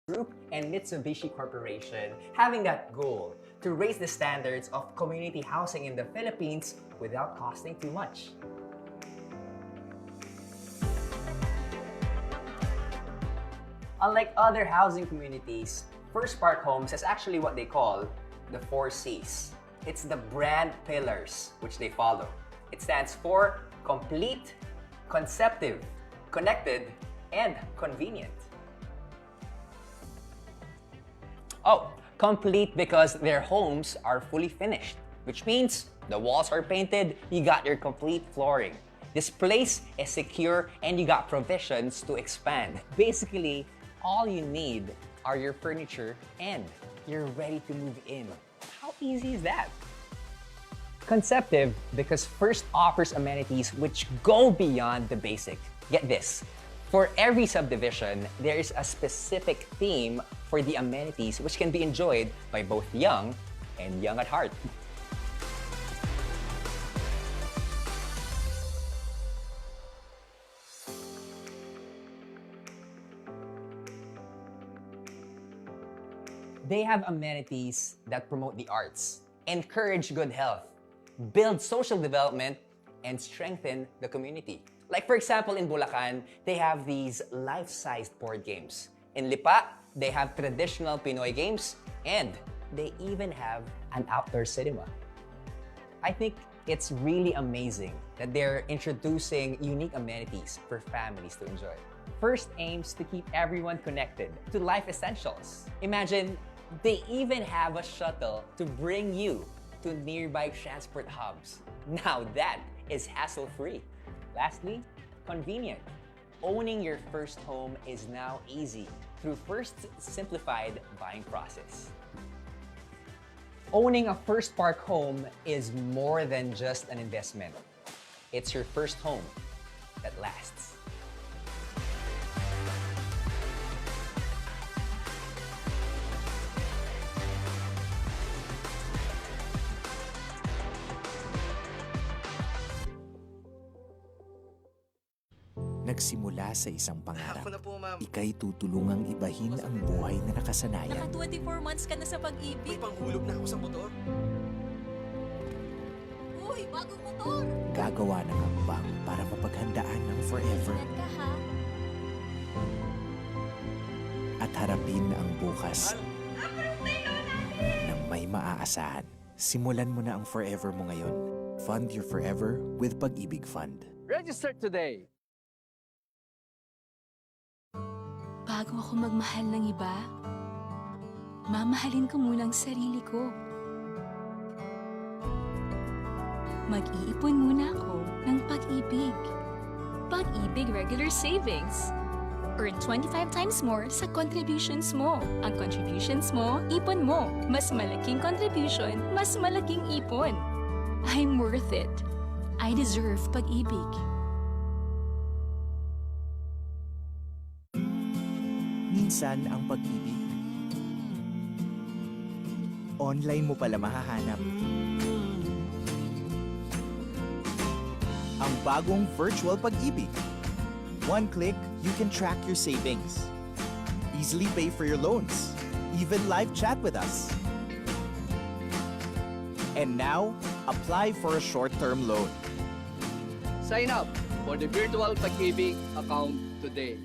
Group and Mitsubishi Corporation having that goal to raise the standards of community housing in the Philippines without costing too much. Unlike other housing communities, First Park Homes is actually what they call the 4 C's. It's the brand pillars which they follow. It stands for complete, conceptive, connected, and convenient. Oh, complete because their homes are fully finished, which means the walls are painted, you got your complete flooring. This place is secure and you got provisions to expand. Basically, all you need are your furniture and you're ready to move in. How easy is that? Conceptive because First offers amenities which go beyond the basic. Get this. For every subdivision, there is a specific theme for the amenities which can be enjoyed by both young and young at heart. They have amenities that promote the arts, encourage good health, build social development, and strengthen the community. Like for example, in Bulacan, they have these life-sized board games. In Lipa, they have traditional Pinoy games, and they even have an outdoor cinema. I think it's really amazing that they're introducing unique amenities for families to enjoy. First aims to keep everyone connected to life essentials. Imagine they even have a shuttle to bring you to nearby transport hubs. Now that is hassle-free. Lastly, convenient. Owning your first home is now easy through First's simplified buying process. Owning a First Park home is more than just an investment. It's your first home that lasts. Nagsimula sa isang pangarap. Ako na po, ma'am. Ika'y tutulungang ibahin ang buhay na nakasanayan. Naka 24 months ka na sa May pag-ibig. panghulog na ako sa motor. Uy, bagong motor! Gagawa ng hakbang para mapaghandaan ng forever Ingat ka ha. at harapin ang bukas ng may maaasahan. Simulan mo na ang forever mo ngayon. Fund your forever with Pag-ibig Fund. Register today! Bago ako magmahal ng iba, mamahalin ko muna ang sarili ko. Mag-iipon muna ako ng pag-ibig. Pag-ibig Regular Savings. Earn 25 times more sa contributions mo. Ang contributions mo, ipon mo. Mas malaking contribution, mas malaking ipon. I'm worth it. I deserve pag-ibig. Minsan ang pag-ibig, online mo pala mahahanap. Ang bagong virtual pag-ibig. One click, you can track your savings. Easily pay for your loans. Even live chat with us. And now, apply for a short-term loan. Sign up for the virtual Pag-ibig account today.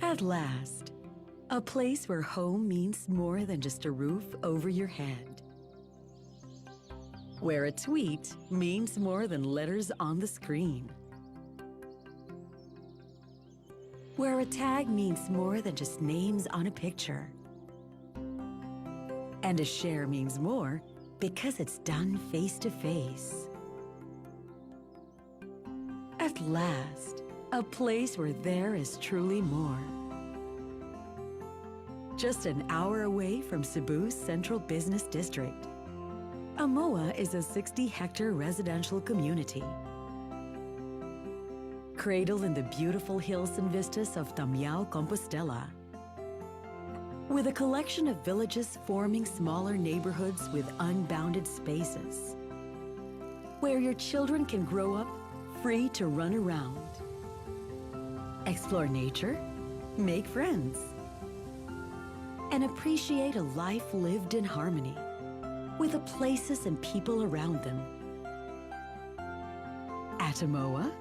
At last, a place where home means more than just a roof over your head. Where a tweet means more than letters on the screen. Where a tag means more than just names on a picture. And a share means more because it's done face to face. At last, a place where there is truly more. Just an hour away from Cebu's Central Business District, Amoa is a 60-hectare residential community. Cradled in the beautiful hills and vistas of Tamiao, Compostela. With a collection of villages forming smaller neighborhoods with unbounded spaces. Where your children can grow up free to run around. Explore nature, make friends, and appreciate a life lived in harmony with the places and people around them. At Amoa,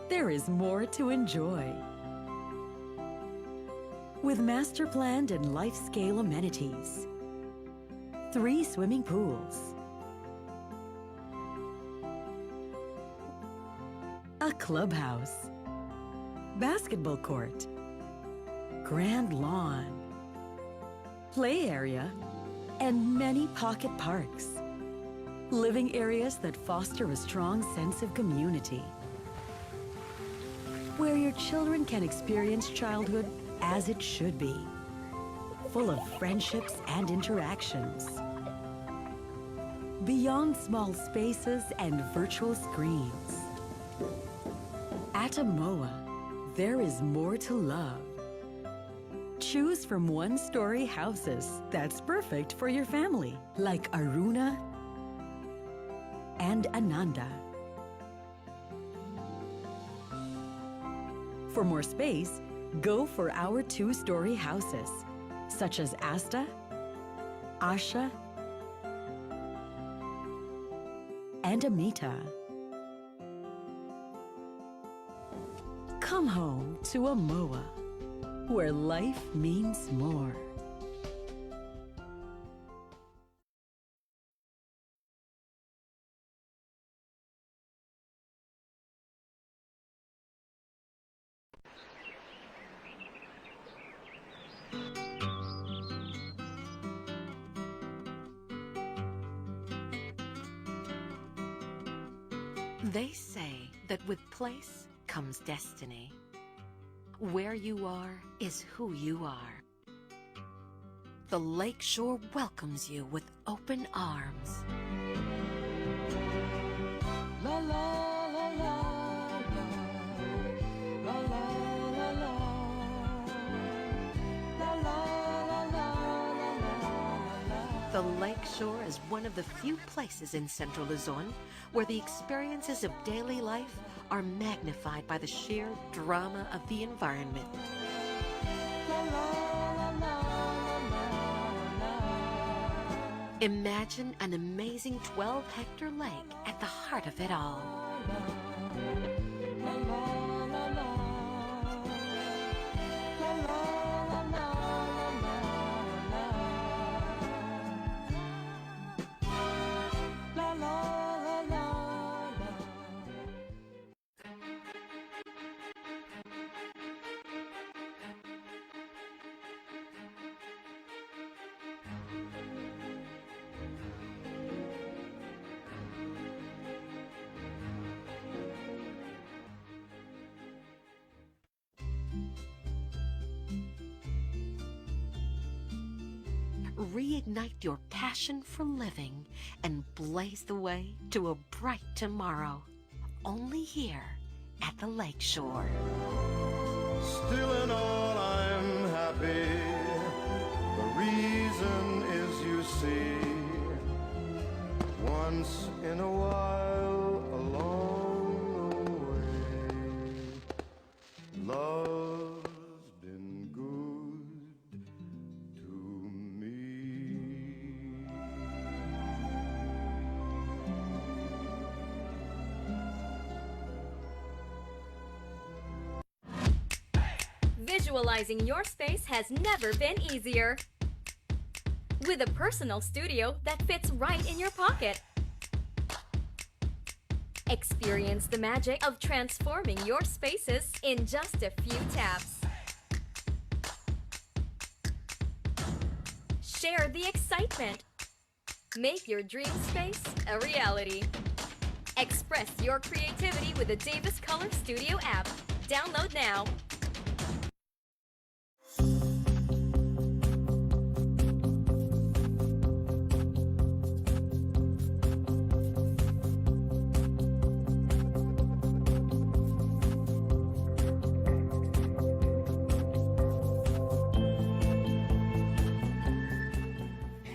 there is more to enjoy. With master-planned and life-scale amenities, 3 swimming pools, a clubhouse, basketball court, grand lawn, play area, and many pocket parks. Living areas that foster a strong sense of community. Where your children can experience childhood as it should be. Full of friendships and interactions. Beyond small spaces and virtual screens. At Amoa, there is more to love. Choose from 1-story houses that's perfect for your family, like Aruna and Ananda. For more space, go for our 2-story houses, such as Asta, Asha, and Amita. Come home to Amoa, where life means more. They say that with place comes destiny. Where you are is who you are. The Lakeshore welcomes you with open arms. La la la la la la la la la la la la. The Lakeshore is one of the few places in Central Luzon where the experiences of daily life are magnified by the sheer drama of the environment. Imagine an amazing 12-hectare lake at the heart of it all. Reignite your passion for living and blaze the way to a bright tomorrow. Only here at the Lakeshore. Still in all, I'm happy. The reason is, you see, once in a while along the way, love's been good to me. Visualizing your space has never been easier. With a personal studio that fits right in your pocket. Experience the magic of transforming your spaces in just a few taps. Share the excitement. Make your dream space a reality. Express your creativity with the Davis Color Studio app. Download now.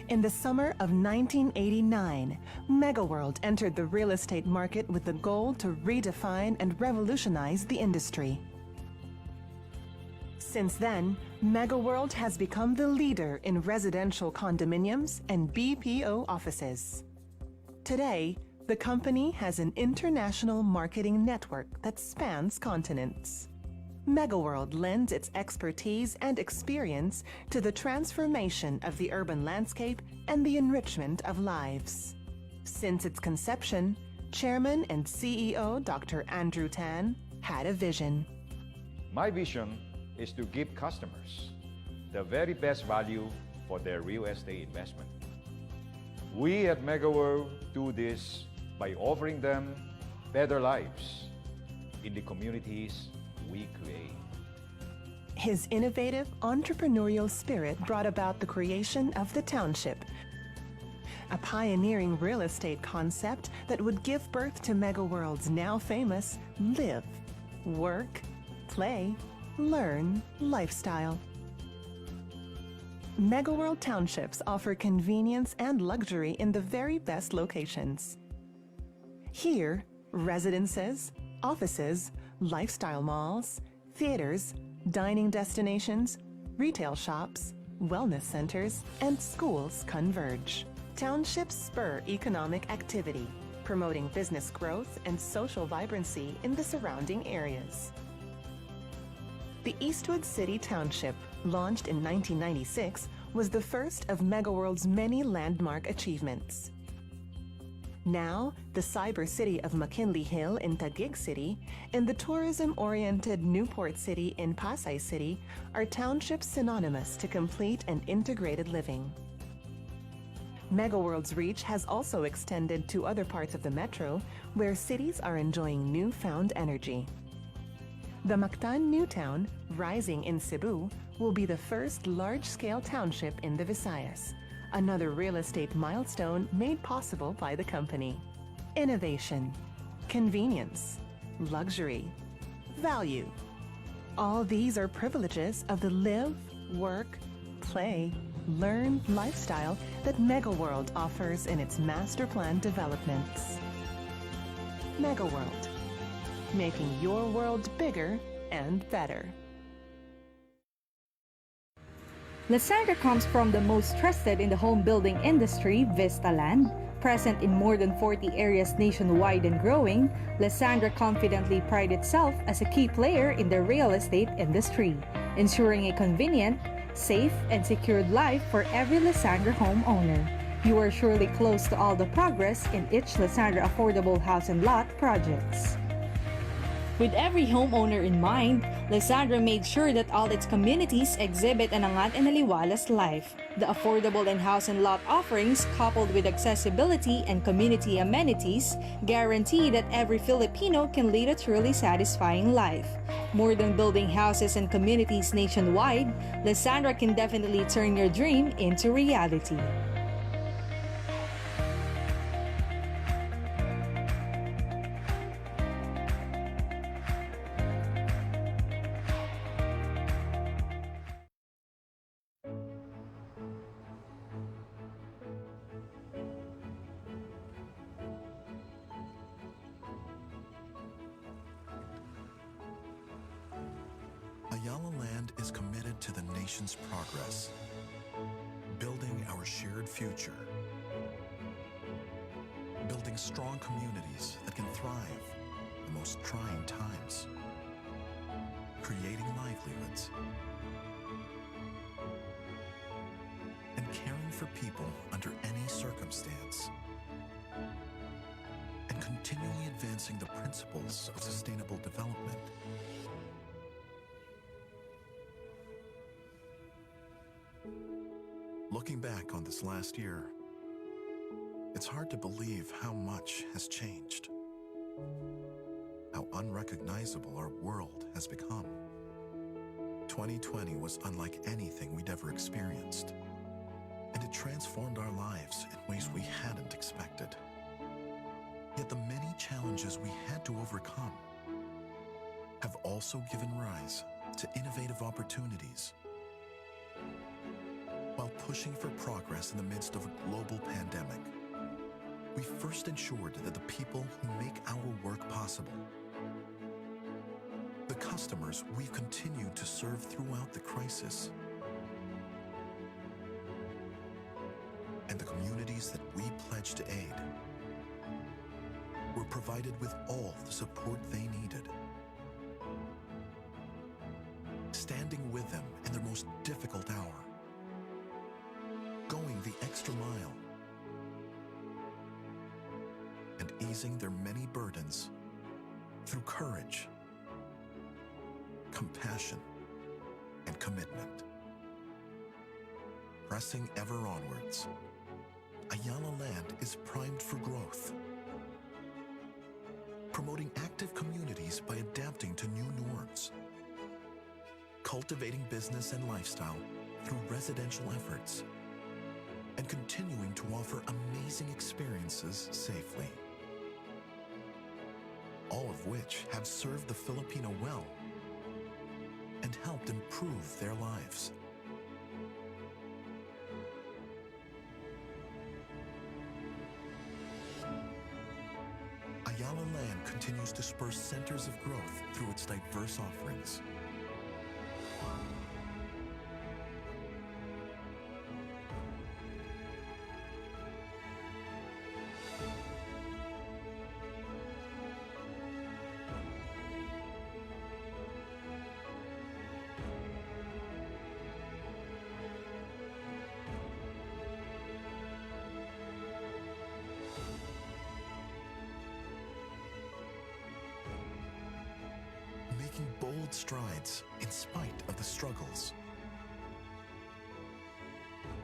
In the summer of 1989, MegaWorld entered the real estate market with the goal to redefine and revolutionize the industry. Since then, MegaWorld has become the leader in residential condominiums and BPO offices. Today, the company has an international marketing network that spans continents. MegaWorld lends its expertise and experience to the transformation of the urban landscape and the enrichment of lives. Since its conception, Chairman and CEO Dr. Andrew Tan had a vision. My vision is to give customers the very best value for their real estate investment. We at MegaWorld do this by offering them better lives in the communities we create. His innovative entrepreneurial spirit brought about the creation of the Township, a pioneering real estate concept that would give birth to MegaWorld's now famous live, work, play, learn lifestyle. MegaWorld Townships offer convenience and luxury in the very best locations. Here, residences, offices, lifestyle malls, theaters, dining destinations, retail shops, wellness centers, and schools converge. Townships spur economic activity, promoting business growth and social vibrancy in the surrounding areas. The Eastwood City Township, launched in 1996, was the first of MegaWorld's many landmark achievements. Now, the cyber city of McKinley Hill in Taguig City and the tourism-oriented Newport City in Pasay City are townships synonymous to complete and integrated living. MegaWorld's reach has also extended to other parts of the metro, where cities are enjoying newfound energy. The Mactan New Town, rising in Cebu, will be the first large-scale township in the Visayas, another real estate milestone made possible by the company. Innovation, convenience, luxury, value. All these are privileges of the live, work, play, learn lifestyle that MegaWorld offers in its master plan developments. MegaWorld, making your world bigger and better. Lysandra comes from the most trusted in the home building industry, Vistaland. Present in more than 40 areas nationwide and growing, Lysandra confidently prides itself as a key player in the real estate industry, ensuring a convenient, safe, and secured life for every Lysandra homeowner. You are surely close to all the progress in each Lysandra affordable house and lot projects. With every homeowner in mind, Lysandra made sure that all its communities exhibit an angat and aliwalas life. The affordable and house and lot offerings, coupled with accessibility and community amenities, guarantee that every Filipino can lead a truly satisfying life. More than building houses and communities nationwide, Lysandra can definitely turn your dream into reality. Ayala Land is committed to the nation's progress, building our shared future, building strong communities that can thrive in the most trying times, creating livelihoods, and caring for people under any circumstance, and continually advancing the principles of sustainable development. Looking back on this last year, it's hard to believe how much has changed, how unrecognizable our world has become. 2020 was unlike anything we'd ever experienced, and it transformed our lives in ways we hadn't expected. Yet the many challenges we had to overcome have also given rise to innovative opportunities. While pushing for progress in the midst of a global pandemic, we first ensured that the people who make our work possible, the customers we've continued to serve throughout the crisis, and the communities that we pledged to aid, were provided with all the support they needed. Standing with them in their most difficult hour, going the extra mile, and easing their many burdens through courage, compassion, and commitment. Pressing ever onwards, Ayala Land is primed for growth, promoting active communities by adapting to new norms, cultivating business and lifestyle through residential efforts, and continuing to offer amazing experiences safely. All of which have served the Filipino well and helped improve their lives. Ayala Land continues to spur centers of growth through its diverse offerings. Making bold strides in spite of the struggles,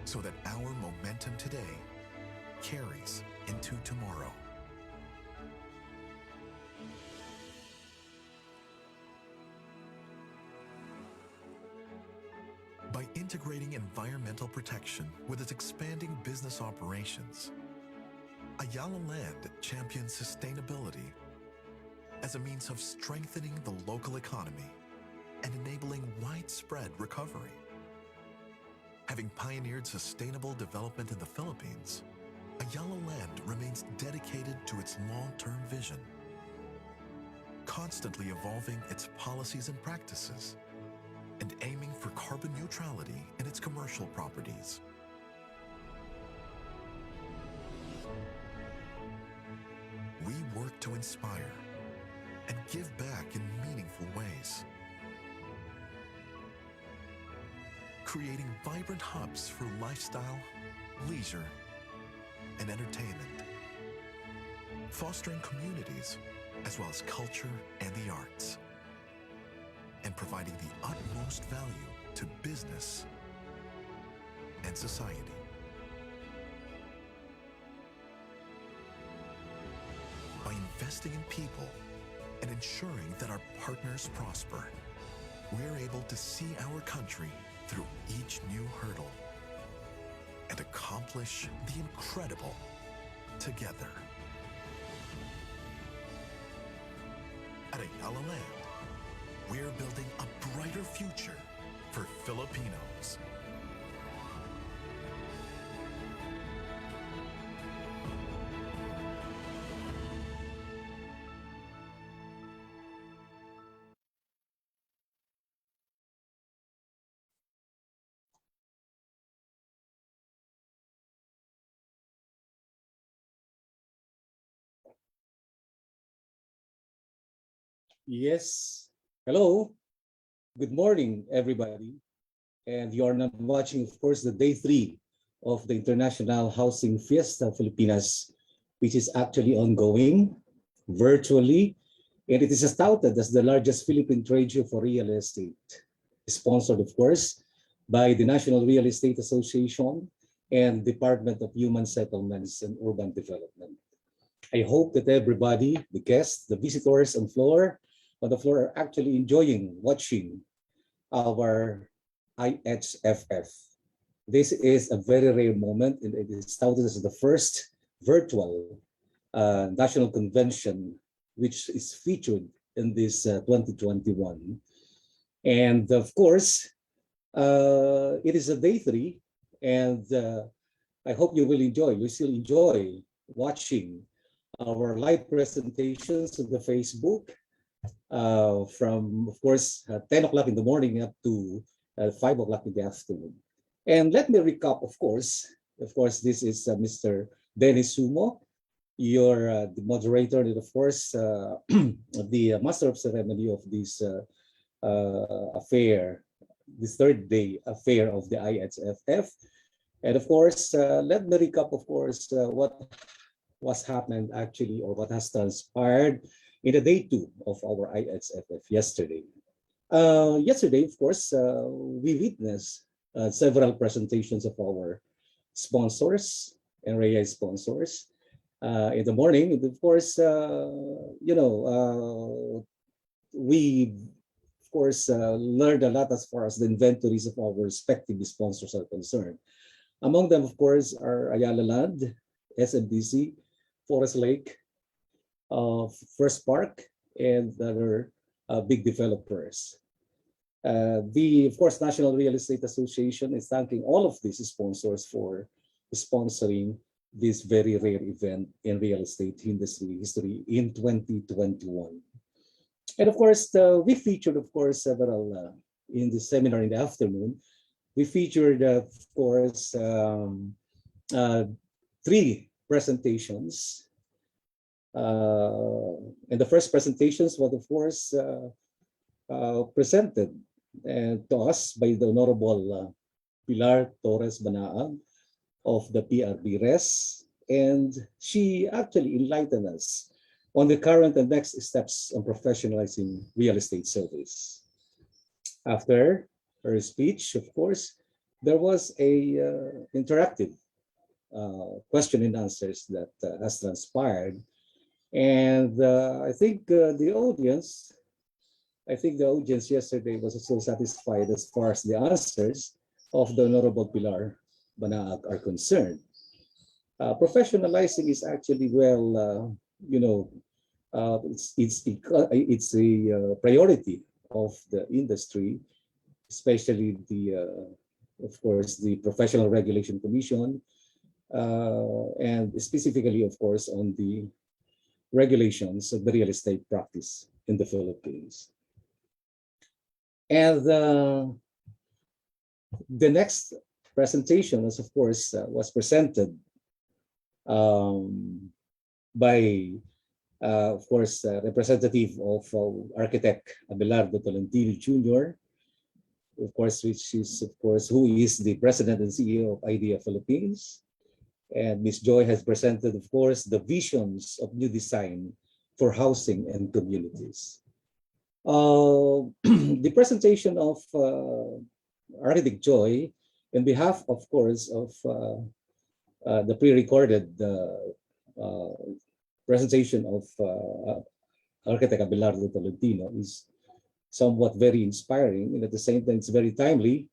so that our momentum today carries into tomorrow. By integrating environmental protection with its expanding business operations, Ayala Land champions sustainability as a means of strengthening the local economy and enabling widespread recovery. Having pioneered sustainable development in the Philippines, Ayala Land remains dedicated to its long-term vision, constantly evolving its policies and practices, and aiming for carbon neutrality in its commercial properties. We work to inspire and give back in meaningful ways, creating vibrant hubs for lifestyle, leisure, and entertainment, fostering communities as well as culture and the arts, and providing the utmost value to business and society. By investing in people and ensuring that our partners prosper, we're able to see our country through each new hurdle and accomplish the incredible together. At Ayala Land, we're building a brighter future for Filipinos. Yes. Hello. Good morning, everybody. And you are now watching, of course, the day 3 of the International Housing Fiesta Filipinas, which is actually ongoing virtually. And it is touted as the largest Philippine trade show for real estate, sponsored, of course, by the National Real Estate Association and Department of Human Settlements and Urban Development. I hope that everybody, the guests, the visitors on the floor are actually enjoying watching our IHFF. This is a very rare moment, and it is touted as the first virtual national convention which is featured in this 2021. And of course, it is a day 3, and I hope you will enjoy, you still enjoy watching our live presentations on the Facebook from, of course, 10 o'clock in the morning up to 5 o'clock in the afternoon. And let me recap, of course, this is Mr. Dennis Sumo, your the moderator and, of course, the master of ceremony of this affair, this third day affair of the IHFF. And of course, let me recap, of course, what was happened actually, or what has transpired in the day 2 of our IHFF yesterday. Yesterday, of course, we witnessed several presentations of our sponsors and REA sponsors. In the morning, of course, we, of course, learned a lot as far as the inventories of our respective sponsors are concerned. Among them, of course, are Ayala Land, SMDC, Forest Lake, First Park, and other big developers. Of course, National Real Estate Association is thanking all of these sponsors for sponsoring this very rare event in real estate industry history in 2021. And of course, we featured, of course, several in the seminar in the afternoon. We featured, of course, 3 presentations. And the first presentations was, of course, presented to us by the Honorable Pilar Torres Banaag of the PRB-RES, and she actually enlightened us on the current and next steps on professionalizing real estate service. After her speech, of course, there was a interactive question and answers that has transpired. And I think the audience yesterday was so satisfied as far as the answers of the Honorable Pilar Banaag are concerned. Professionalizing is actually, well, it's a priority of the industry, especially of course, the Professional Regulation Commission, and specifically, of course, on the regulations of the real estate practice in the Philippines. And the next presentation was, of course, was presented by, of course, representative of architect Abelardo Tolentino Jr., of course, which is, of course, who is the president and CEO of IDEA Philippines. And Ms. Joy has presented, of course, the visions of new design for housing and communities. The presentation of Architect Joy in behalf, of course, of the pre-recorded presentation of architect Abelardo Tolentino is somewhat very inspiring, and at the same time, it's very timely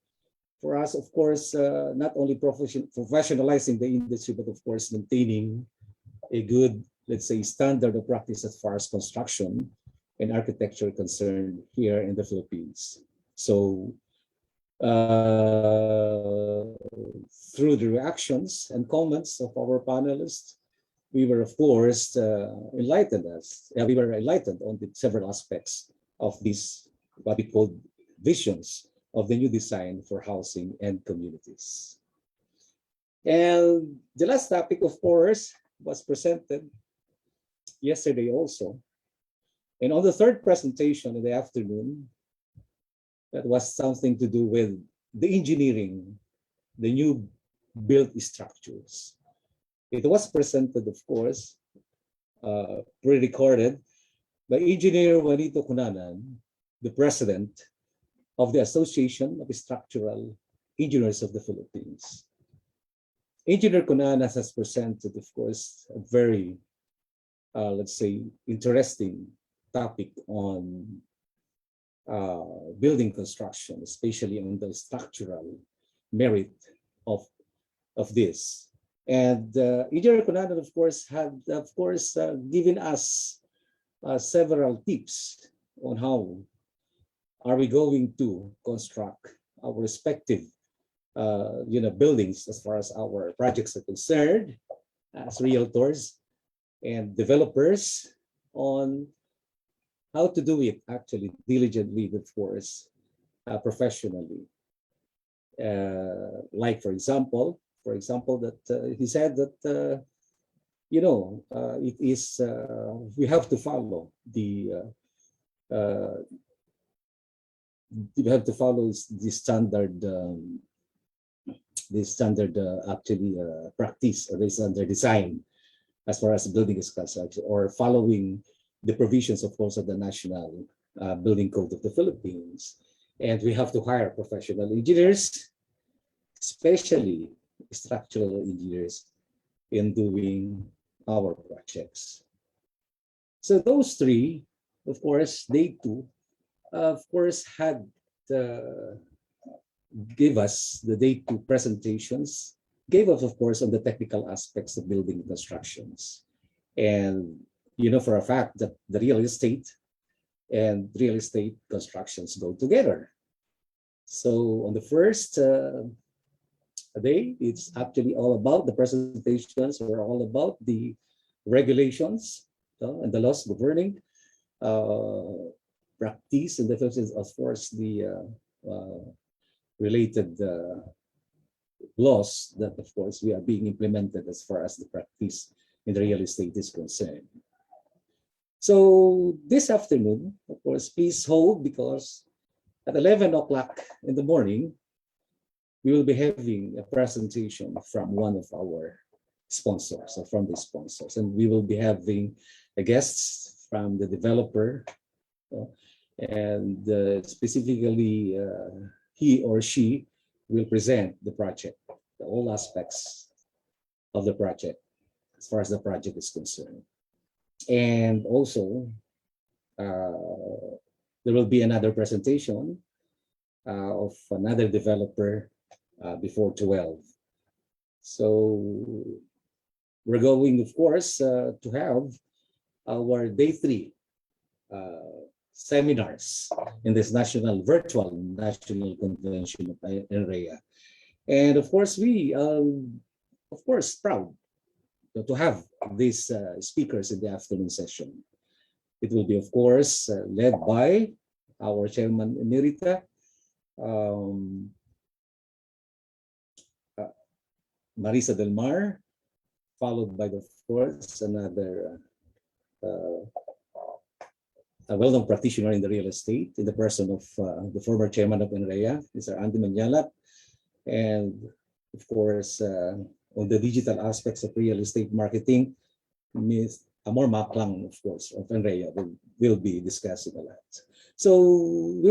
for us, of course, not only professionalizing the industry, but of course, maintaining a good, let's say, standard of practice as far as construction and architecture concerned here in the Philippines. So through the reactions and comments of our panelists, we were, of course, enlightened on the several aspects of these, what we call visions of the new design for housing and communities. And the last topic, of course, was presented yesterday also. And on the third presentation in the afternoon, that was something to do with the engineering, the new built structures. It was presented, of course, pre-recorded by Engineer Juanito Cunanan, the president of the Association of Structural Engineers of the Philippines. Engineer Cunanan has presented, of course, a very, let's say, interesting topic on building construction, especially on the structural merit of this. And Engineer Cunanan, of course, had, given us several tips on how are we going to construct our respective buildings as far as our projects are concerned, as realtors and developers, on how to do it actually diligently, of course, professionally. Like for example, that he said that it is we have to follow the standard practice, or the standard design as far as building is concerned, or following the provisions, of course, of the National Building Code of the Philippines. And we have to hire professional engineers, especially structural engineers, in doing our projects. So those three, of course, they too, of course, had give us the day two presentations, gave us, of course, on the technical aspects of building constructions. And you know for a fact that the real estate and real estate constructions go together. So on the first day, it's actually all about the presentations, were all about the regulations and the laws governing practice and the of course the related laws that of course we are being implemented as far as the practice in the real estate is concerned. So this afternoon, of course, please hold, because at 11 o'clock in the morning, we will be having a presentation from one of our sponsors, or from the sponsors, and we will be having a guest from the developer, and specifically he or she will present the project, all aspects of the project as far as the project is concerned. And also there will be another presentation of another developer before 12. So we're going, of course, to have our day 3 seminars in this virtual national convention of NREA. And of course, we of course proud to have these speakers in the afternoon session. It will be, of course, led by our chairman emerita, Marisa Del Mar, followed by, of course, another a well-known practitioner in the real estate, in the person of the former chairman of NREA, Mr. Andy Manyalat, and of course, on the digital aspects of real estate marketing, Ms. Amor Maklang, of course, of NREA, will be discussing a lot. So we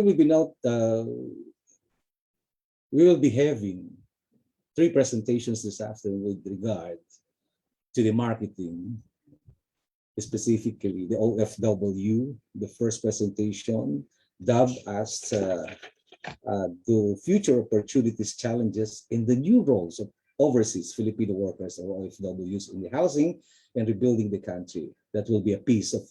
will be having three presentations this afternoon with regard to the marketing, specifically the OFW, the first presentation, dubbed as the future opportunities, challenges in the new roles of overseas Filipino workers or OFWs in the housing and rebuilding the country. That will be a piece of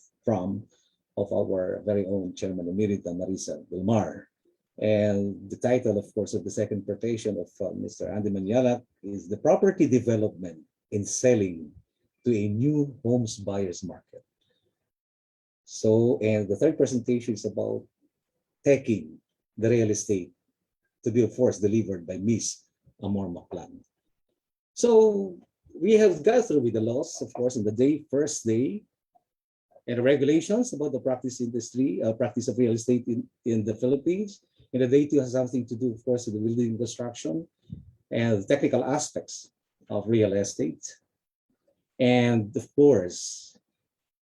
our very own Chairman Emerita Marisa Vilmar. And the title, of course, of the second presentation of Mr. Andy Manialak is the property development in selling to a new homes buyers market. So, and the third presentation is about taking the real estate to be, of course, delivered by Miss Amor Maclan. So we have gone through with the laws, of course, in the first day, and the regulations about the practice industry, practice of real estate in the Philippines. And the day two has something to do, of course, with the building construction and the technical aspects of real estate. And of course,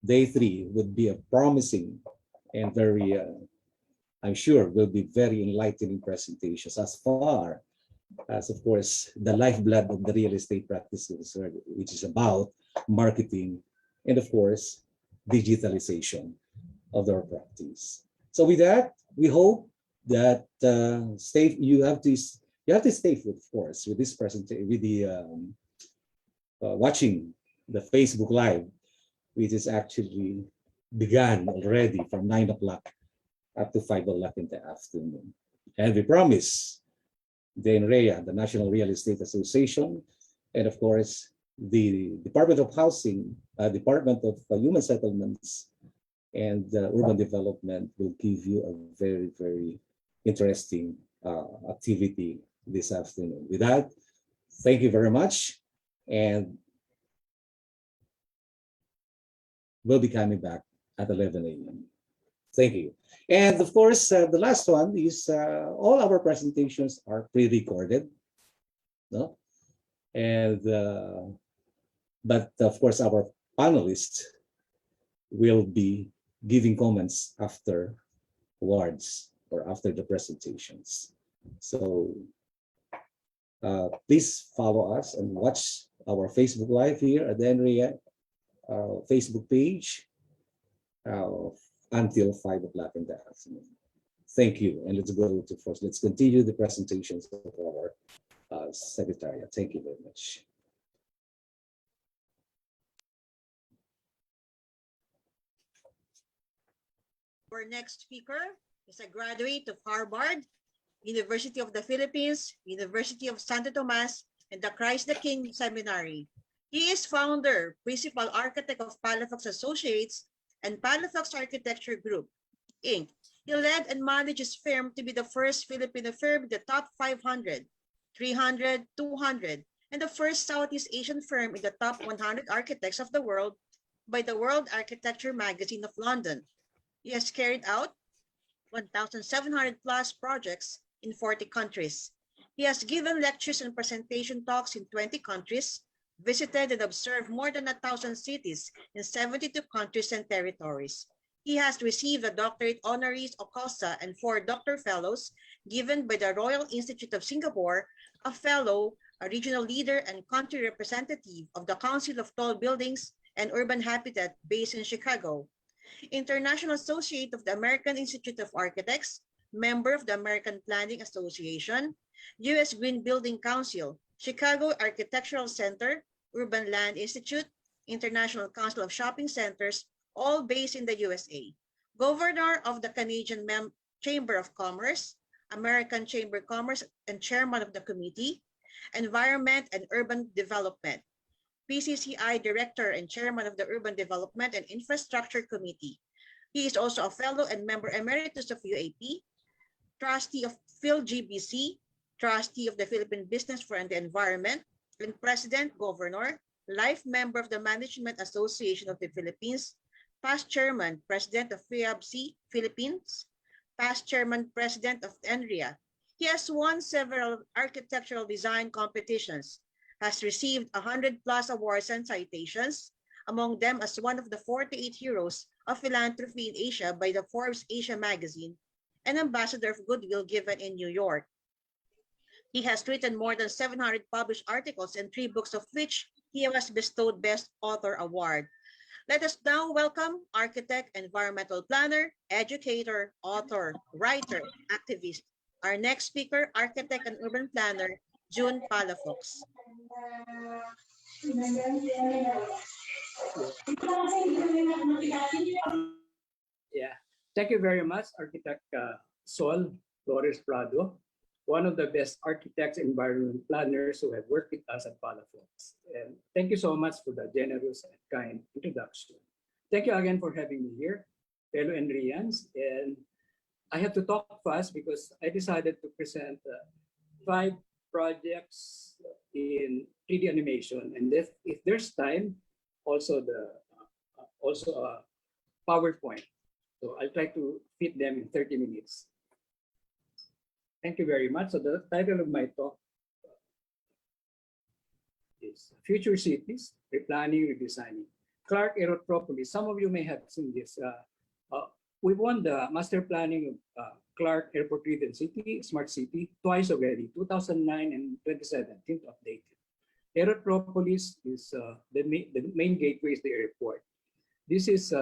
day three would be a promising and very, I'm sure, will be very enlightening presentations as far as, of course, the lifeblood of the real estate practices, which is about marketing and, of course, digitalization of their practice. So with that, we hope that you have to stay, of course, with this presentation, with the watching the Facebook Live, which is actually began already from 9 o'clock up to 5 o'clock in the afternoon. And we promise the NREA, the National Real Estate Association, and of course, the Department of Housing, Department of Human Settlements and Urban Development will give you a very, very interesting activity this afternoon. With that, thank you very much. And we'll be coming back at 11 a.m. Thank you. And of course, the last one is all our presentations are pre-recorded. No? And but of course, our panelists will be giving comments afterwards or after the presentations. So please follow us and watch our Facebook Live here at the NREA Facebook page until 5 o'clock in the afternoon. Thank you. And let's continue the presentations of our Secretariat. Thank you very much. Our next speaker is a graduate of Harvard, University of the Philippines, University of Santo Tomas, and the Christ the King Seminary. He is founder, principal architect of Palafox Associates and Palafox Architecture Group, Inc. He led and managed his firm to be the first Filipino firm in the top 500, 300, 200, and the first Southeast Asian firm in the top 100 architects of the world by the World Architecture Magazine of London. He has carried out 1,700 plus projects in 40 countries. He has given lectures and presentation talks in 20 countries, visited and observed more than 1,000 cities in 72 countries and territories. He has received a doctorate honoris causa and 4 doctor fellows given by the Royal Institute of Singapore, a fellow, a regional leader, and country representative of the Council of Tall Buildings and Urban Habitat based in Chicago. International Associate of the American Institute of Architects, member of the American Planning Association, U.S. Green Building Council, Chicago Architectural Center, Urban Land Institute, International Council of Shopping Centers, all based in the USA. Governor of the Canadian Chamber of Commerce, American Chamber of Commerce, and chairman of the committee, Environment and Urban Development, PCCI Director and Chairman of the Urban Development and Infrastructure Committee. He is also a fellow and member emeritus of UAP, trustee of PhilGBC, trustee of the Philippine Business for the Environment, and President Governor, life member of the Management Association of the Philippines, past chairman, president of FIABC Philippines, past chairman, president of NREA. He has won several architectural design competitions, has received 100 plus awards and citations, among them as one of the 48 heroes of philanthropy in Asia by the Forbes Asia magazine, and ambassador of goodwill given in New York. He has written more than 700 published articles and 3 books, of which he was bestowed Best Author Award. Let us now welcome architect, environmental planner, educator, author, writer, activist. Our next speaker, architect and urban planner, June Palafox. Yeah, thank you very much, Architect Sol Flores Prado, one of the best architects and environment planners who have worked with us at Palafox. And thank you so much for the generous and kind introduction. Thank you again for having me here, fellow Enrians. And I have to talk fast because I decided to present 5 projects in 3D animation. And if there's time, also a PowerPoint. So I'll try to fit them in 30 minutes. Thank you very much. So the title of my talk is Future Cities, Replanning, Redesigning. Clark Aerotropolis, some of you may have seen this. We won the master planning of Clark Airport Ridden City, Smart City, twice already, 2009 and 2017 updated. Aerotropolis is the main gateway is the airport. This is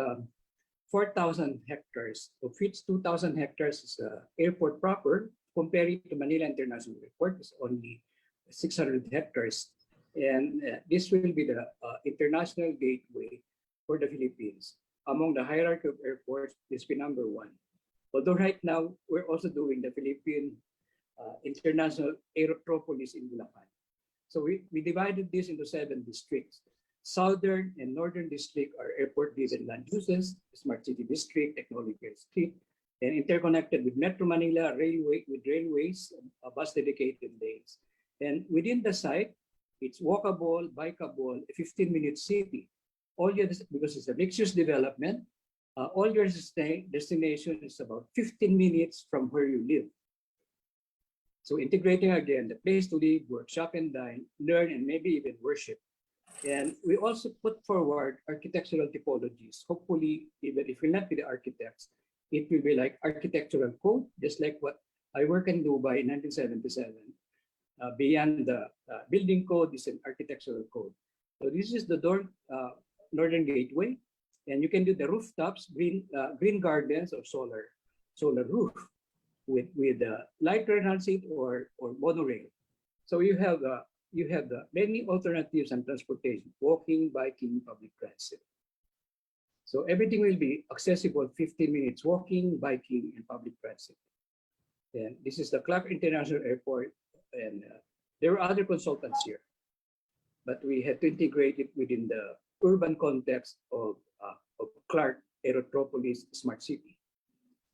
4,000 hectares, of which 2,000 hectares is airport proper. Compared to Manila International Airport, it's only 600 hectares. And this will be the international gateway for the Philippines. Among the hierarchy of airports, this will be number 1. Although right now, we're also doing the Philippine International Aerotropolis in Bulacan. So we divided this into 7 districts. Southern and Northern District are airport-driven land uses, Smart City District, Technological Street, and interconnected with Metro Manila railways, bus dedicated lanes. And within the site, it's walkable, bikeable, a 15-minute city. Because it's a mixed-use development, all your destination is about 15 minutes from where you live. So integrating again the place to live, work, shop and dine, learn, and maybe even worship. And we also put forward architectural typologies. Hopefully, even if we'll not be the architects, it will be like architectural code, just like what I work in Dubai in 1977. Beyond the building code is an architectural code. So this is the northern gateway, and you can do the rooftops, green gardens or solar roof with light rail transit or monorail. So you have the many alternatives and transportation: walking, biking, public transit. So everything will be accessible 15 minutes walking, biking, and public transit. And this is the Clark International Airport, and there are other consultants here, but we had to integrate it within the urban context of Clark Aerotropolis Smart City.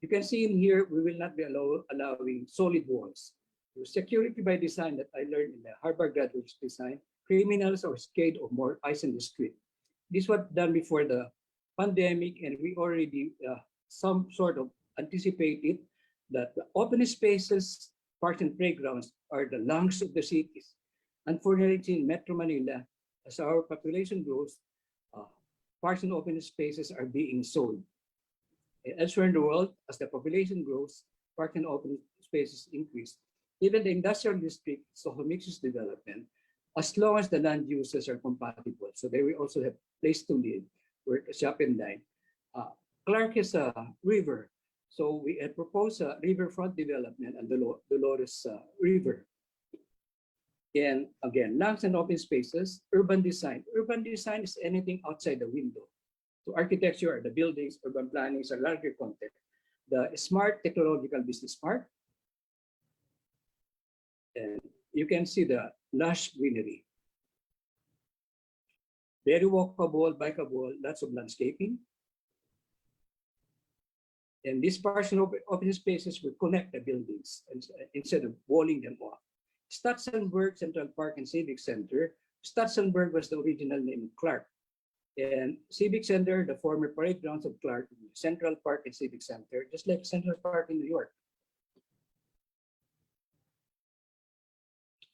You can see in here, we will not be allowing solid walls. The security by design that I learned in the Harvard Graduate Design, criminals are scared of more eyes in the street. This was done before the pandemic, and we already some sort of anticipated that the open spaces, parks and playgrounds are the lungs of the cities. Unfortunately, in Metro Manila, as our population grows, parks and open spaces are being sold. Elsewhere in the world, as the population grows, parks and open spaces increase. Even the industrial district, so mixed development, as long as the land uses are compatible, so they will also have place to live, work, shop and dine. Clark is a river, so we had proposed a riverfront development and the Dolores River. And again, lands and open spaces, urban design. Urban design is anything outside the window. So architecture are the buildings, urban planning is a larger context. The smart technological business park. And you can see the lush greenery. Very walkable, bikeable, lots of landscaping. And these parks and open spaces will connect the buildings instead of walling them off. Stutzenberg Central Park and Civic Center. Stutzenberg was the original name of Clark. And Civic Center, the former parade grounds of Clark, Central Park and Civic Center, just like Central Park in New York.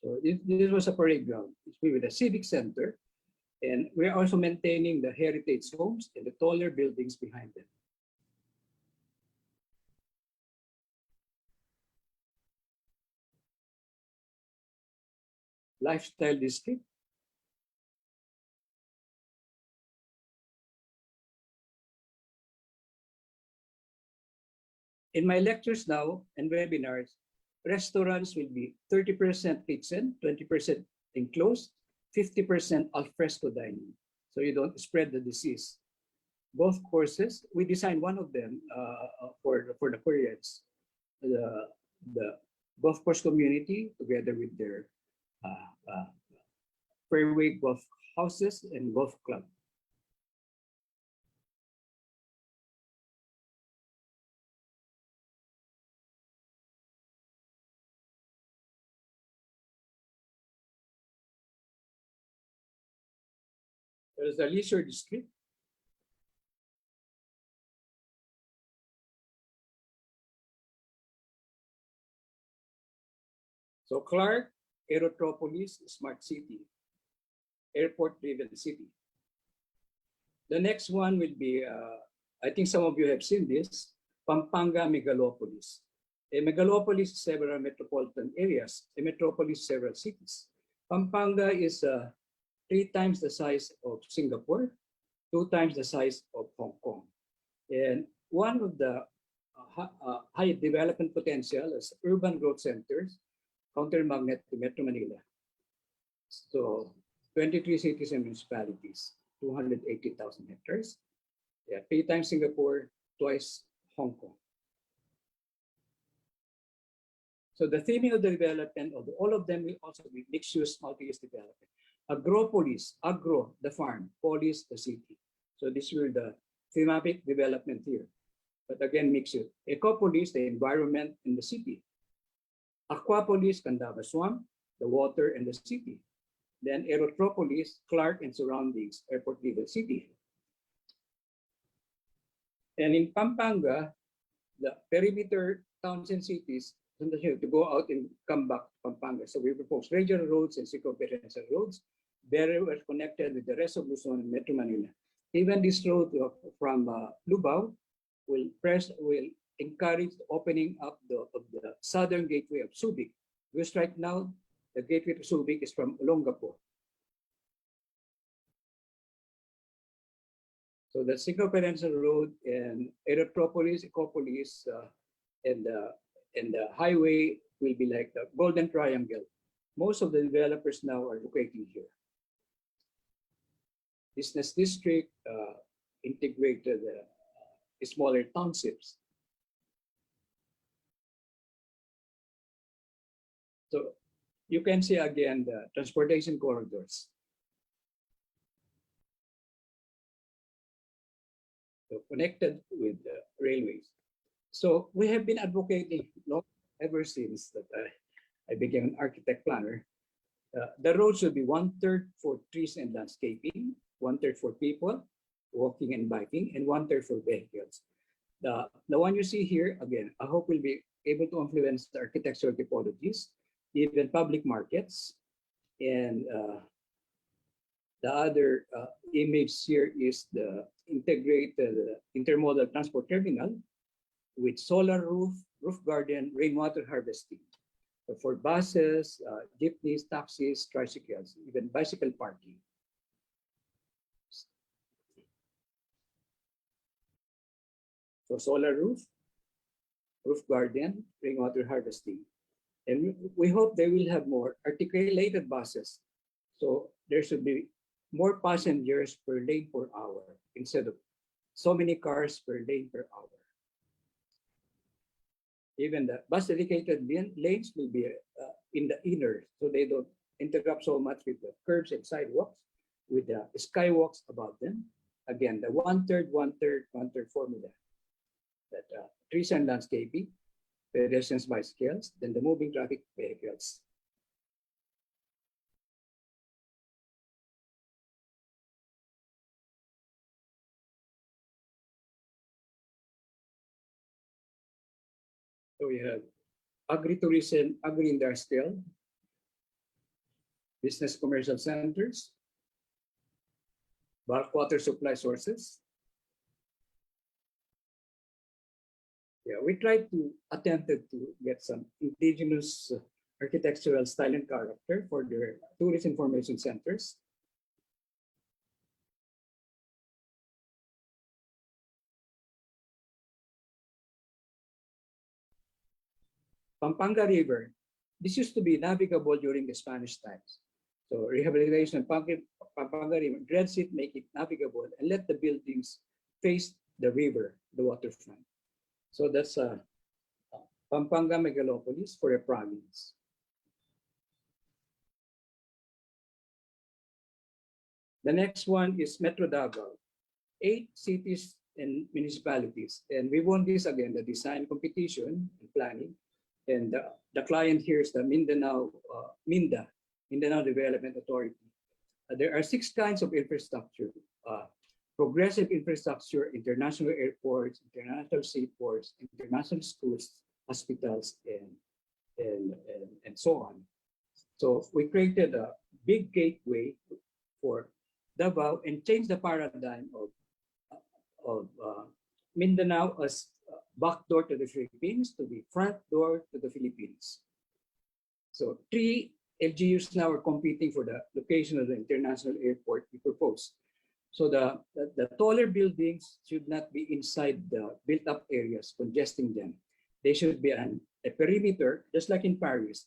So this was a parade ground. We were the Civic Center, and we're also maintaining the heritage homes and the taller buildings behind them. lifestyle district. In my lectures now and webinars, restaurants will be 30% kitchen, 20% enclosed, 50% al fresco dining. So you don't spread the disease. Both courses, we designed one of them for the Koreans. The golf course community together with their fairway golf houses and golf club. There's the leisure district. So Clark, Aerotropolis, Smart City, airport-driven city. The next one will be, I think some of you have seen this, Pampanga Megalopolis. A megalopolis is several metropolitan areas, a metropolis several cities. Pampanga is 3 times the size of Singapore, 2 times the size of Hong Kong. And one of the high development potential is urban growth centers, countermagnet to Metro Manila. So 23 cities and municipalities, 280,000 hectares. Yeah, 3 times Singapore, twice Hong Kong. So the theme of the development of all of them will also be mixed-use, multi-use development. Agropolis, agro, the farm, polis, the city. So this will the thematic development here. But again, mixed-use. Ecopolis, the environment in the city. Aquapolis, Candaba Swamp, the water and the city. Then Aerotropolis, Clark and surroundings, airport-driven city. And in Pampanga, the perimeter towns and cities to go out and come back to Pampanga. So we propose regional roads and circumferential roads, very well connected with the rest of Luzon and Metro Manila. Even this road from Lubao will encourage the opening up of the southern gateway of Subic, because right now the gateway to Subic is from Olongapo. So the circumferential road and Aerotropolis, Ecopolis, and the highway will be like the Golden Triangle. Most of the developers now are locating here. Business district, integrated smaller townships. So you can see again the transportation corridors. So connected with the railways. So we have been advocating ever since that I became an architect planner. The road should be 1/3 for trees and landscaping, 1/3 for people walking and biking, and 1/3 for vehicles. The one you see here, again, I hope will be able to influence the architectural typologies, even public markets. And the other image here is the integrated intermodal transport terminal with solar roof garden, rainwater harvesting. So for buses, jeepneys, taxis, tricycles, even bicycle parking. So solar roof garden, rainwater harvesting. And we hope they will have more articulated buses. So there should be more passengers per lane per hour instead of so many cars per lane per hour. Even the bus dedicated lanes will be in the inner, so they don't interrupt so much with the curbs and sidewalks, with the skywalks above them. Again, the 1/3, 1/3, 1/3 formula. That trees and landscaping, pedestrians, bicycles, then the moving traffic vehicles. So we have agri-tourism, agri-industrial, business commercial centers, bulk water supply sources. Yeah, we tried to attempt to get some indigenous architectural style and character for their tourist information centers. Pampanga River. This used to be navigable during the Spanish times. So rehabilitation of Pampanga River dredge it, make it navigable, and let the buildings face the river, the waterfront. So that's Pampanga Megalopolis for a province. The next one is Metro Davao. 8 cities and municipalities. And we won this again, the design competition and planning. And the client here is the Mindanao, MINDA, Mindanao Development Authority. There are 6 kinds of infrastructure. Progressive infrastructure, international airports, international seaports, international schools, hospitals, and so on. So we created a big gateway for Davao and changed the paradigm of Mindanao as back door to the Philippines to the front door to the Philippines. So 3 LGUs now are competing for the location of the international airport we proposed. So the taller buildings should not be inside the built-up areas, congesting them. They should be a perimeter, just like in Paris.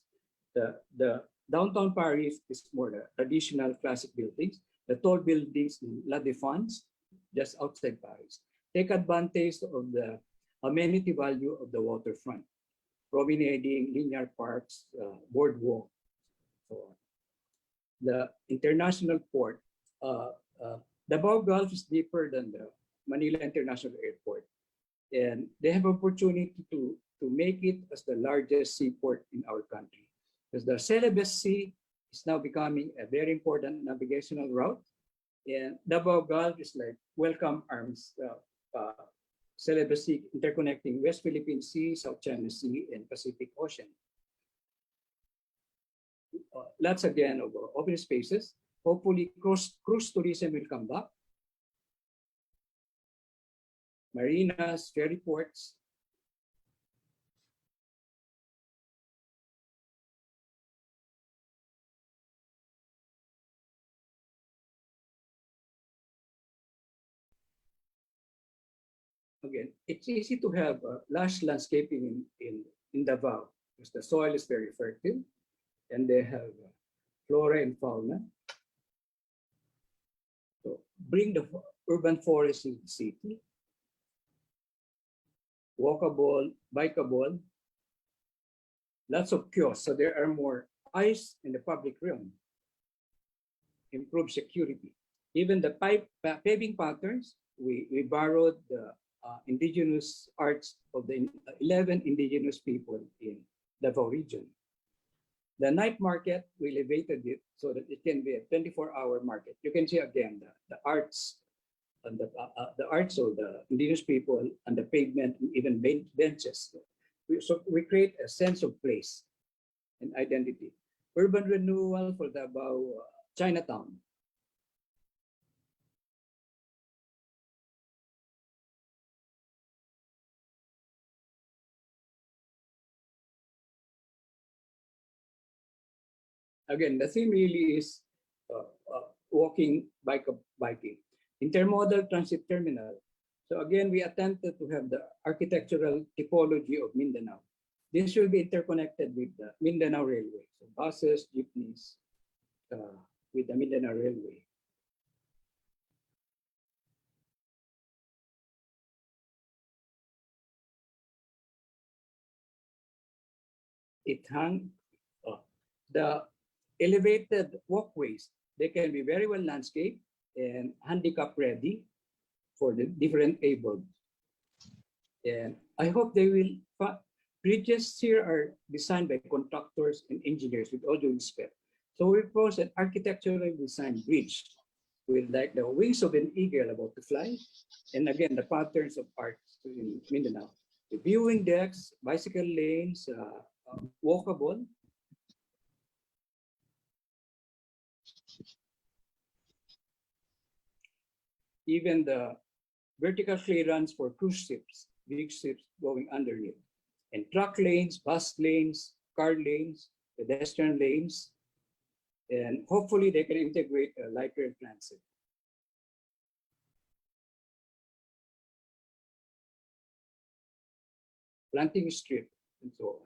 The downtown Paris is more the traditional classic buildings. The tall buildings in La Défense, just outside Paris, take advantage of the amenity value of the waterfront, promenading, linear parks, boardwalk. So the international port, Davao Gulf is deeper than the Manila International Airport, and they have opportunity to make it as the largest seaport in our country, because the Celebes Sea is now becoming a very important navigational route, and Davao Gulf is like welcome arms. Celebes Sea interconnecting West Philippine Sea, South China Sea, and Pacific Ocean. Lots again of open spaces. Hopefully, cruise tourism will come back. Marinas, ferry ports. Again, it's easy to have lush landscaping in Davao because the soil is very fertile and they have flora and fauna. So bring the urban forest in the city. Walkable, bikeable, lots of kiosks. So there are more eyes in the public realm. Improve security. Even the paving patterns, we borrowed the indigenous arts of the 11 indigenous people in Davao region. The night market, we elevated it so that it can be a 24-hour market. You can see again the arts and the arts of the indigenous people and the pavement and even benches. So we create a sense of place and identity. Urban renewal for Davao Chinatown. Again, the theme really is walking, biking. Intermodal transit terminal. So again, we attempted to have the architectural typology of Mindanao. This will be interconnected with the Mindanao Railway. So buses, jeepneys with the Mindanao Railway. The elevated walkways, they can be very well landscaped and handicap ready for the different abled. And I hope they will, bridges here are designed by contractors and engineers with all due respect. So we propose an architecturally designed bridge with like the wings of an eagle about to fly. And again, the patterns of art in Mindanao. The viewing decks, bicycle lanes, walkable. Even the vertical clearance for cruise ships, big ships going underneath. And truck lanes, bus lanes, car lanes, pedestrian lanes, and hopefully they can integrate a light rail transit. Planting strip, and so on.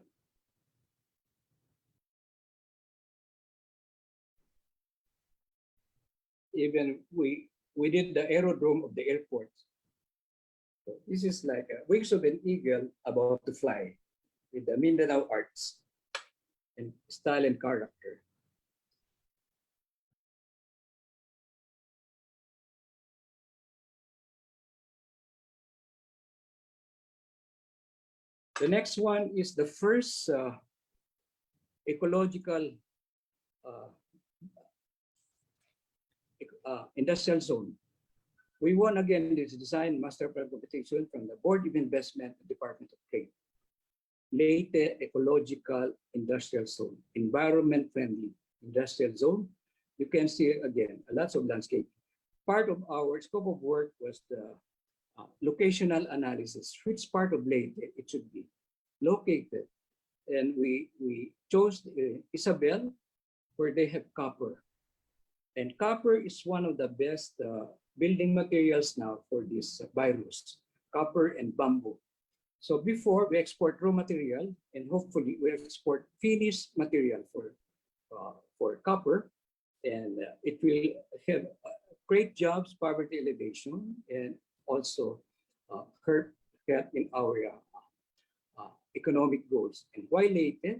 Even we did the aerodrome of the airport. So this is like a wings of an eagle about to fly with the Mindanao arts and style and character. The next one is the first ecological industrial zone. We won again this design master plan competition from the Board of Investment Department of Trade. Leyte Ecological Industrial Zone, environment friendly industrial zone. You can see again lots of landscape. Part of our scope of work was the locational analysis, which part of Leyte it should be located. And we chose Isabel, where they have copper. And copper is one of the best building materials now for this virus, copper and bamboo. So before we export raw material, and hopefully we export finished material for copper, and it will have great jobs, poverty elevation, and also help in our economic goals. And why Leyte?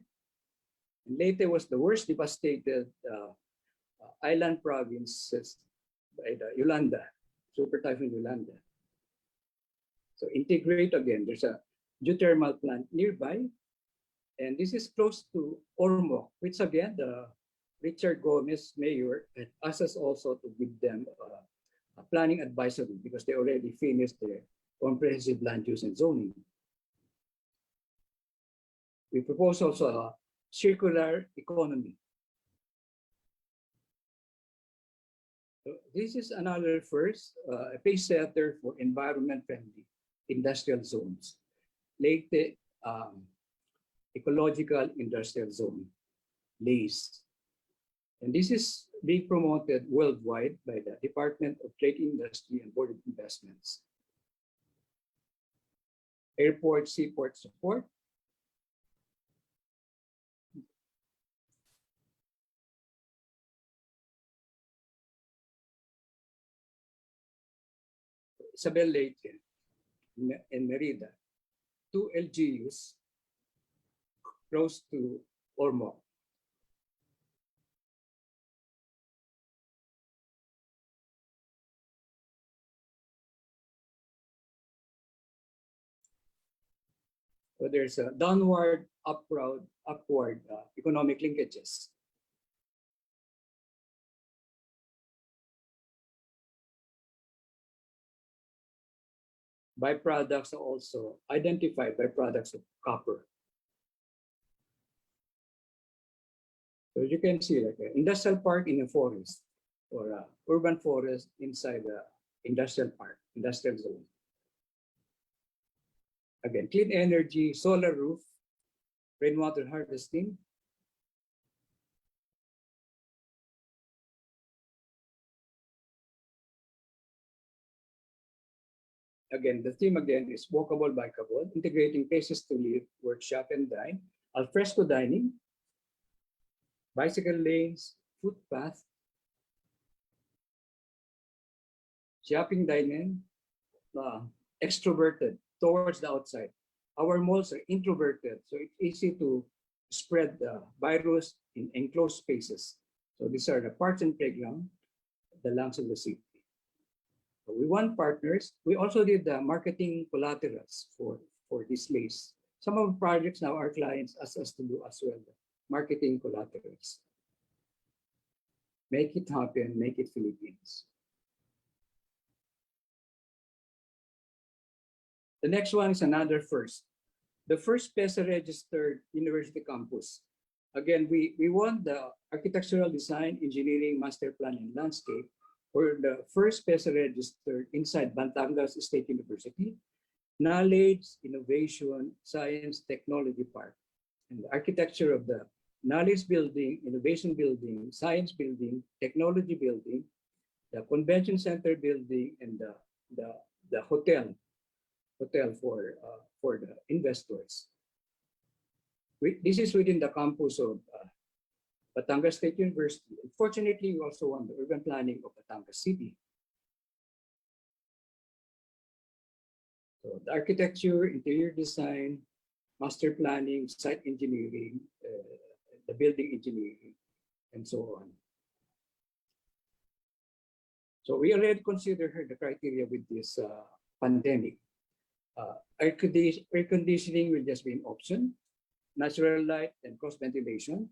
Leyte was the worst devastated island provinces by the Yolanda, Super Typhoon Yolanda. So integrate again, there's a geothermal plant nearby, and this is close to Ormoc, which again, the Richard Gomez, mayor, had asked us also to give them a planning advisory because they already finished their comprehensive land use and zoning. We propose also a circular economy. So this is another first, a pace setter for environment-friendly industrial zones. Leyte Ecological Industrial Zone, LAIS. And this is being promoted worldwide by the Department of Trade, Industry, and Board of Investments. Airport, seaport support. Isabel Leyte and Merida, 2 LGUs close to Ormoc. So there's a downward, upward economic linkages. Byproducts are also identified by products of copper. So you can see like an industrial park in a forest or an urban forest inside the industrial park, industrial zone. Again, clean energy, solar roof, rainwater harvesting. Again, the theme again is walkable, bikeable, integrating places to live, workshop, and dine, alfresco dining, bicycle lanes, footpath, shopping dining, extroverted towards the outside. Our malls are introverted, so it's easy to spread the virus in enclosed spaces. So these are the parks and playground, the lungs of the city. So we want partners. We also did the marketing collaterals for this LAIS. Some of the projects now our clients ask us to do as well, the marketing collaterals. Make it happen, make it Philippines. The next one is another first. The first PESA registered university campus. Again, we won the architectural design, engineering, master plan, and landscape for the first PESA registered inside Batangas State University, Knowledge, Innovation, Science, Technology Park. And the architecture of the knowledge building, innovation building, science building, technology building, the convention center building, and the hotel for the investors. This is within the campus of Batangas State University. Fortunately, we also won the urban planning of Batangas City. So the architecture, interior design, master planning, site engineering, the building engineering, and so on. So we already consider the criteria with this pandemic. Air conditioning will just be an option, natural light and cross ventilation.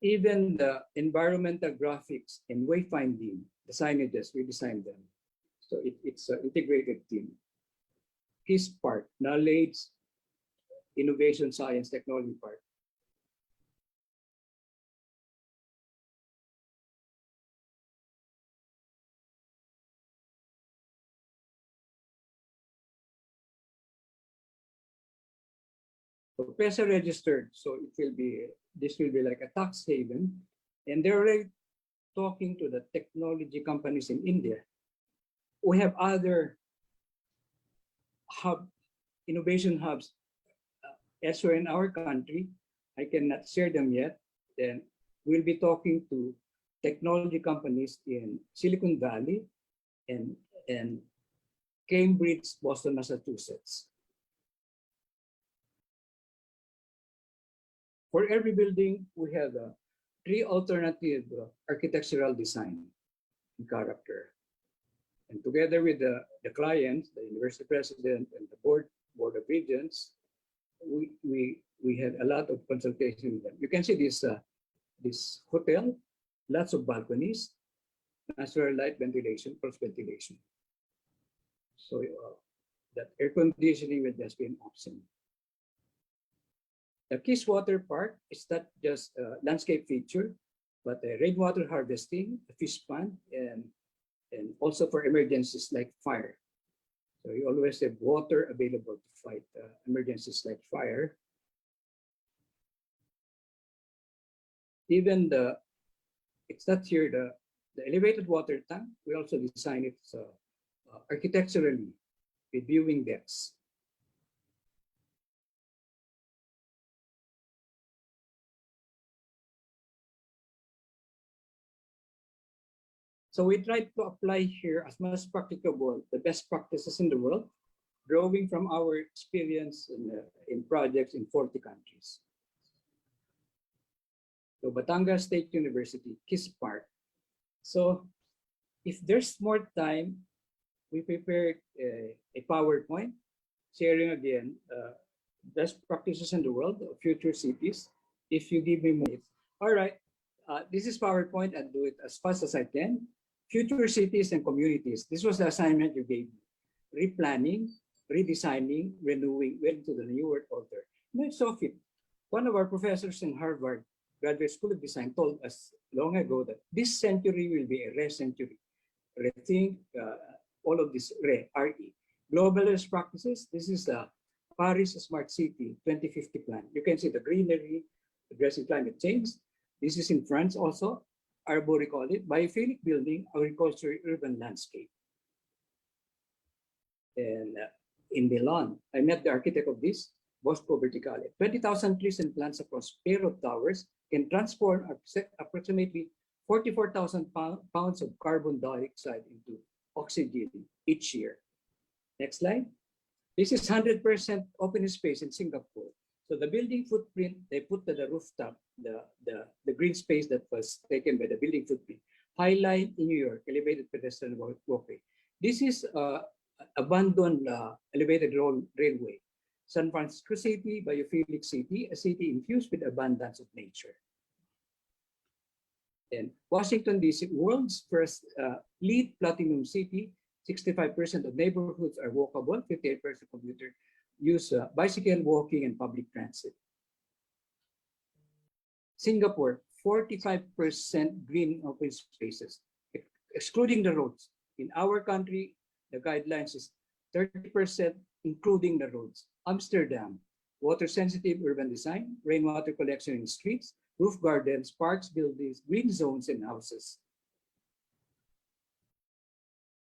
Even the environmental graphics and wayfinding, the signages, we designed them. So it's an integrated team. His part, knowledge, innovation, science, technology part. Professor registered, so this will be like a tax haven, and they're already talking to the technology companies in India. We have other innovation hubs elsewhere in our country. I cannot share them yet. Then we'll be talking to technology companies in Silicon Valley and Cambridge, Boston, Massachusetts. For every building, we have three alternative architectural design and character. And together with the clients, the university president and the board of regents, we had a lot of consultation with them. You can see this hotel, lots of balconies, natural light, ventilation, cross ventilation. So that air conditioning will just be an option. The Kisswater Park is not just a landscape feature, but a rainwater harvesting, a fish pond, and also for emergencies like fire. So you always have water available to fight emergencies like fire. Even it's not here, the elevated water tank, we also design it architecturally with viewing decks. So we tried to apply here as much as practicable the best practices in the world, drawing from our experience in projects in 40 countries. So Batangas State University, Kiss Park. So if there's more time, we prepared a PowerPoint sharing again best practices in the world of future cities. If you give me minutes. All right, this is PowerPoint. I'll do it as fast as I can. Future cities and communities. This was the assignment you gave me. Replanning, redesigning, renewing, went to the New World Order. And I saw fit. One of our professors in Harvard Graduate School of Design told us long ago that this century will be a re century. Rethink all of this RE. Global best practices. This is the Paris Smart City 2050 plan. You can see the greenery, addressing climate change. This is in France also. Arbor, it, biophilic building, agriculture, urban landscape. And in Milan, I met the architect of this, Bosco Verticale. 20,000 trees and plants across pair of towers can transform approximately 44,000 pounds of carbon dioxide into oxygen each year. Next slide. This is 100% open space in Singapore. So the building footprint, they put to the rooftop, the green space that was taken by the building footprint. High Line in New York, elevated pedestrian walkway. This is abandoned elevated railway. San Francisco City, biophilic city, a city infused with abundance of nature. And Washington, D.C., world's first LEED Platinum City, 65% of neighborhoods are walkable, 58% commuter use bicycle, walking, and public transit. Singapore, 45% green open spaces, excluding the roads. In our country, the guidelines is 30% including the roads. Amsterdam, water-sensitive urban design, rainwater collection in streets, roof gardens, parks, buildings, green zones, and houses.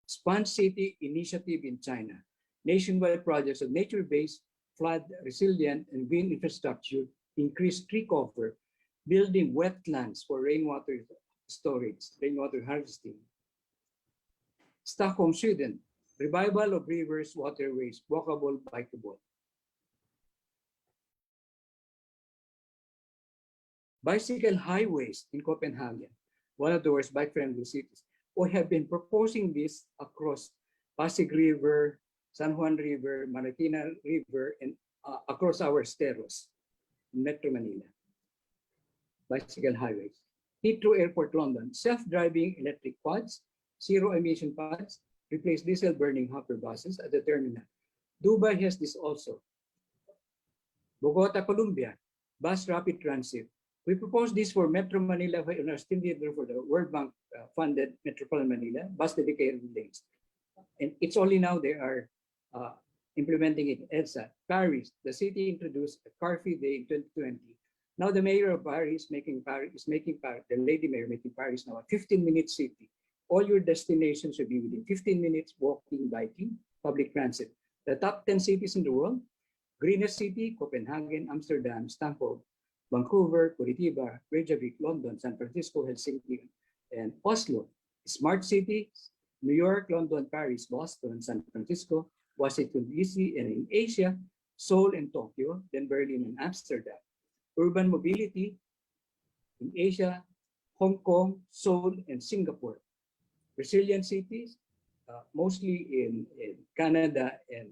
Sponge City Initiative in China, nationwide projects of nature-based, flood-resilient, and green infrastructure, increased tree cover, building wetlands for rainwater storage, rainwater harvesting. Stockholm, Sweden, revival of rivers, waterways, walkable, bikeable. Bicycle highways in Copenhagen, one of the worst bike-friendly cities. We have been proposing this across Pasig River, San Juan River, Marikina River, and across our esteros in Metro Manila. Bicycle highways. Heathrow Airport, London, self-driving electric pods, zero-emission pods, replace diesel-burning hopper buses at the terminal. Dubai has this also. Bogota, Colombia, bus rapid transit. We proposed this for Metro Manila and are still leader for the World Bank funded Metropolitan Manila, bus dedicated lanes. And it's only now they are implementing it in EDSA. Paris, the city introduced a car-free day in 2020. Now the mayor of Paris the lady mayor making Paris now a 15-minute city. All your destinations should be within 15 minutes walking, biking, public transit. The top 10 cities in the world, greenest city, Copenhagen, Amsterdam, Stockholm, Vancouver, Curitiba, Reykjavik, London, San Francisco, Helsinki, and Oslo. Smart cities, New York, London, Paris, Boston, San Francisco, Washington, D.C., and in Asia, Seoul and Tokyo, then Berlin and Amsterdam. Urban mobility in Asia, Hong Kong, Seoul, and Singapore. Resilient cities, mostly in Canada and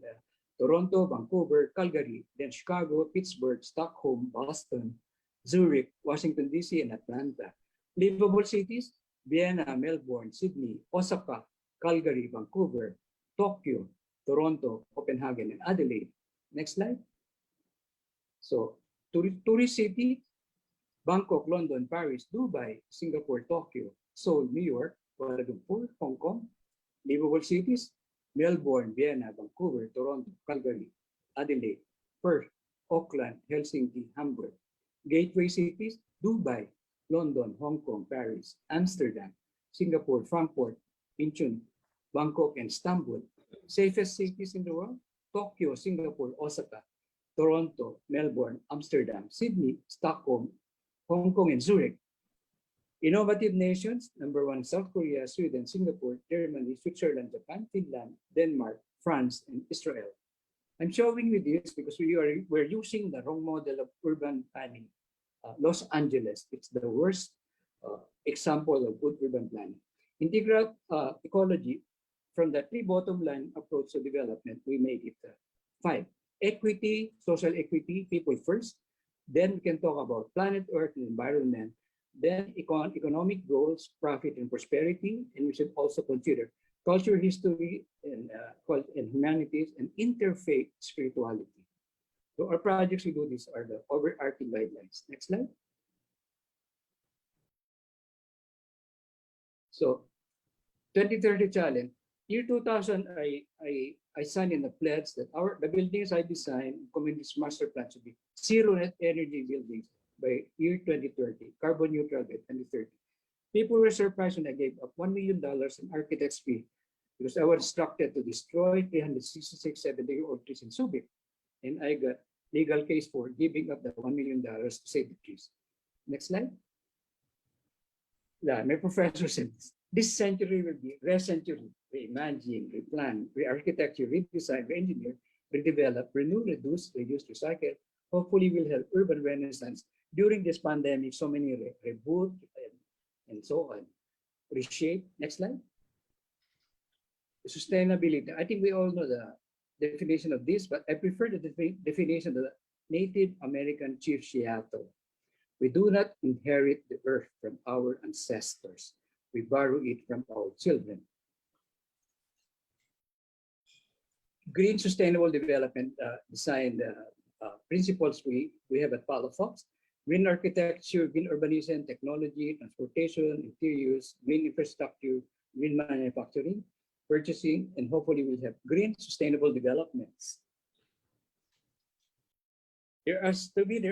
Toronto, Vancouver, Calgary, then Chicago, Pittsburgh, Stockholm, Boston, Zurich, Washington, D.C., and Atlanta. Livable cities, Vienna, Melbourne, Sydney, Osaka, Calgary, Vancouver, Tokyo, Toronto, Copenhagen, and Adelaide. Next slide. So, tourist city, Bangkok, London, Paris, Dubai, Singapore, Tokyo, Seoul, New York, Kuala Lumpur, Hong Kong. Livable cities, Melbourne, Vienna, Vancouver, Toronto, Calgary, Adelaide, Perth, Auckland, Helsinki, Hamburg. Gateway cities, Dubai, London, Hong Kong, Paris, Amsterdam, Singapore, Frankfurt, Incheon, Bangkok, and Istanbul. Safest cities in the world, Tokyo, Singapore, Osaka, Toronto, Melbourne, Amsterdam, Sydney, Stockholm, Hong Kong, and Zurich. Innovative nations, number one, South Korea, Sweden, Singapore, Germany, Switzerland, Japan, Finland, Denmark, France, and Israel. I'm showing you this because we're using the wrong model of urban planning. Los Angeles, it's the worst example of good urban planning. Integral ecology, from the three bottom line approach to development, we made it 5. Equity, social equity, people first. Then we can talk about planet Earth and environment. Then economic goals, profit and prosperity, and we should also consider culture, history, and humanities, and interfaith spirituality. So our projects we do this are the overarching guidelines. Next slide. So 2030 challenge. Year 2000, I signed in the pledge that the buildings I design, communities master plan should be zero net energy buildings by year 2030, carbon neutral by 2030. People were surprised when I gave up $1 million in architect's fee because I was instructed to destroy 366 70-year-old trees in Subic. And I got legal case for giving up the $1 million to save the trees. Next slide. Yeah, my professor said this century will be re-century, reimagine, replan, re-architecture, redesign, re-engineer, redevelop, renew, reduce, recycle. Hopefully we'll have urban renaissance. During this pandemic, so many reboot and so on. Reshape. Next slide. Sustainability. I think we all know the definition of this, but I prefer the definition of the Native American Chief Seattle. We do not inherit the earth from our ancestors. We borrow it from our children. Green Sustainable Development Design principles we have at Palafox. Green architecture, green urbanism, technology, transportation, interiors, green infrastructure, green manufacturing, purchasing, and hopefully we'll have green sustainable developments. There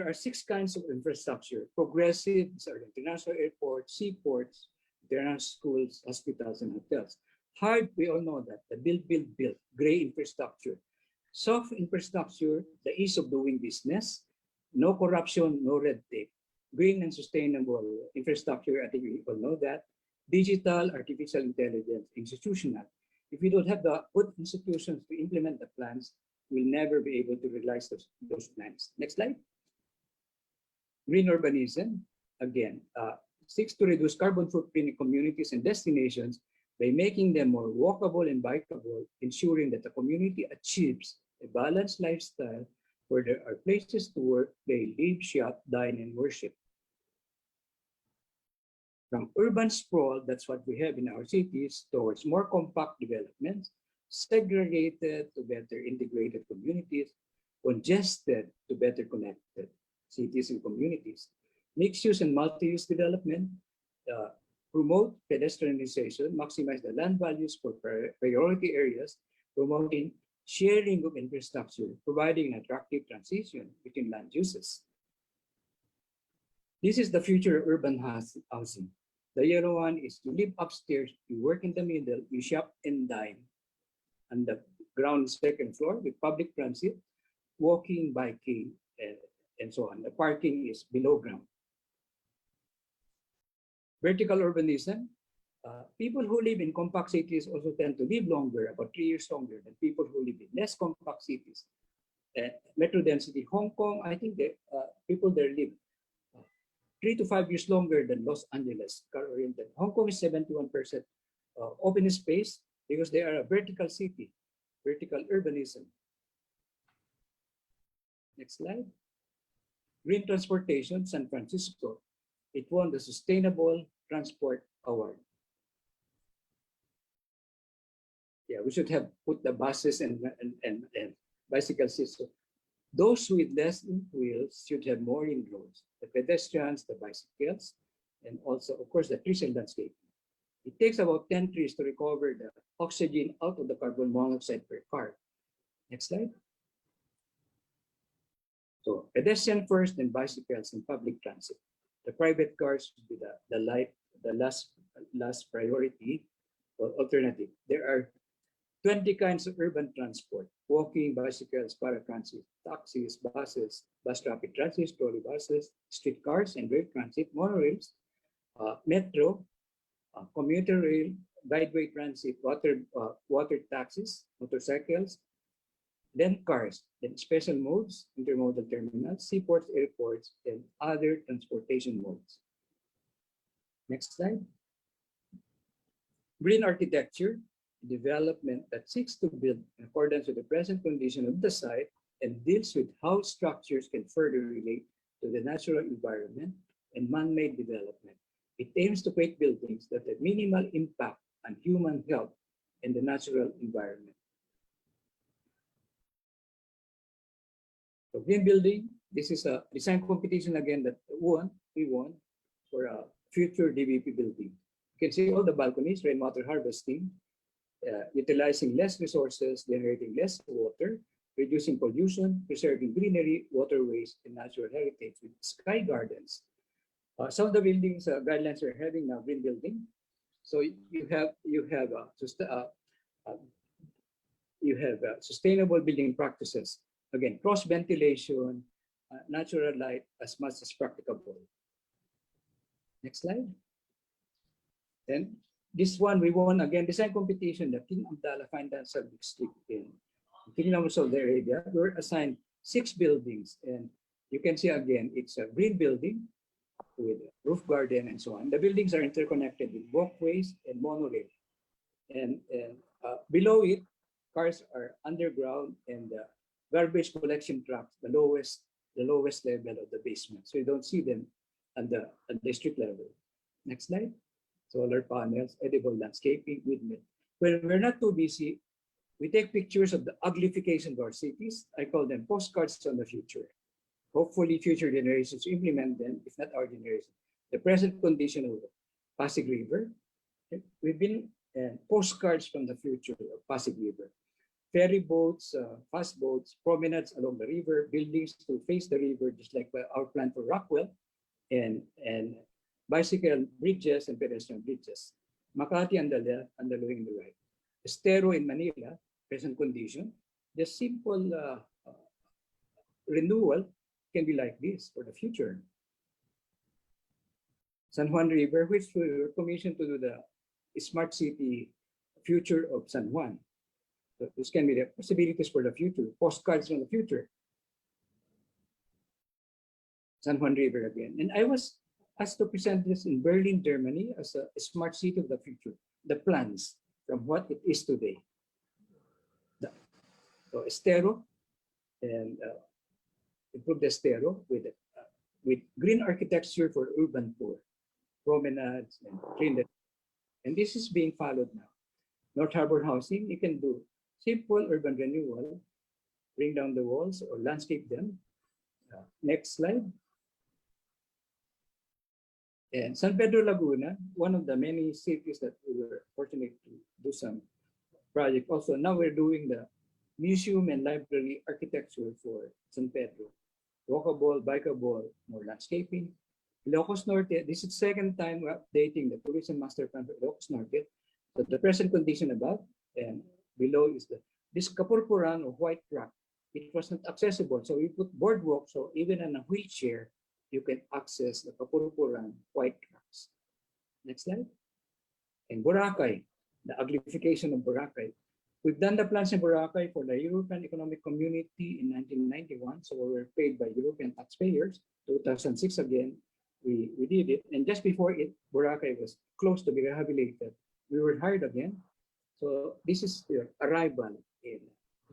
are 6 kinds of infrastructure. Progressive, these are international airports, seaports, international schools, hospitals, and hotels. Hard, we all know that, the build, gray infrastructure. Soft infrastructure, the ease of doing business, no corruption, no red tape. Green and sustainable infrastructure, I think we all know that. Digital, artificial intelligence, institutional. If we don't have the good institutions to implement the plans, we'll never be able to realize those plans. Next slide. Green urbanism, again, seeks to reduce carbon footprint in communities and destinations by making them more walkable and bikeable, ensuring that the community achieves a balanced lifestyle where there are places to work, play, live, shop, dine, and worship. From urban sprawl, that's what we have in our cities, towards more compact developments, segregated to better integrated communities, congested to better connected cities and communities. Mixed-use and multi-use development, promote pedestrianization, maximize the land values for priority areas, promoting sharing of infrastructure, providing an attractive transition between land uses. This is the future of urban housing. The yellow one is to live upstairs, you work in the middle, you shop and dine on the ground second floor with public transit, walking, biking, and so on. The parking is below ground. Vertical urbanism. People who live in compact cities also tend to live longer, about 3 years longer than people who live in less compact cities. Metro density, Hong Kong, I think that people there live 3 to 5 years longer than Los Angeles, car-oriented. Hong Kong is 71% open space because they are a vertical city, vertical urbanism. Next slide. Green transportation, San Francisco. It won the Sustainable Transport Award. Yeah, we should have put the buses and bicycle system. Those with less wheels should have more in roads. The pedestrians, the bicycles, and also, of course, the trees and landscape. It takes about 10 trees to recover the oxygen out of the carbon monoxide per car. Next slide. So pedestrian first, then bicycles and public transit. The private cars should be the last priority or alternative. There are 20 kinds of urban transport: walking, bicycles, paratransit, taxis, buses, bus rapid transit, trolley buses, streetcars and rail transit, monorails, metro, commuter rail, guideway transit, water taxis, motorcycles, then cars, then special modes, intermodal terminals, seaports, airports, and other transportation modes. Next slide. Green architecture, development that seeks to build in accordance with the present condition of the site and deals with how structures can further relate to the natural environment and man-made development. It aims to create buildings that have minimal impact on human health and the natural environment. So green building, this is a design competition again that we won for a future DBP building. You can see all the balconies, rainwater harvesting, utilizing less resources, generating less water, reducing pollution, preserving greenery, waterways, and natural heritage with sky gardens. Some of the buildings guidelines are having now green building. So you have sustainable building practices. Again, cross ventilation, natural light as much as practicable. Next slide. Then this one we won again, design competition, the King Abdallah Financial District in Kingdom of Saudi Arabia. We were assigned 6 buildings, and you can see again, it's a green building with roof garden and so on. The buildings are interconnected with walkways and monorail. And below it, cars are underground, and garbage collection trucks, the lowest level of the basement. So you don't see them at the district level. Next slide. Solar panels, edible landscaping, windmill. When we're not too busy, we take pictures of the uglification of our cities. I call them postcards on the future. Hopefully future generations implement them, if not our generation. The present condition of the Pasig River. We've been and postcards from the future of Pasig River. Ferry boats, fast boats, promenades along the river, buildings to face the river, just like our plan for Rockwell, and bicycle bridges and pedestrian bridges. Makati on the left, and the right. Estero in Manila, present condition. The simple renewal can be like this for the future. San Juan River, which we were commissioned to do the smart city future of San Juan. So this can be the possibilities for the future, postcards from the future. San Juan River again. And I was asked to present this in Berlin, Germany as a smart city of the future, the plans from what it is today. So Estero, and improve the Estero with green architecture for urban poor, promenades and clean. And this is being followed now. North Harbor housing, you can do simple urban renewal, bring down the walls or landscape them. Next slide. And San Pedro Laguna, one of the many cities that we were fortunate to do some project. Also, now we're doing the museum and library architecture for San Pedro. Walkable, bikeable, more landscaping. Ilocos Norte, this is the second time we're updating the tourism master plan for Ilocos Norte. So the present condition above and below is this Kapurpuran or white rock. It was not accessible, so we put boardwalk, so even in a wheelchair, you can access the Kapurpuran white rocks. Next slide. And Boracay, the uglification of Boracay. We've done the plans in Boracay for the European Economic Community in 1991, so we were paid by European taxpayers. 2006 again, we did it. And just before it, Boracay was close to be rehabilitated. We were hired again. So this is the arrival in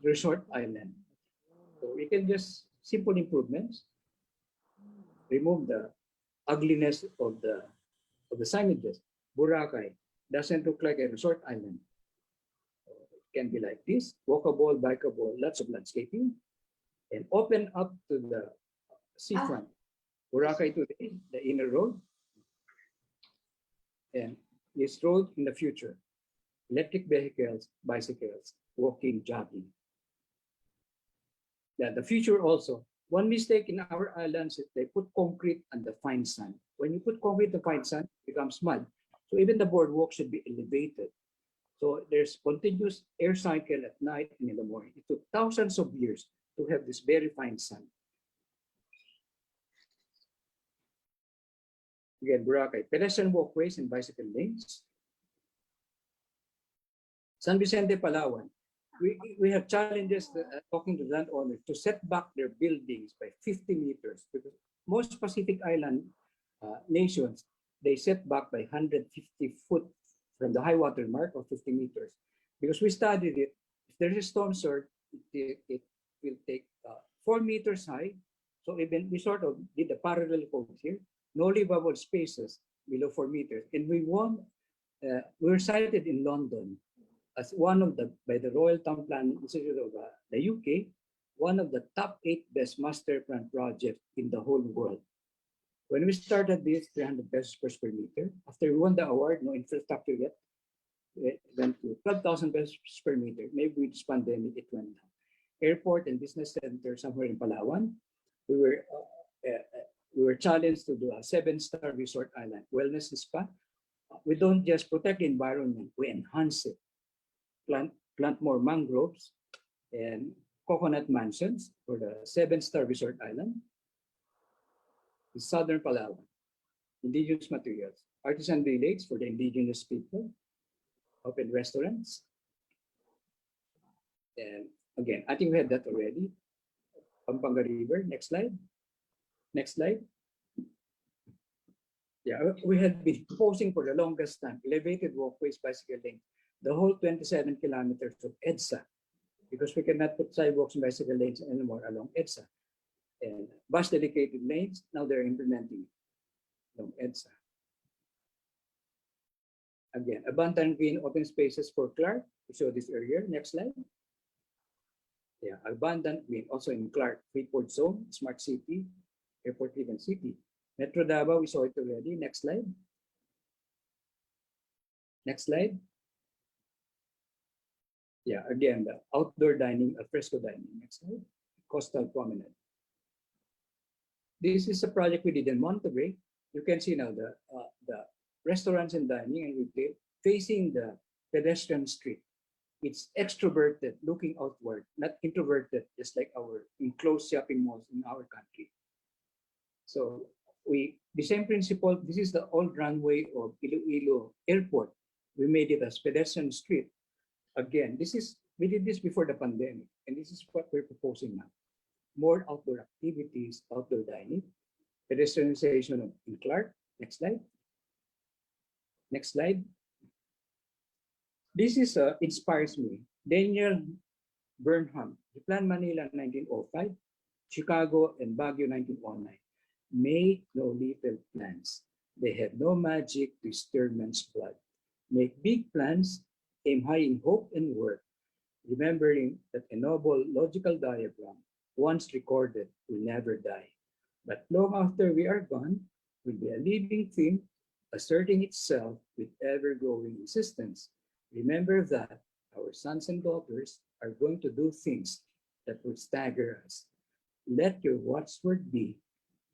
Resort Island. So we can just simple improvements, remove the ugliness of the signages. Boracay doesn't look like a resort island. It can be like this, walkable, bikeable, lots of landscaping, and open up to the seafront. Boracay today, the inner road, and this road in the future. Electric vehicles, bicycles, walking, jogging. Yeah, the future also. One mistake in our islands is they put concrete and the fine sand. When you put concrete and fine sand, it becomes mud. So even the boardwalk should be elevated. So there's continuous air cycle at night and in the morning. It took thousands of years to have this very fine sand. Again, Boracay, pedestrian walkways and bicycle lanes. San Vicente, Palawan. We have challenges talking to landowners to set back their buildings by 50 meters because most Pacific Island nations, they set back by 150 foot from the high water mark of 50 meters. Because we studied it, if there is a storm surge, it will take 4 meters high. So even we sort of did the parallel code here, no livable spaces below 4 meters. And we were cited in London as one of by the Royal Town Planning Institute of the UK, one of the top 8 best master plan projects in the whole world. When we started this, 300 pesos per square meter. After we won the award, no infrastructure yet, it went to 12,000 pesos per square meter. Maybe with this pandemic, it went down. Airport and business center somewhere in Palawan. We were challenged to do a 7-star resort island, wellness and spa. We don't just protect the environment, we enhance it. Plant more mangroves and coconut mansions for the 7-star resort island. In southern Palawan, indigenous materials, artisan village for the indigenous people, open restaurants. And again, I think we had that already. Pampanga River, next slide. Next slide. Yeah, we had been proposing for the longest time, elevated walkways, bicycle lanes, the whole 27 kilometers of EDSA, because we cannot put sidewalks and bicycle lanes anymore along EDSA. And bus dedicated lanes, now they're implementing it along EDSA. Again, abundant green open spaces for Clark. We showed this earlier. Next slide. Yeah, abundant green also in Clark, Freeport Zone, Smart City, Airport Driven City. Metro Davao, we saw it already. Next slide. Next slide. Yeah, again, the outdoor dining, alfresco dining. Next slide. Coastal Promenade. This is a project we did in Monterey. You can see now the restaurants and dining and retail facing the pedestrian street. It's extroverted, looking outward, not introverted, just like our enclosed shopping malls in our country. So the same principle, this is the old runway of Iloilo Airport. We made it as pedestrian street. Again, we did this before the pandemic, and this is what we're proposing now. More outdoor activities, outdoor dining, pedestrianization in Clark. Next slide. Next slide. This is inspires me. Daniel Burnham. He planned Manila in 1905, Chicago and Baguio 1909. Make no little plans. They have no magic to stir men's blood. Make big plans, aim high in hope and work, remembering that a noble logical diagram, once recorded, will never die. But long after we are gone, will be a living thing, asserting itself with ever-growing insistence. Remember that our sons and daughters are going to do things that will stagger us. Let your watchword be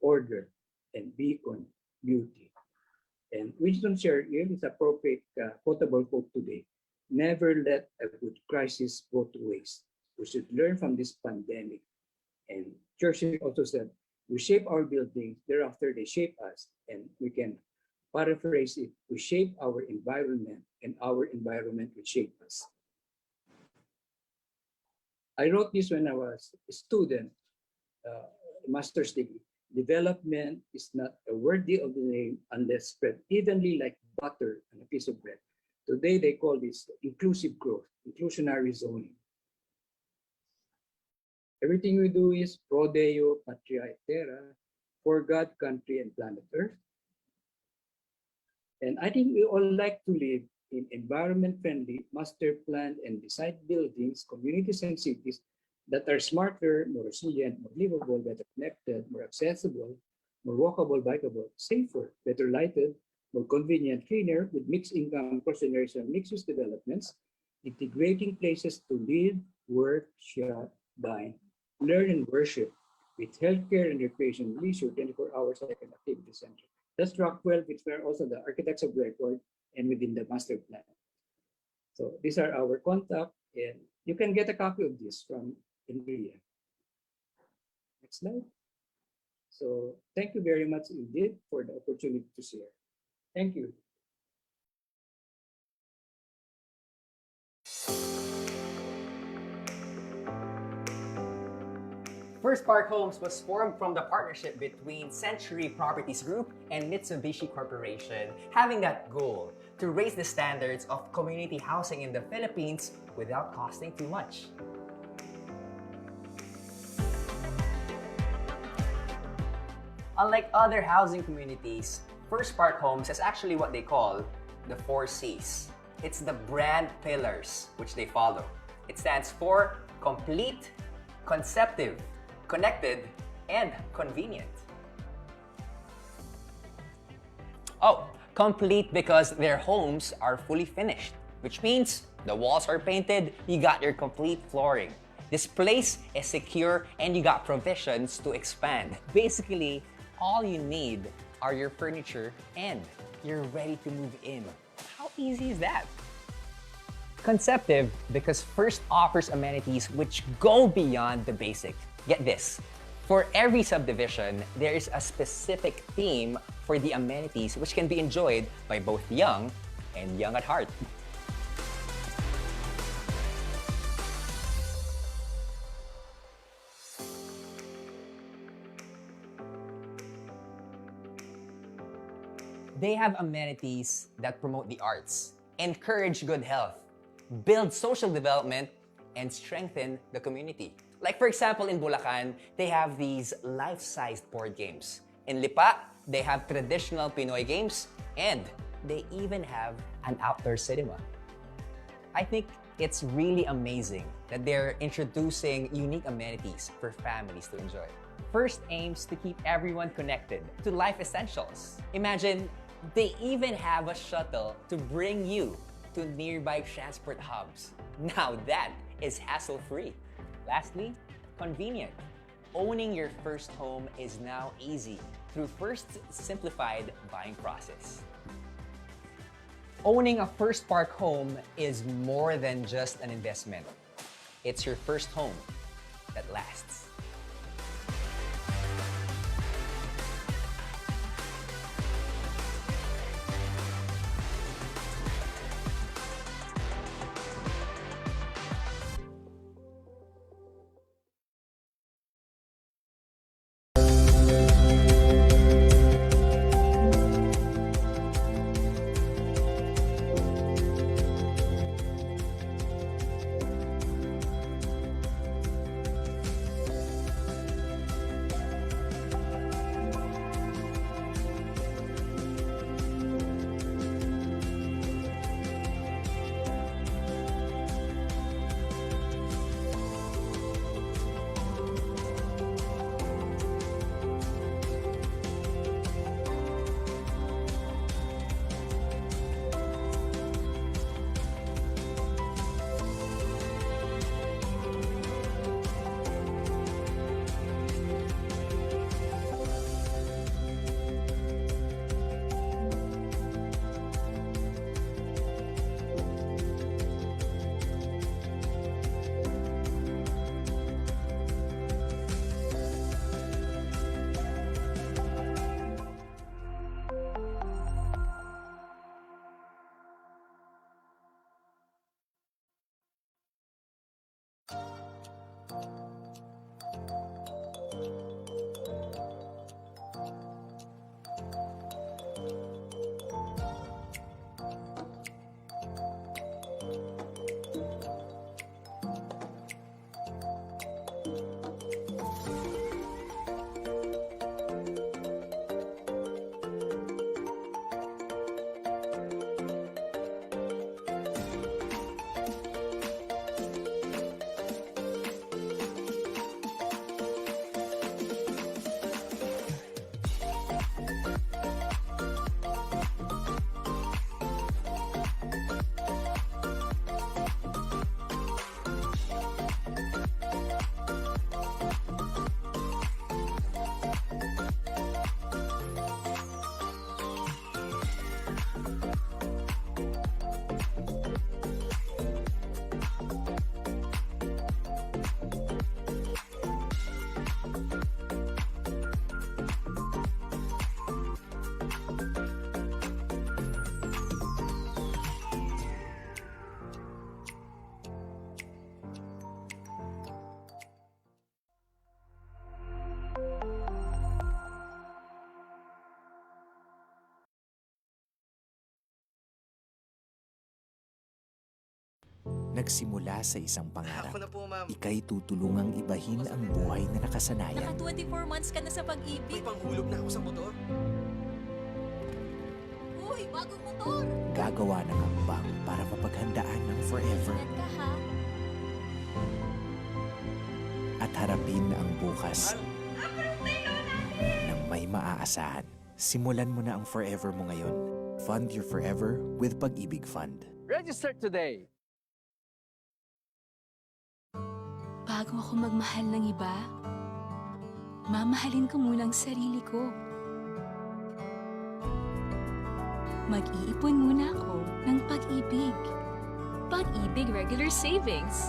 order and beacon beauty. And Winston Churchill is appropriate quotable quote today. Never let a good crisis go to waste. We should learn from this pandemic. And Churchill also said, we shape our buildings, thereafter they shape us. And we can paraphrase it, we shape our environment and our environment will shape us. I wrote this when I was a student, master's degree. Development is not a worthy of the name unless spread evenly like butter on a piece of bread. Today they call this inclusive growth, inclusionary zoning. Everything we do is pro Deo, patria et terra, for God, country, and planet Earth. And I think we all like to live in environment-friendly, master-planned, and designed buildings, communities, and cities that are smarter, more resilient, more livable, better connected, more accessible, more walkable, bikeable, safer, better lighted, more convenient, cleaner, with mixed income, cross-generation, mixed-use developments, integrating places to live, work, shop, dine, learn, and worship, with healthcare and recreation, leisure, 24 hours like an activity center. That's Rockwell, which were also the architects of record and within the master plan. So these are our contact, and you can get a copy of this from Enria. Next slide. So thank you very much indeed for the opportunity to share. Thank you. First Park Homes was formed from the partnership between Century Properties Group and Mitsubishi Corporation, having that goal to raise the standards of community housing in the Philippines without costing too much. Unlike other housing communities, First Park Homes is actually what they call the 4 C's. It's the brand pillars which they follow. It stands for complete, conceptive, connected, and convenient. Oh, complete because their homes are fully finished, which means the walls are painted, you got your complete flooring. This place is secure and you got provisions to expand. Basically, all you need are your furniture and you're ready to move in. How easy is that? Conceptive because First offers amenities which go beyond the basic. Get this, for every subdivision, there is a specific theme for the amenities which can be enjoyed by both young and young at heart. They have amenities that promote the arts, encourage good health, build social development, and strengthen the community. Like for example, in Bulacan, they have these life-sized board games. In Lipa, they have traditional Pinoy games, and they even have an outdoor cinema. I think it's really amazing that they're introducing unique amenities for families to enjoy. First aims to keep everyone connected to life essentials. Imagine, they even have a shuttle to bring you to nearby transport hubs. Now that is hassle-free. Lastly, convenient. Owning your first home is now easy through First's simplified buying process. Owning a First Park home is more than just an investment. It's your first home that lasts. Nagsimula sa isang pangarap. Ako na po, ma'am. Ika'y tutulungang ibahin ang buhay na nakasanayan. Naka 24 months ka na sa pag-ibig. May panghulog na ako sa motor. Uy, bagong motor! Gagawa ng hakbang para mapaghandaan ng forever. Ingat ka ha. At harapin ang bukas ng may maaasahan. Simulan mo na ang forever mo ngayon. Fund your forever with Pag-ibig Fund. Register today. Bago ako magmahal ng iba, mamahalin ko muna ang sarili ko. Mag-iipon muna ako ng pag-ibig. Pag-ibig Regular Savings.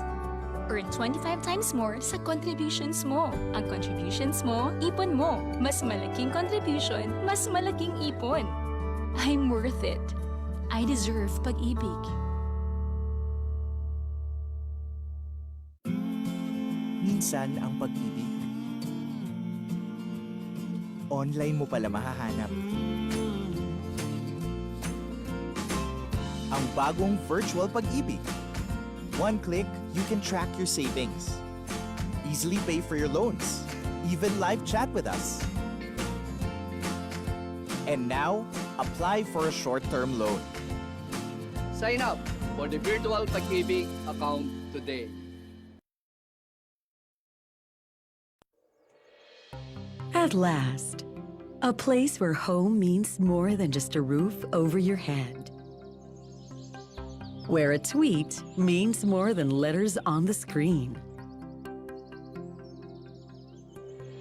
Earn 25 times more sa contributions mo. Ang contributions mo, ipon mo. Mas malaking contribution, mas malaking ipon. I'm worth it. I deserve pag-ibig. Minsan ang pag-ibig, online mo pala mahahanap. Ang bagong virtual pag-ibig. One click, you can track your savings. Easily pay for your loans. Even live chat with us. And now, apply for a short-term loan. Sign up for the virtual Pag-ibig account today. At last, a place where home means more than just a roof over your head. where a tweet means more than letters on the screen.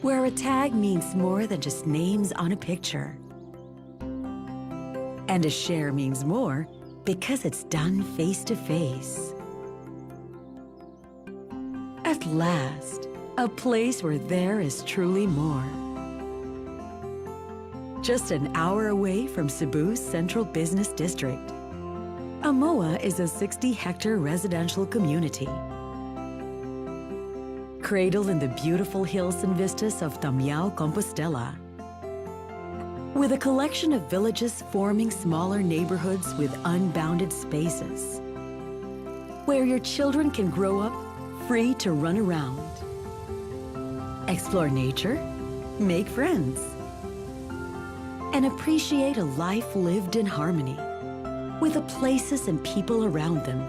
Where a tag means more than just names on a picture. And a share means more because it's done face to face. At last, a place where there is truly more. Just an hour away from Cebu's Central Business District, Amoa is a 60-hectare residential community. Cradled in the beautiful hills and vistas of Tamiao, Compostela, with a collection of villages forming smaller neighborhoods with unbounded spaces, where your children can grow up free to run around, explore nature, make friends, and appreciate a life lived in harmony with the places and people around them.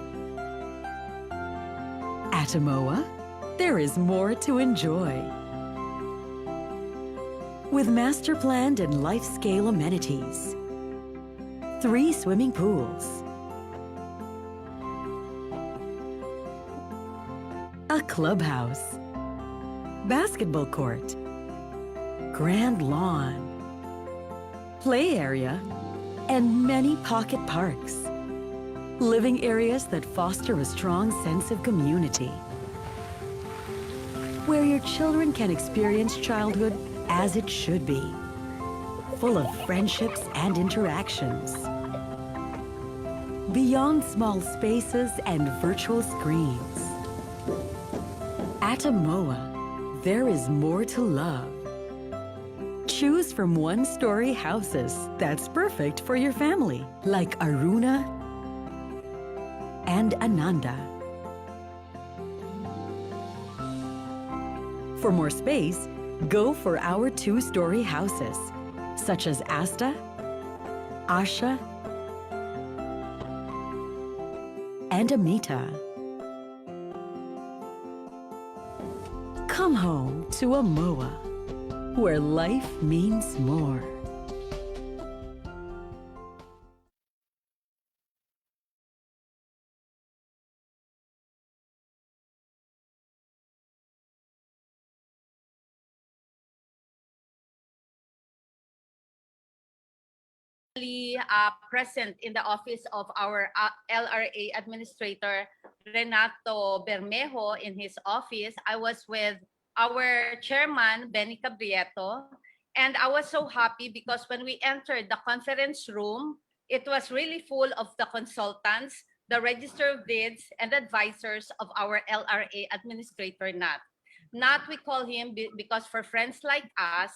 At Amoa, there is more to enjoy. With master-planned and life-scale amenities, 3 swimming pools, a clubhouse, basketball court, grand lawn, play area, and many pocket parks. Living areas that foster a strong sense of community. Where your children can experience childhood as it should be, full of friendships and interactions. Beyond small spaces and virtual screens. At Amoa, there is more to love. Choose from 1-story houses that's perfect for your family, like Aruna and Ananda. For more space, go for our 2-story houses, such as Asta, Asha, and Amita. Come home to Amoa, where life means more. Present in the office of our LRA Administrator Renato Bermejo in his office. I was with our chairman, Benny Cabrieto, and I was so happy because when we entered the conference room, it was really full of the consultants, the register of deeds, and advisors of our LRA Administrator, Nat. Nat, we call him because for friends like us,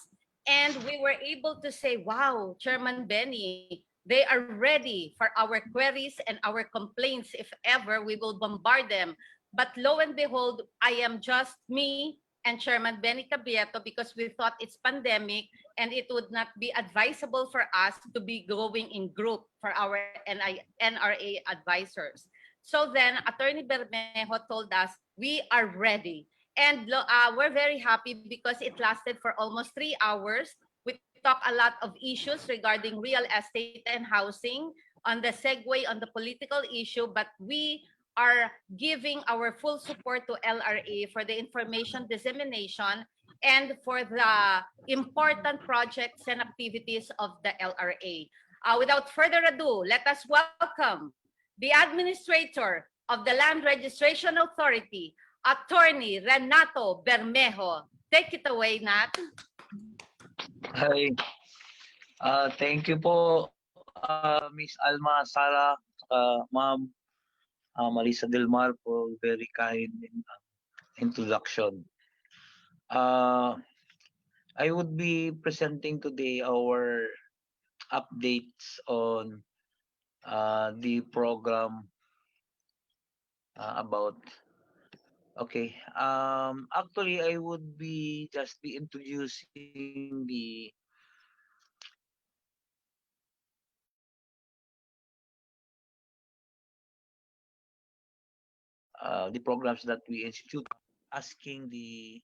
and we were able to say, wow, Chairman Benny, they are ready for our queries and our complaints if ever we will bombard them. But lo and behold, I am just me and Chairman Benny Cabrieto because we thought it's pandemic and it would not be advisable for us to be going in group for our NRA advisors. So then Attorney Bermejo told us, we are ready. And we're very happy because it lasted for almost 3 hours. We talked a lot of issues regarding real estate and housing, on the segue on the political issue, but we are giving our full support to LRA for the information dissemination and for the important projects and activities of the LRA. Without further ado, let us welcome the Administrator of the Land Registration Authority, Attorney Renato Bermejo. Take it away, Nat. Hi. Thank you po, Miss Alma Sara, Ma'am Marisa Del Mar for very kind introduction. I would be presenting today our updates on the program about. Okay. Actually, I would be just be introducing the programs that we institute, asking the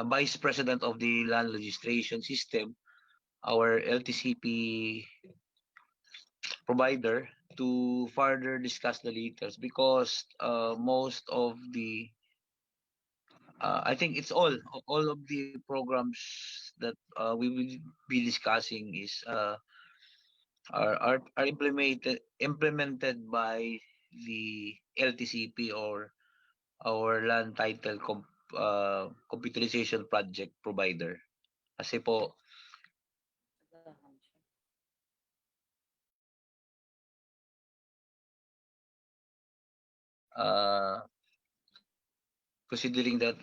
Vice President of the Land Registration System, our LTCP provider, to further discuss the details because most of the I think it's all of the programs that we will be discussing is are implemented by the LTCP or our land title computerization project provider. Kasi po considering that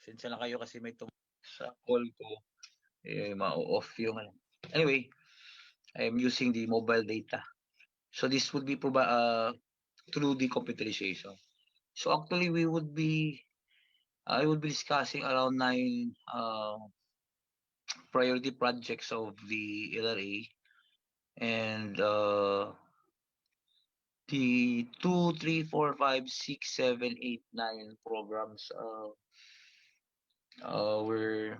sensya na kayo kasi may sa call ko ma-off yung anyway I'm using the mobile data so this would be through the computerization so actually I would be discussing around 9 priority projects of the LRA and the 2, 3, 4, 5, 6, 7, 8, 9 programs were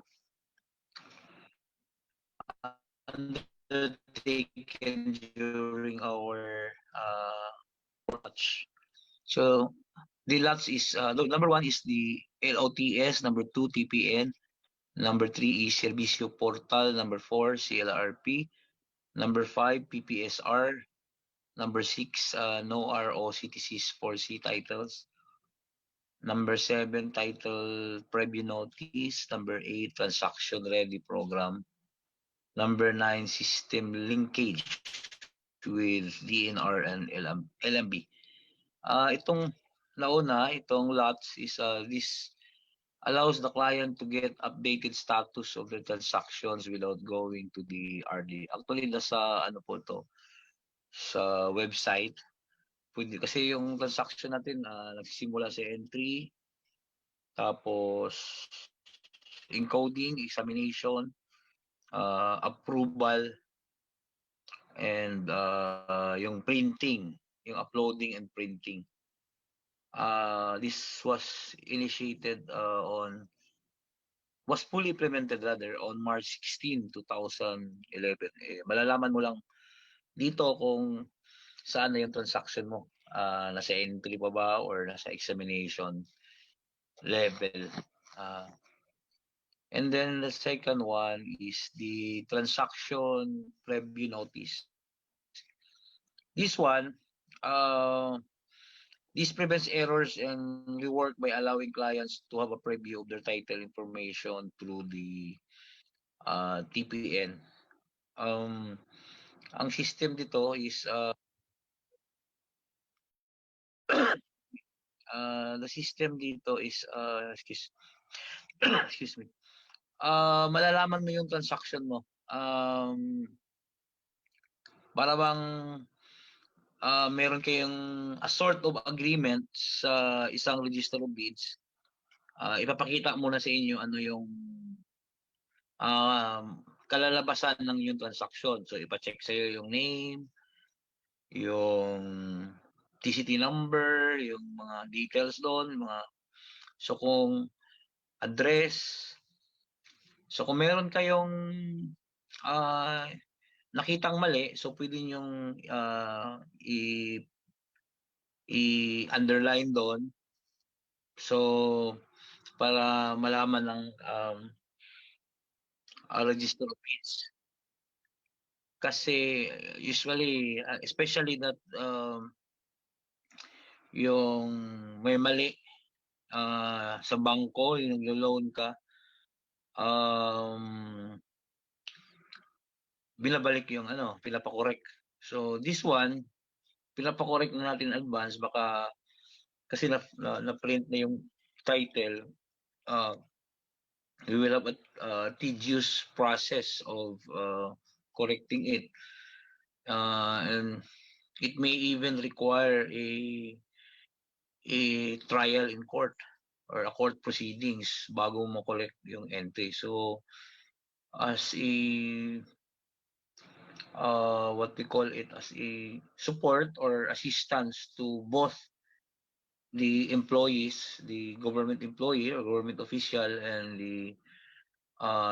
undertaken during our watch. So the lots is number 1 is the LOTS, number 2 TPN, number 3 is Servicio Portal, number 4 CLRP, number 5 PPSR, number 6 no RO CTCs for C titles, number 7 title preview notice, number 8 transaction ready program, number 9 system linkage with DNR and LMB. Itong nauna, itong lots is this allows the client to get updated status of the transactions without going to the RD. Actually, nasa ano po to sa website. Pwede kasi yung transaction natin nagsisimula sa entry, tapos encoding, examination, approval, and yung printing, yung uploading and printing. This was initiated was fully implemented rather on March 16, 2011. Malalaman mo lang dito kung saan na yung transaction mo. Nasa entry pa ba or nasa examination level. And then the second one is the transaction preview notice. This one, this prevents errors and rework by allowing clients to have a preview of their title information through the TPN. Ang system dito is the system dito is excuse me. Malalaman mo yung transaction mo. Para bang meron kayong a sort of agreement sa isang register of deeds. Ipapakita muna sa inyo ano yung kalalabasan ng yung transaction. So ipa-check sa iyo yung name, yung TCT number, yung mga details doon, so kung address. So kung meron kayong nakitang mali, so pwede niyong i-underline doon. So para malaman ng register of deeds. Kasi usually, especially that yung may mali sa bangko, yung loan ka, binabalik yung pinapakorek. So this one, pinapakorek na natin in advance, baka kasi na-print na yung title, we will have a tedious process of correcting it. And it may even require a trial in court or a court proceedings bago mo collect yung entry. So as a what we call it as a support or assistance to both the employees, the government employee or government official and the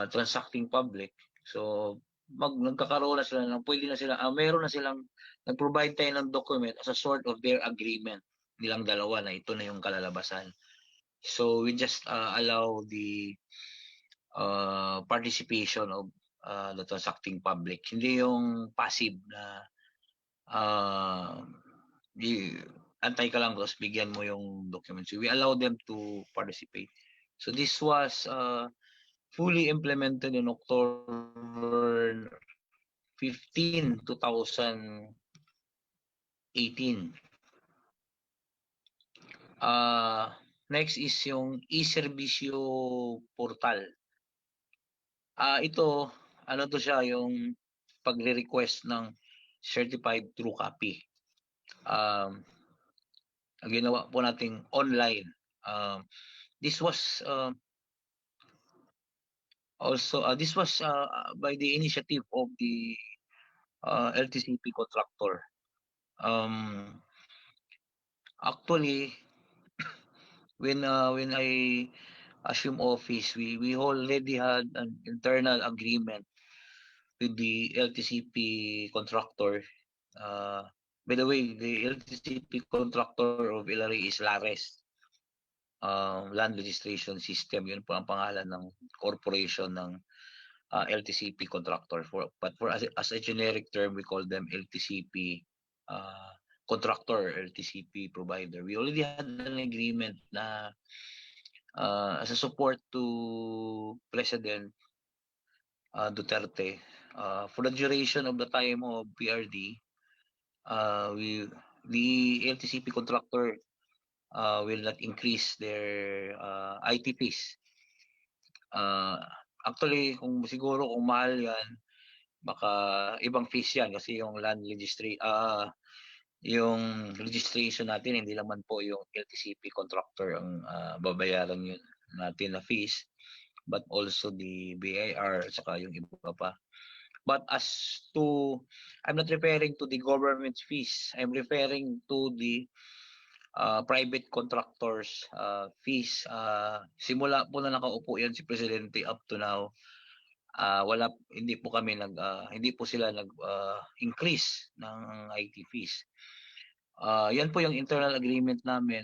transacting public. So nagkakaroon na sila ng pwede na sila meron na silang nag-provide tayo ng document as a sort of their agreement nilang dalawa na ito na yung kalalabasan. So we just allow the participation of the transacting public. Hindi yung passive na antay ka lang tapos bigyan mo yung documents. We allow them to participate. So this was fully implemented in October 15, 2018. Next is yung e-servicio portal. Ito, ano to siya, yung pagre-request ng certified true copy. Ang ginawa po nating online. This was this was by the initiative of the LTCP contractor. Actually, when I assumed office, we already had an internal agreement with the LTCP contractor. By the way, the LTCP contractor of LRA is Lares. Land Registration System, yun po ang pangalan ng corporation ng LTCP contractor. But as a generic term, we call them LTCP contractor, LTCP provider. We already had an agreement na as a support to President Duterte for the duration of the time of PRD. The LTCP contractor will not increase their IT fees. Actually, kung siguro kung mahal yan, baka ibang fees yan kasi yung land registry, yung registration natin, hindi naman po yung LTCP contractor ang babayaran yun natin na fees, but also the BIR, saka yung iba pa. But as to, I'm not referring to the government fees. I'm referring to the private contractors fees. Simula po na nakaupo yan si Presidente up to now, hindi po sila nag-increase ng IT fees. Yan po yung internal agreement namin.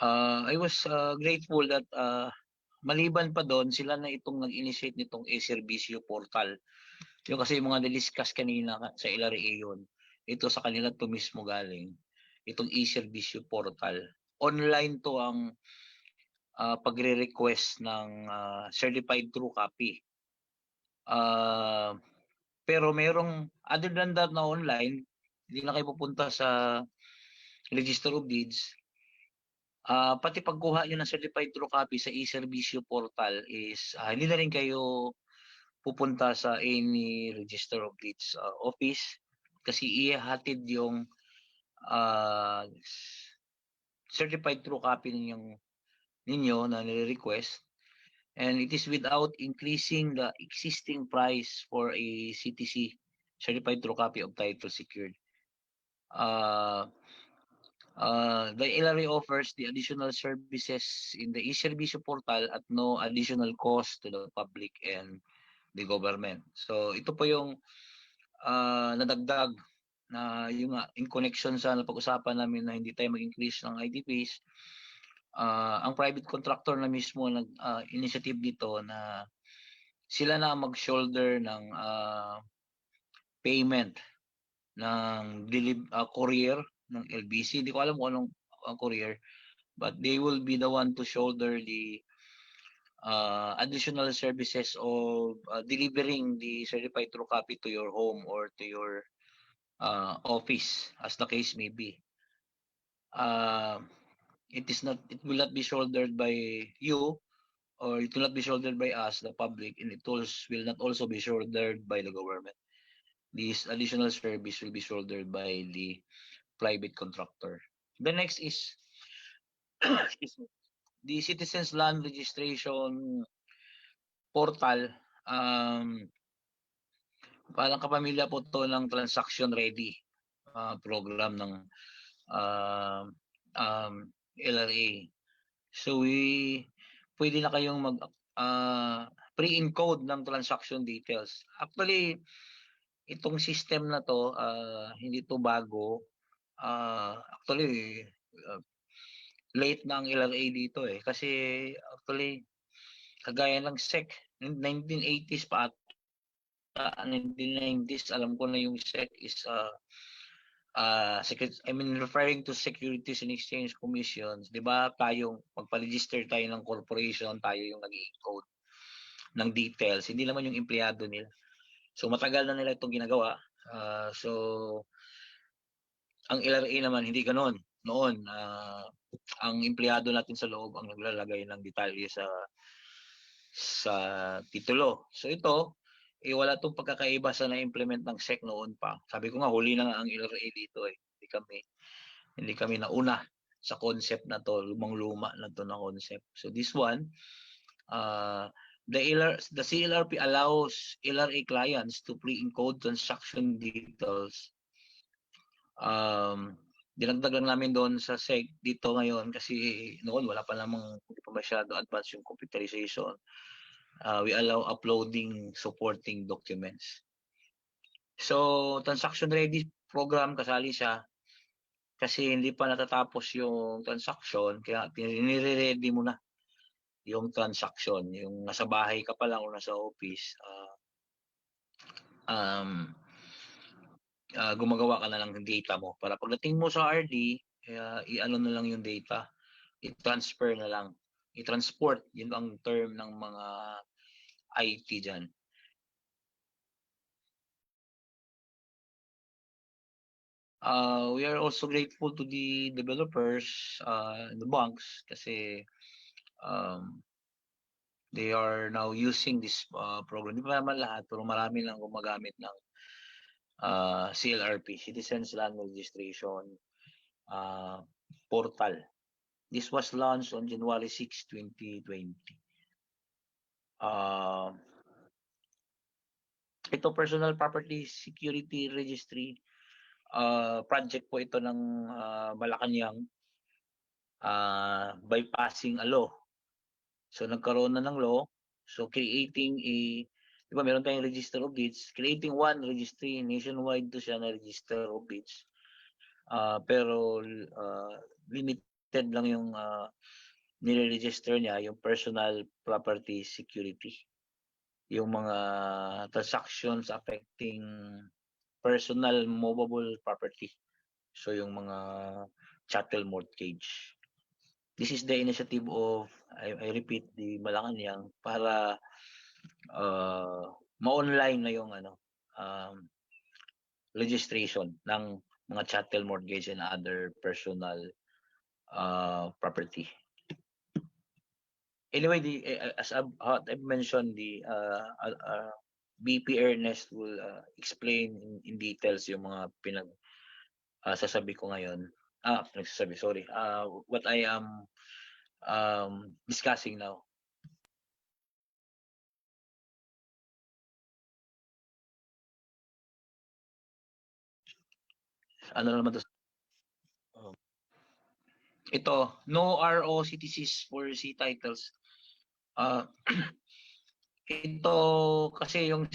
I was grateful that maliban pa doon, sila na itong nag-initiate nitong e-servicio portal. Yung kasi yung mga na-discuss kanina sa LRA yun, ito sa kanila to mismo galing. Itong e-servicio portal. Online to ang pagre-request ng certified true copy. Pero merong, other than that na online, hindi na kayo pupunta sa Register of Deeds. Pati pagkuha nyo ng certified true copy sa e-servicio portal is hindi na rin kayo pupunta sa any Register of Deeds office kasi ihatid yung certified true copy ninyo na nire-request, and it is without increasing the existing price for a CTC, certified true copy of title secured. The LRA offers the additional services in the e-servicio portal at no additional cost to the public and the government. So ito po yung nadagdag na yung in connection sa napag-usapan namin na hindi tayo mag-increase ng ITPs. Ang private contractor na mismo nag-initiative dito na sila na mag-shoulder ng payment ng courier ng LBC. Hindi ko alam kung anong courier, but they will be the one to shoulder the additional services of delivering the certified true copy to your home or to your office, as the case may be. It will not be shouldered by you, or it will not be shouldered by us, the public, and it will not also be shouldered by the government. This additional service will be shouldered by the private contractor. The next is the Citizens Land Registration Portal. Parang kapamilya po to ng Transaction Ready program ng LRA. So pwede na kayong pre-encode ng transaction details. Actually, itong system na to, hindi to bago. Actually, late na ang LRA dito eh. Kasi actually, kagaya ng SEC, 1980s pa at 1990s, alam ko na yung SEC is referring to Securities and Exchange Commissions, 'di ba? Tayong magpa-register tayo ng corporation, tayo yung nag-encode ng details, hindi naman yung empleyado nila. So matagal na nila itong ginagawa. So ang LRA naman hindi ganoon. Noon, ang empleyado natin sa loob ang naglalagay ng detalye sa titulo. So ito, wala tong pagkakaiba sa na-implement ng SEC noon pa. Sabi ko nga, huli na nga ang LRA dito eh. Hindi kami nauna sa concept na to, lumang-luma na to na concept. So this one, the CLRP allows LRA clients to pre-encode transaction details. Dinagdag lang namin doon sa SEC dito ngayon kasi noon wala pa namang hindi pa masyado advanced yung computerization. We allow uploading supporting documents. So, transaction ready program kasali siya kasi hindi pa natatapos yung transaction kaya nire-ready mo na yung transaction, yung nasa bahay ka pa lang o nasa office. Gumagawa ka na lang ng data mo para pagdating mo sa RD, i-ano na lang yung data, i-transfer na lang, i-transport, yun ang term ng mga IT dyan. We are also grateful to the developers, the banks, kasi they are now using this program. Hindi pa naman lahat, pero marami lang gumagamit ng CLRP, Citizens Land Registration portal. This was launched on January 6, 2020. Ito, Personal Property Security Registry, project po ito ng Malacanang, bypassing a law. So nagkaroon na ng law, so creating di ba meron tayong register of deeds, creating one registry nationwide to siya na register of deeds. Pero limited lang yung nire-register niya, yung personal property security. Yung mga transactions affecting personal movable property. So yung mga chattel mortgage. This is the initiative of, I repeat, the Malacanang para ma-online na yung registration ng mga chattel mortgage and other personal property. Anyway, as I've mentioned, the BP Ernest will explain in details yung mga sasabi ko ngayon. Sorry. What I am discussing now. Ano naman to? Ito, no RO CTCs for C titles. Ito kasi yung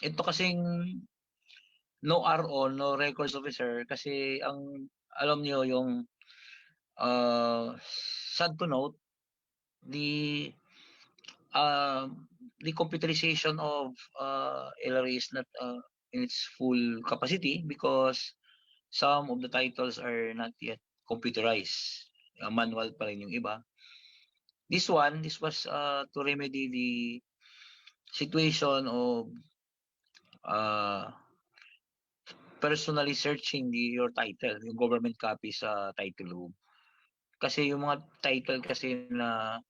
ito kasing no RO, no records officer kasi ang alam niyo yung sad to note, the computerization of LRA is not in its full capacity because some of the titles are not yet computerized. Manual pa rin yung iba. This was to remedy the situation of personally searching your title, yung government copy sa title room. Kasi yung mga title kasi na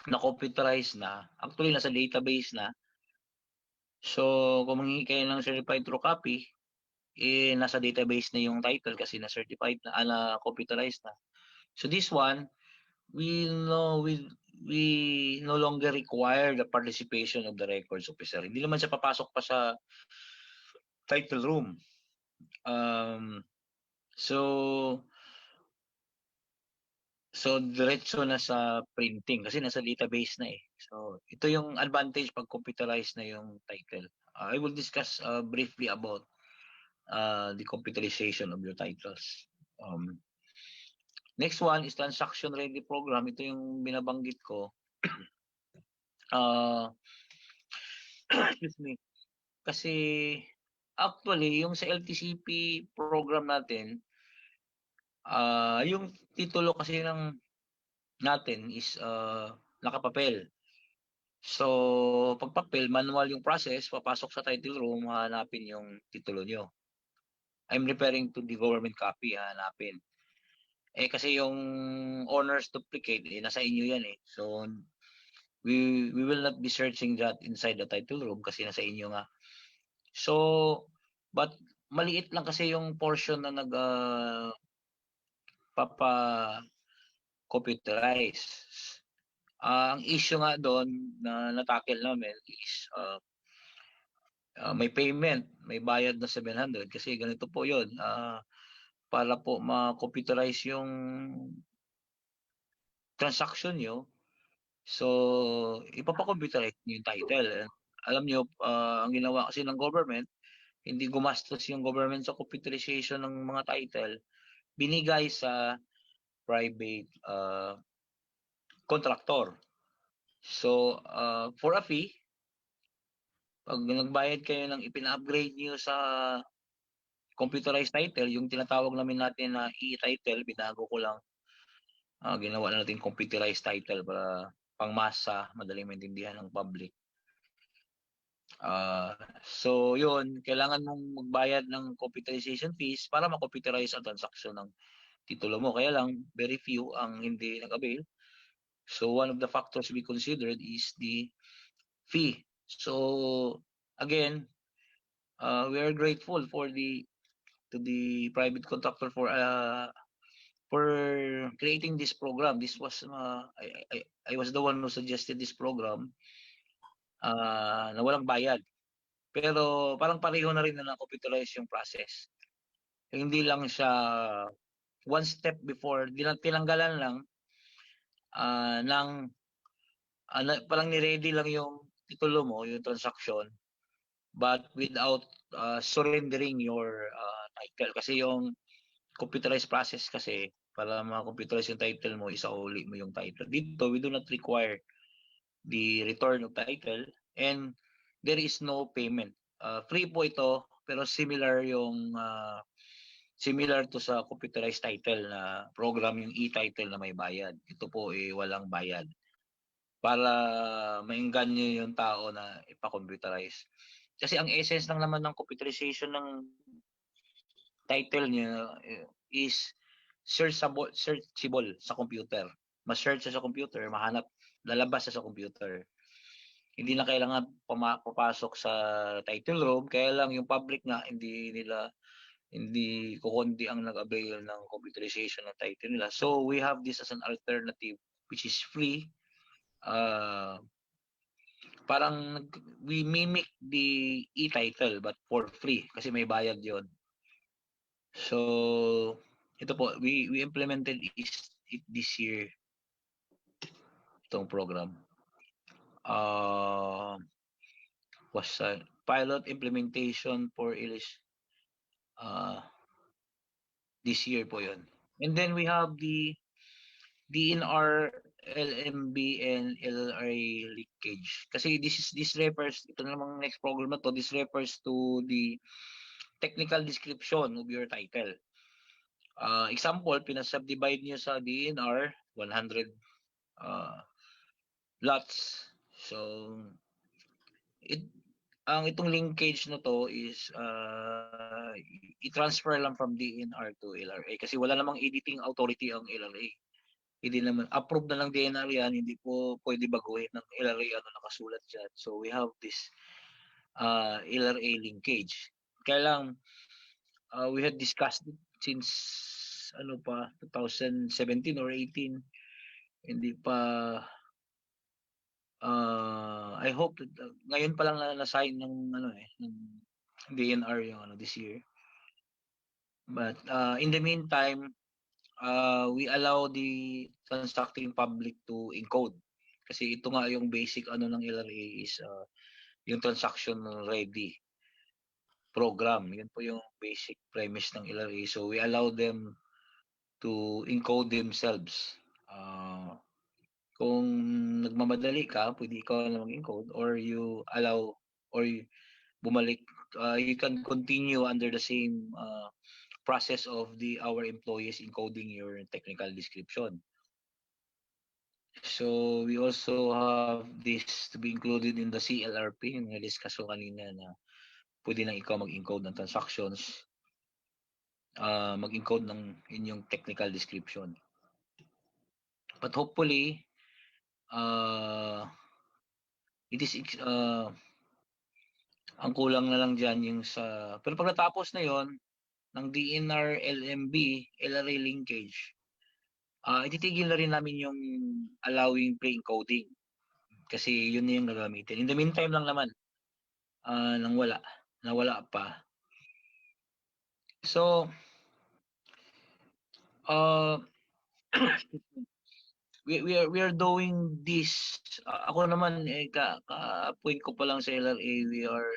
computerized na, actually nasa database na. So kung manghingi kayo ng certified true copy, nasa database na yung title kasi na-certified na, computerized na. So this one, we no longer require the participation of the records officer. Hindi naman siya papasok pa sa title room. So So diretso na sa printing kasi nasa database na eh. So ito yung advantage pag computerized na yung title. I will discuss briefly about the computerization of your titles. Next one is transaction ready program. Ito yung binabanggit ko. Excuse me. Kasi actually yung sa LTCP program natin, yung titulo kasi ng natin is nakapapel. So, pag papel, manual yung process, papasok sa title room, hahanapin yung titulo nyo. I'm referring to the government copy, hahanapin. Kasi yung owner's duplicate, nasa inyo yan eh. So, we will not be searching that inside the title room kasi nasa inyo nga. So, but maliit lang kasi yung portion na computerize. Ang issue nga doon na natackle namin is may payment, may bayad na 700 kasi ganito po 'yon. Para po ma-computerize yung transaction nyo, so ipapa-computerize nyo yung title. Alam nyo, ang ginawa kasi ng government, hindi gumastos yung government sa computerization ng mga title, binigay sa private contractor. So, for a fee, pag nagbayad kayo ng ipina-upgrade nyo sa computerized title, yung tinatawag natin na e-title, binago ko lang. Ginawa na natin computerized title para pangmasa, madaling maintindihan ng public. So, yun, kailangan mong magbayad ng computerization fees para ma-computerize ang transaction ng titulo mo. Kaya lang, very few ang hindi nag-avail. So, one of the factors we considered is the fee. So, again, we are grateful to the private contractor for creating this program. This was I was the one who suggested this program na walang bayad. Pero parang pareho na rin na computerize yung process. Hindi lang siya one step before, tinanggalan lang parang ni-ready lang yung titulo mo, yung transaction, but without surrendering your title. Kasi yung computerized process kasi, para ma-computerize yung title mo, isauli mo yung title. Dito, we do not require the return of title and there is no payment. Free po ito, pero similar to sa computerized title na program, yung e-title na may bayad. Ito po walang bayad. Para maengganyo yung tao na ipa-computerize. Kasi ang essence lang naman ng computerization ng title niya is searchable sa computer. Ma-search sa computer, mahanap, lalabas sa computer. Hindi na kailangan papasok sa title room, kaya lang yung public nga hindi kukundi ang nag-avail ng computerization ng title nila. So we have this as an alternative which is free. Parang we mimic the e-title but for free kasi may bayad yon. So ito po, we implemented it this year, itong program. Was a pilot implementation for this year po yon. And then we have the DNR, LMB, and LRA leakage. Kasi this refers, ito namang next program na to, this refers to the technical description of your title. Example, pinasubdivide nyo sa DNR, 100 lots. So, itong linkage na to is i-transfer lang from DNR to LRA kasi wala namang editing authority ang LRA. Hindi naman, approve na lang DNR yan, hindi po pwede baguhin ng LRA ano nakasulat dyan. So we have this LRA linkage. Kaya lang, we had discussed it since 2017 or 18. Hindi pa, I hope that ngayon pa lang na-sign ng DNR yung this year. But in the meantime, we allow the transacting public to encode. Kasi ito nga yung basic ano ng LRA is yung transaction ready program. Yan po yung basic premise ng LRA. So we allow them to encode themselves. Kung nagmamadali ka, pwede ikaw na mag-encode or you allow or bumalik, you can continue under the same process of our employees encoding your technical description. So we also have this to be included in the CLRP, yung na-discuss ko kanina na pwede na ikaw mag-encode ng transactions, mag-encode ng inyong technical description. But hopefully, it is ang kulang na lang dyan yung sa, pero pag natapos na yon ng DNR LMB LRA linkage, ititigil na rin namin yung allowing pre-encoding kasi yun na yung gagamitin. In the meantime lang naman, nawala pa. So, we are doing this. Ako naman, ka-point ko pa lang sa LRA, we are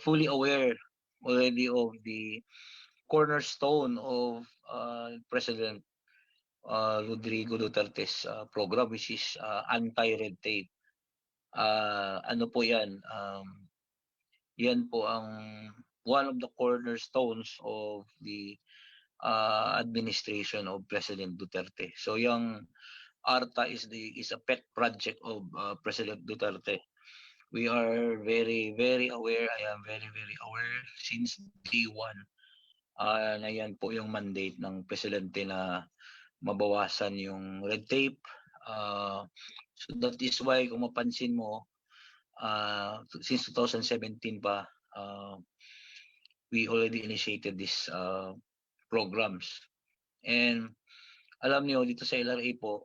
fully aware already of the cornerstone of President Rodrigo Duterte's program, which is anti-red tape. Ano po yan? Yan po ang one of the cornerstones of the administration of President Duterte. So yung ARTA is a pet project of President Duterte. We are very, very aware. I am very, very aware since day one na yan po yung mandate ng Presidente na mabawasan yung red tape. So that is why kung mapansin mo, since 2017 pa, we already initiated these programs. And alam niyo dito sa LRA po,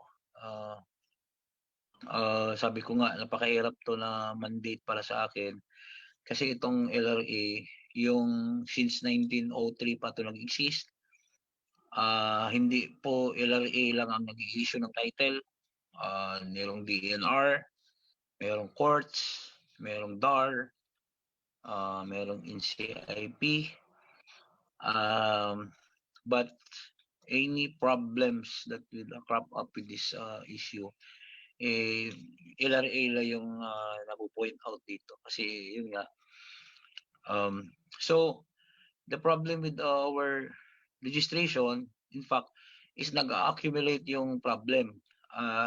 sabi ko nga, napakahirap to na mandate para sa akin. Kasi itong LRA, yung since 1903 pa to nag-exist, hindi po LRA lang ang nag-i-issue ng title. Merong DNR, merong courts, merong DAR, merong NCIP. But any problems that will crop up with this issue, LRA lang yung napo-point out dito. Kasi yun nga. So, the problem with our registration, in fact, is nag-accumulate yung problem.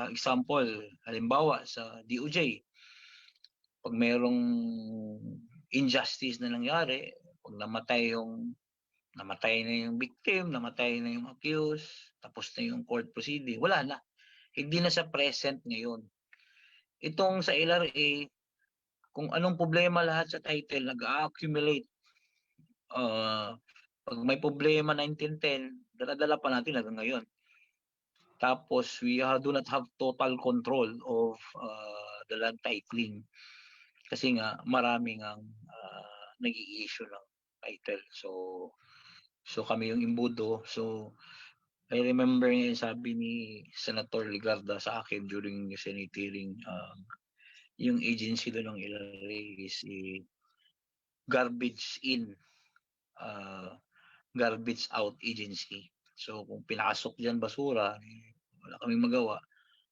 Example, halimbawa sa DOJ, pag mayroong injustice na nangyari, pag namatay na yung victim, namatay na yung accused, tapos na yung court proceeding, wala na. Hindi na sa present ngayon. Itong sa LRA, kung anong problema lahat sa title, nag-accumulate. Pag may problema 1910, dala-dala pa natin hanggang ngayon. Tapos, we do not have total control of the land titling. Kasi nga, maraming ang nag-i-issue ng title. So kami yung imbudo. So, I remember yung sabi ni Senator Ligarda sa akin during the Senate hearing, yung agency doon ng LRA is garbage in, garbage out agency. So kung pinasok dyan basura, wala kaming magawa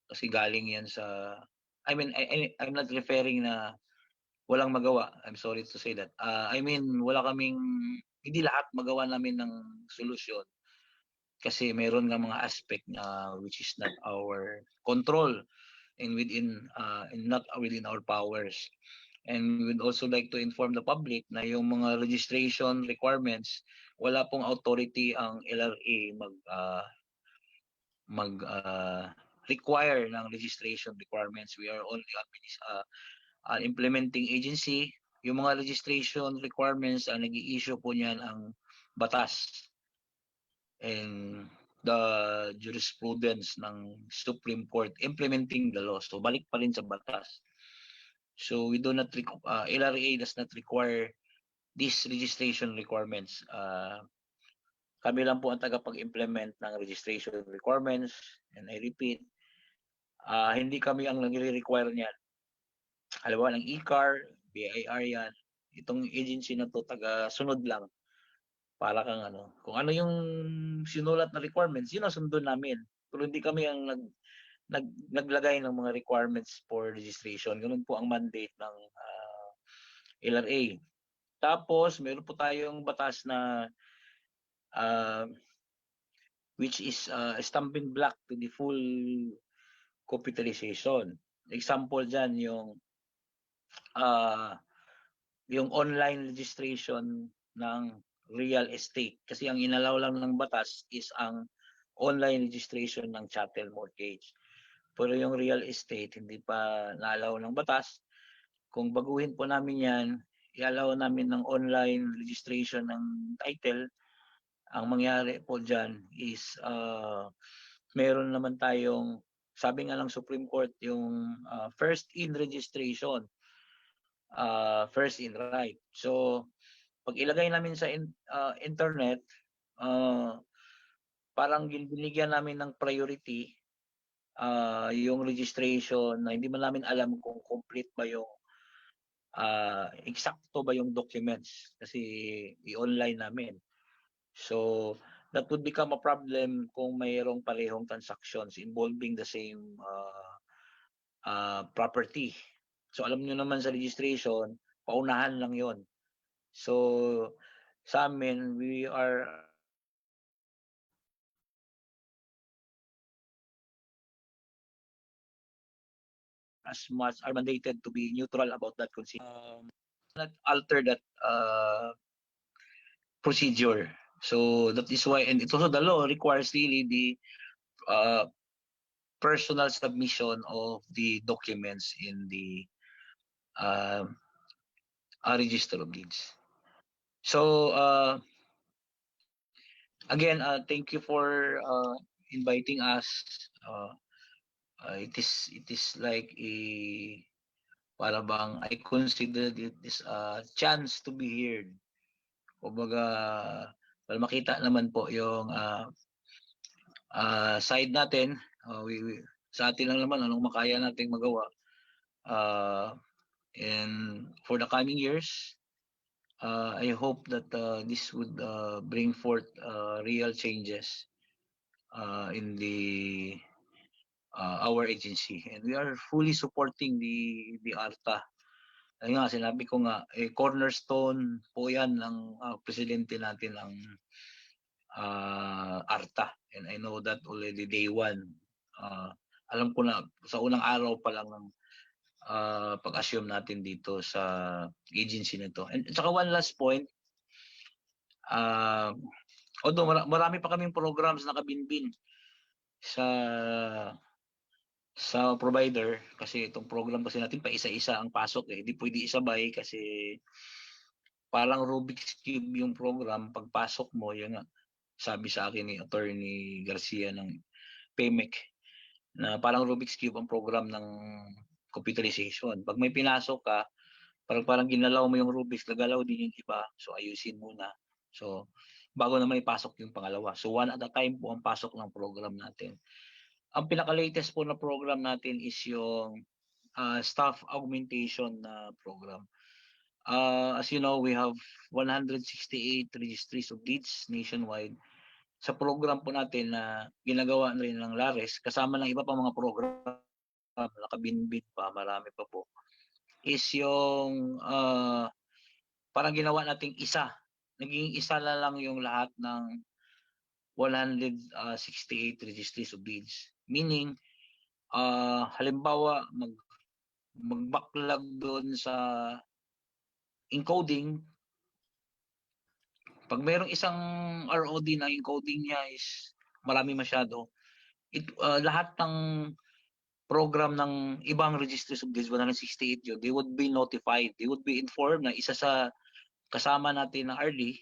kasi galing yan sa, I mean, I'm not referring na walang magawa. I'm sorry to say that. I mean, hindi lahat magawa namin ng solusyon. Kasi meron nga mga aspect na which is not our control and not within our powers. And we would also like to inform the public na yung mga registration requirements, wala pong authority ang LRA require ng registration requirements. We are only an implementing agency. Yung mga registration requirements, ang nag-i-issue po niyan ang batas and the jurisprudence ng Supreme Court implementing the law. So balik pa rin sa batas. So we do not LRA does not require these registration requirements. Kami lang po ang tagapag-implement ng registration requirements, and I repeat, hindi kami ang nagre-require niyan. Halimbawa ng e-car, BIR yan. Itong agency na to taga-sunod lang. Para kang ano, kung ano yung sinulat na requirements, yun ang sundon namin. Pero hindi kami ang naglagay ng mga requirements for registration. Ganun po ang mandate ng LRA. Tapos, meron po tayong batas na which is a stumbling block to the full computerization. Example dyan, yung online registration ng real estate. Kasi ang inalaw lang ng batas is ang online registration ng chattel mortgage. Pero yung real estate, hindi pa naalaw ng batas. Kung baguhin po namin yan, ialaw namin ng online registration ng title, ang mangyari po dyan is meron naman tayong, sabi nga ng Supreme Court, yung first in registration, first in right. So, pag ilagay namin sa internet, parang binigyan namin ng priority yung registration na hindi man namin alam kung complete ba yung eksakto ba yung documents kasi i-online namin. So, that would become a problem kung mayroong parehong transactions involving the same property. So, alam nyo naman sa registration, paunahan lang yon. So, sa amin, we are as much are mandated to be neutral about that not alter that procedure. So that is why, and it also the law requires really the personal submission of the documents in the register of deeds. So again, thank you for inviting us. It is like a para bang I consider it is a chance to be heard. Kumbaga, para makita naman po yung side natin. Sa atin lang naman anong makaya nating magawa. And for the coming years, I hope that this would bring forth real changes in the our agency, and we are fully supporting the ARTA. Ay nga, sinabi ko nga, cornerstone po yan ng presidente natin ang ARTA, and I know that already day one. Alam ko na sa unang araw pa lang ng pag-assume natin dito sa agency nito. And saka one last point, although marami pa kaming programs na kabinbin sa provider, kasi itong program kasi natin pa isa-isa ang pasok hindi pwede isabay kasi parang Rubik's Cube yung program. Pagpasok mo, yun nga, sabi sa akin ni Attorney Garcia ng PEMEC na parang Rubik's Cube ang program ng computerization. Pag may pinasok ka, parang ginalaw mo yung Rubik's, gagalaw din yung iba. So ayusin muna. So bago naman ipasok yung pangalawa. So one at a time po ang pasok ng program natin. Ang pinaka-latest po na program natin is yung staff augmentation program. As you know, we have 168 registries of deeds nationwide. Sa program po natin na ginagawa na rin ng LARES, kasama ng iba pa mga program, nakabinbit pa, marami pa po, is yung parang ginawa nating isa. Naging isa na lang yung lahat ng 168 registries of deeds. Meaning, halimbawa, mag-backlog doon sa encoding. Pag mayroong isang ROD na encoding niya is marami masyado, lahat ng program ng ibang registries of deeds, 168 yun, they would be notified. They would be informed na isa sa kasama natin ng RD,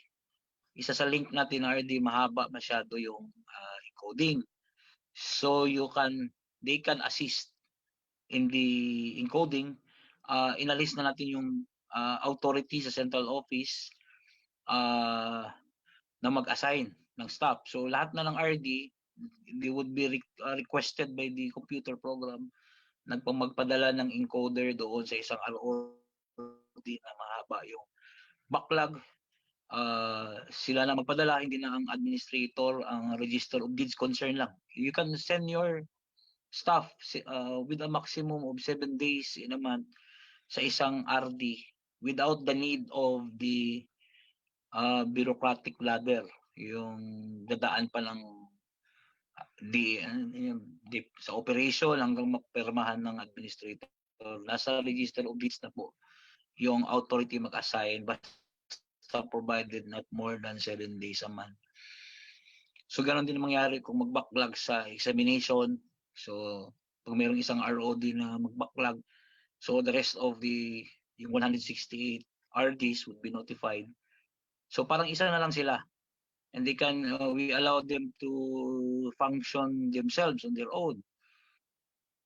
isa sa link natin ng RD, mahaba masyado yung encoding. So they can assist in the encoding. Inalis na natin yung authority sa central office na mag-assign ng staff. So lahat na ng RD, they would be requested by the computer program magpadala ng encoder doon sa isang ROD na mahaba yung backlog. Sila na magpadala, hindi na ang administrator, ang register of deeds concern lang. You can send your staff with a maximum of 7 days in a month sa isang RD without the need of the bureaucratic ladder, yung dadaan pa ng sa operation hanggang mapirmahan ng administrator. Nasa register of deeds na po yung authority mag-assign basta provided not more than 7 days a month. So ganoon din mangyari kung mag-backlog sa examination. So pag mayroong isang ROD na mag-backlog, so the rest of yung 168 RDs would be notified. So parang isa na lang sila. And they can, we allow them to function themselves on their own.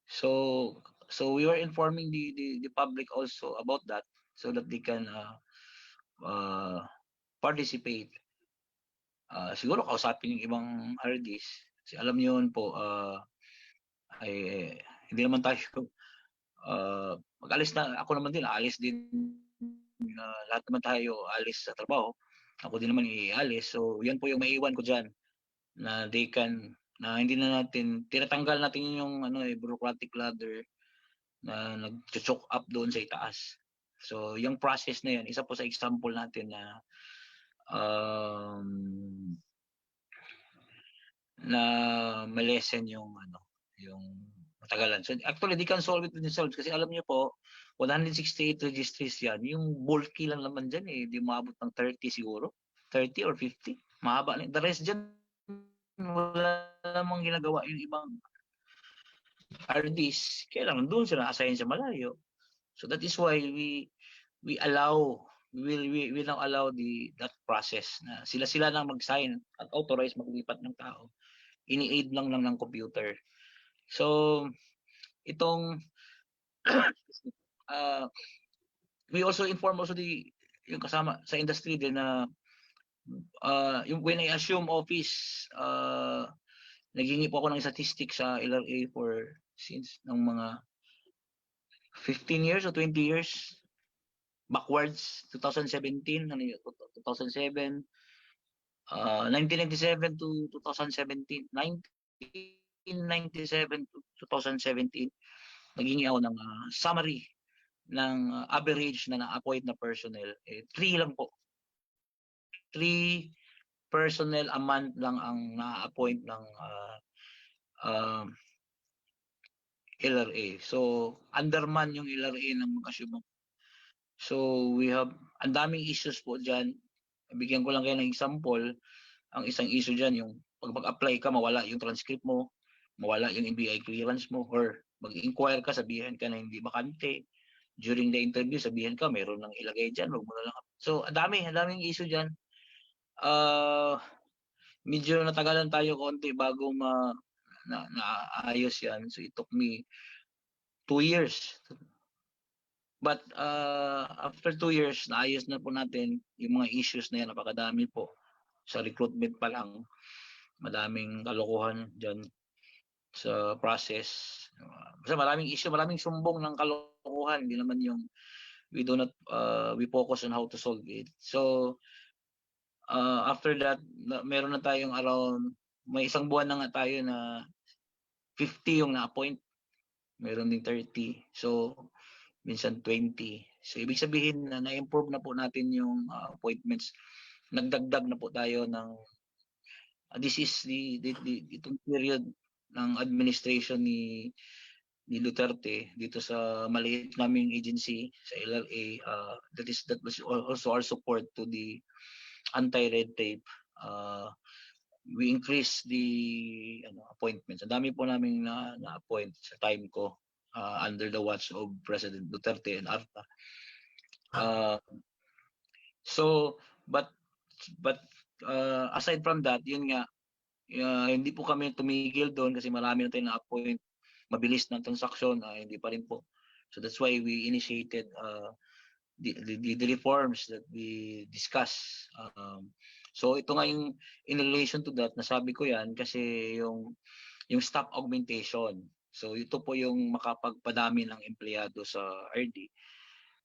So we were informing the public also about that so that they can participate. Siguro kausapin yung ibang RDs. Kasi alam niyo yun po, hindi naman tayo mag-alis na. Ako naman din, alis din. Lahat naman tayo alis sa trabaho. Ako din naman ialis. So yan po yung maiwan ko dyan na they can, na hindi na natin, tinatanggal natin yung bureaucratic ladder na nag-choke up doon sa itaas. So yung process na yan, isa po sa example natin na na malesen yung matagalan. So actually, they can solve it themselves kasi alam niyo po, 168 registries yan. Yung bulky lang naman dyan di maabot ng 30 siguro. 30 or 50. Mahaba na. The rest dyan, wala namang ginagawa yung ibang RDs. Kaya lang, doon sila assign sa malayo. So that is why we now allow that process na sila na mag-sign at authorize maglipat ng tao. Ini-aid lang ng computer. So, itong we also inform also yung kasama sa industry din na yung when I assume office, naghingi po ako ng statistics sa LRA since ng mga 15 years or 20 years backwards, 2017, 2007, 1997 to 2017, 1997 to 2017, naghingi ako ng summary ng average na na-appoint na personnel. 3 lang po. 3 personnel a month lang ang na-appoint ng LRA. So, underman yung LRA ng mag-assume. So, we have, ang daming issues po dyan. Bigyan ko lang kayo ng example. Ang isang issue dyan, yung pag mag-apply ka, mawala yung transcript mo, mawala yung NBI clearance mo, or mag-inquire ka, sabihin ka na hindi bakante. During the interview, sabihin ka, mayroon nang ilagay dyan, wag mo na lang. So, ang daming issue dyan. Medyo natagalan tayo konti bago naayos yan. So, it took me 2 years. But after 2 years, naayos na po natin yung mga issues na yan. Napakadami po. Sa recruitment pa lang, madaming kalokohan dyan sa process. Kasi maraming issue, maraming sumbong ng kalokohan. Hindi naman yung we focus on how to solve it. So, after that, meron na tayong around, may isang buwan na nga tayo na 50 yung na-appoint. Meron ding 30. So, minsan 20. So, ibig sabihin na na-improve na po natin yung appointments. Nagdagdag na po tayo ng this is itong period ng administration ni Duterte dito sa maliit naming agency sa LRA. That was also our support to the anti-red tape. We increased the appointments. Ang dami po namin na-appoint sa time ko under the watch of President Duterte and ARPA. But aside from that, yun nga, hindi po kami tumigil doon kasi marami na tayong na-appoint. Mabilis na transaksyon, hindi pa rin po. So that's why we initiated the reforms that we discussed So ito nga yung in relation to that, nasabi ko yan kasi yung staff augmentation. So ito po yung makapagpadami ng empleyado sa RD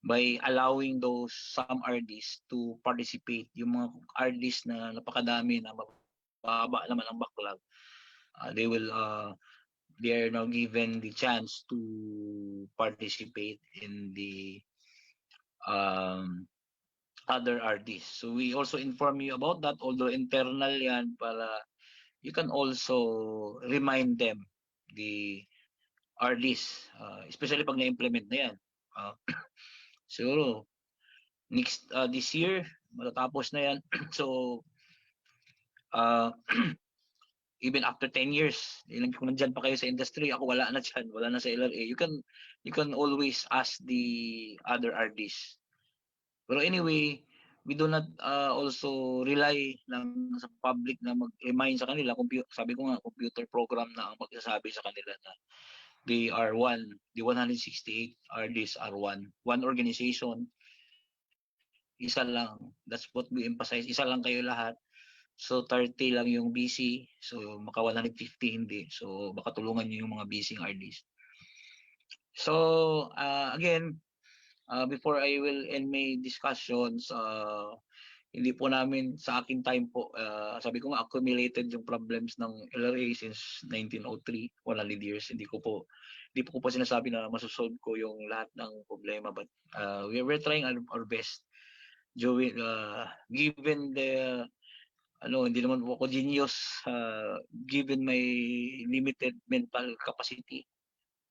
by allowing those some RDs to participate. Yung mga RDs na napakadami na mababa naman ang backlog, they are now given the chance to participate in the other RDs. So we also inform you about that, although internal yan, para you can also remind them, the RDs, especially pag na-implement na yan. Siguro, next this year, matatapos na yan. So, even after 10 years, kung nandyan pa kayo sa industry, ako wala na dyan, wala na sa LRA, you can always ask the other RDs. Pero anyway, we do not also rely lang sa public na mag-remind sa kanila. Sabi ko nga, computer program na ang magsasabi sa kanila na they are one. The 168 RDs are one. One organization. Isa lang. That's what we emphasize. Isa lang kayo lahat. So 30 lang yung BC. So maka 150 hindi. So baka tulungan niyo yung mga BC RDs. So again, before I will end my discussions, hindi po namin sa aking time po, sabi ko nga accumulated yung problems ng LRA since 1903, 100 years. Hindi ko po sinasabi na masosolve ko yung lahat ng problema, but we're trying our best. Given the hindi naman po ako genius, given my limited mental capacity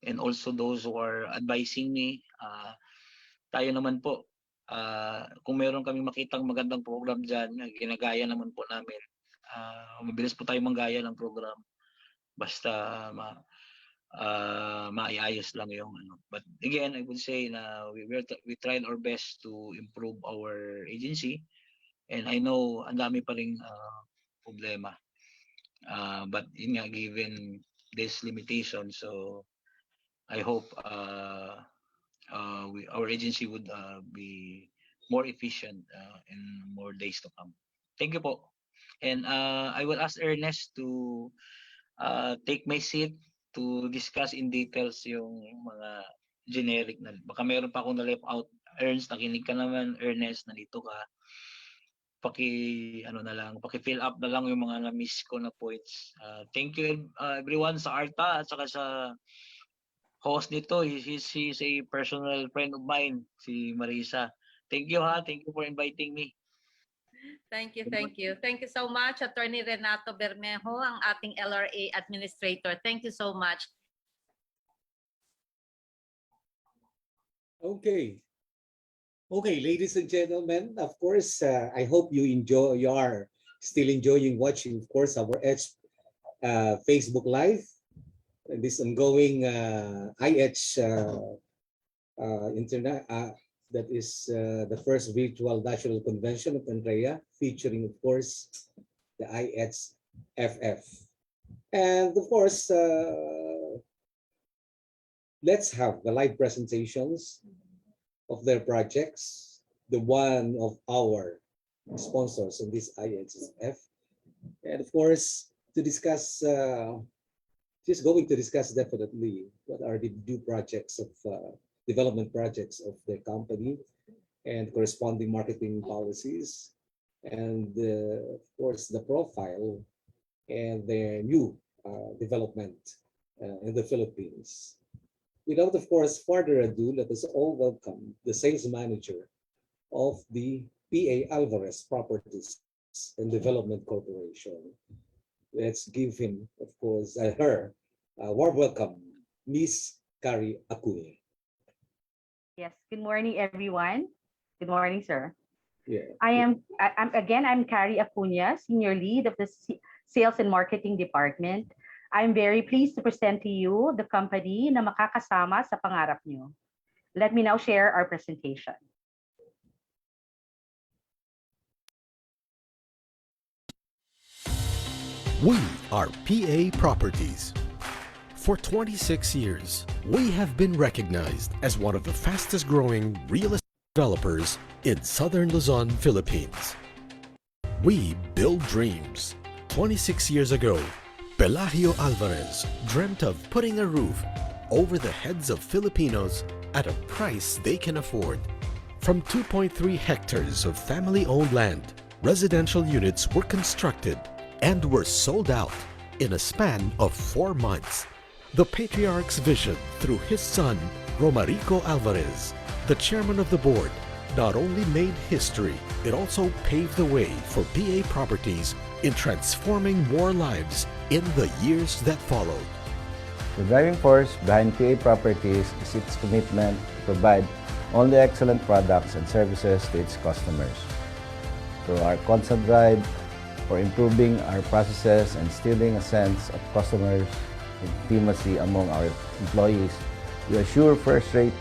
and also those who are advising me, tayo naman po, kung meron kaming makitang magandang program dyan, ginagaya naman po namin. Mabilis po tayo manggaya ng program. Basta maiayos lang yung But again, I would say na we tried our best to improve our agency. And I know ang dami pa ring problema. But yun nga, given this limitation, so I hope our agency would be more efficient in more days to come. Thank you po. And I will ask Ernest to take my seat to discuss in details yung mga generic na. Baka meron pa akong na-left out. Ernest, nakinig ka naman. Ernest, nandito ka. Paki-fill up na lang yung mga na-miss ko na points. Thank you everyone sa ARTA at saka sa host nito. He's a personal friend of mine, si Marisa. Thank you Thank you for inviting me. Thank you. Thank you so much, Attorney Renato Bermejo, ang ating LRA Administrator. Thank you so much. Okay, ladies and gentlemen, of course, I hope you are still enjoying watching, of course, our Facebook Live, this ongoing IH internet. That is the first virtual national convention of Andrea, featuring, of course, the IHFF. And of course, let's have the live presentations of their projects, the one of our sponsors in this IHFF. And of course, to discuss, she's going to discuss definitely what are the new projects of development projects of the company and corresponding marketing policies, and of course the profile and their new development in the Philippines. Without, of course, further ado, let us all welcome the sales manager of the PA Alvarez Properties and Development Corporation. Let's give him, of course, her warm welcome, Miss Carrie Acuña. Yes, good morning, everyone. Good morning, sir. Yeah. I'm Carrie Acuña, Senior Lead of the Sales and Marketing Department. I'm very pleased to present to you the company na makakasama sa pangarap nyo. Let me now share our presentation. We are PA Properties. For 26 years, we have been recognized as one of the fastest growing real estate developers in Southern Luzon, Philippines. We build dreams. 26 years ago, Pelagio Alvarez dreamt of putting a roof over the heads of Filipinos at a price they can afford. From 2.3 hectares of family-owned land, residential units were constructed and were sold out in a span of 4 months. The patriarch's vision through his son, Romarico Alvarez, the chairman of the board, not only made history, it also paved the way for PA Properties in transforming more lives in the years that followed. The driving force behind PA Properties is its commitment to provide only excellent products and services to its customers. Through our constant drive for improving our processes and instilling a sense of customers' intimacy among our employees, we assure first-rate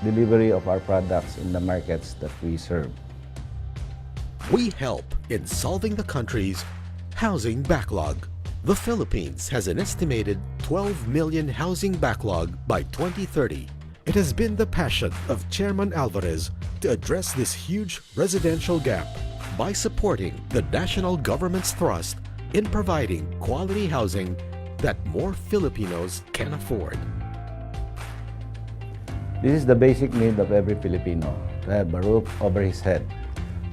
delivery of our products in the markets that we serve. We help in solving the country's housing backlog. The Philippines has an estimated 12 million housing backlog by 2030. It has been the passion of Chairman Alvarez to address this huge residential gap by supporting the national government's thrust in providing quality housing that more Filipinos can afford. This is the basic need of every Filipino, to have a roof over his head.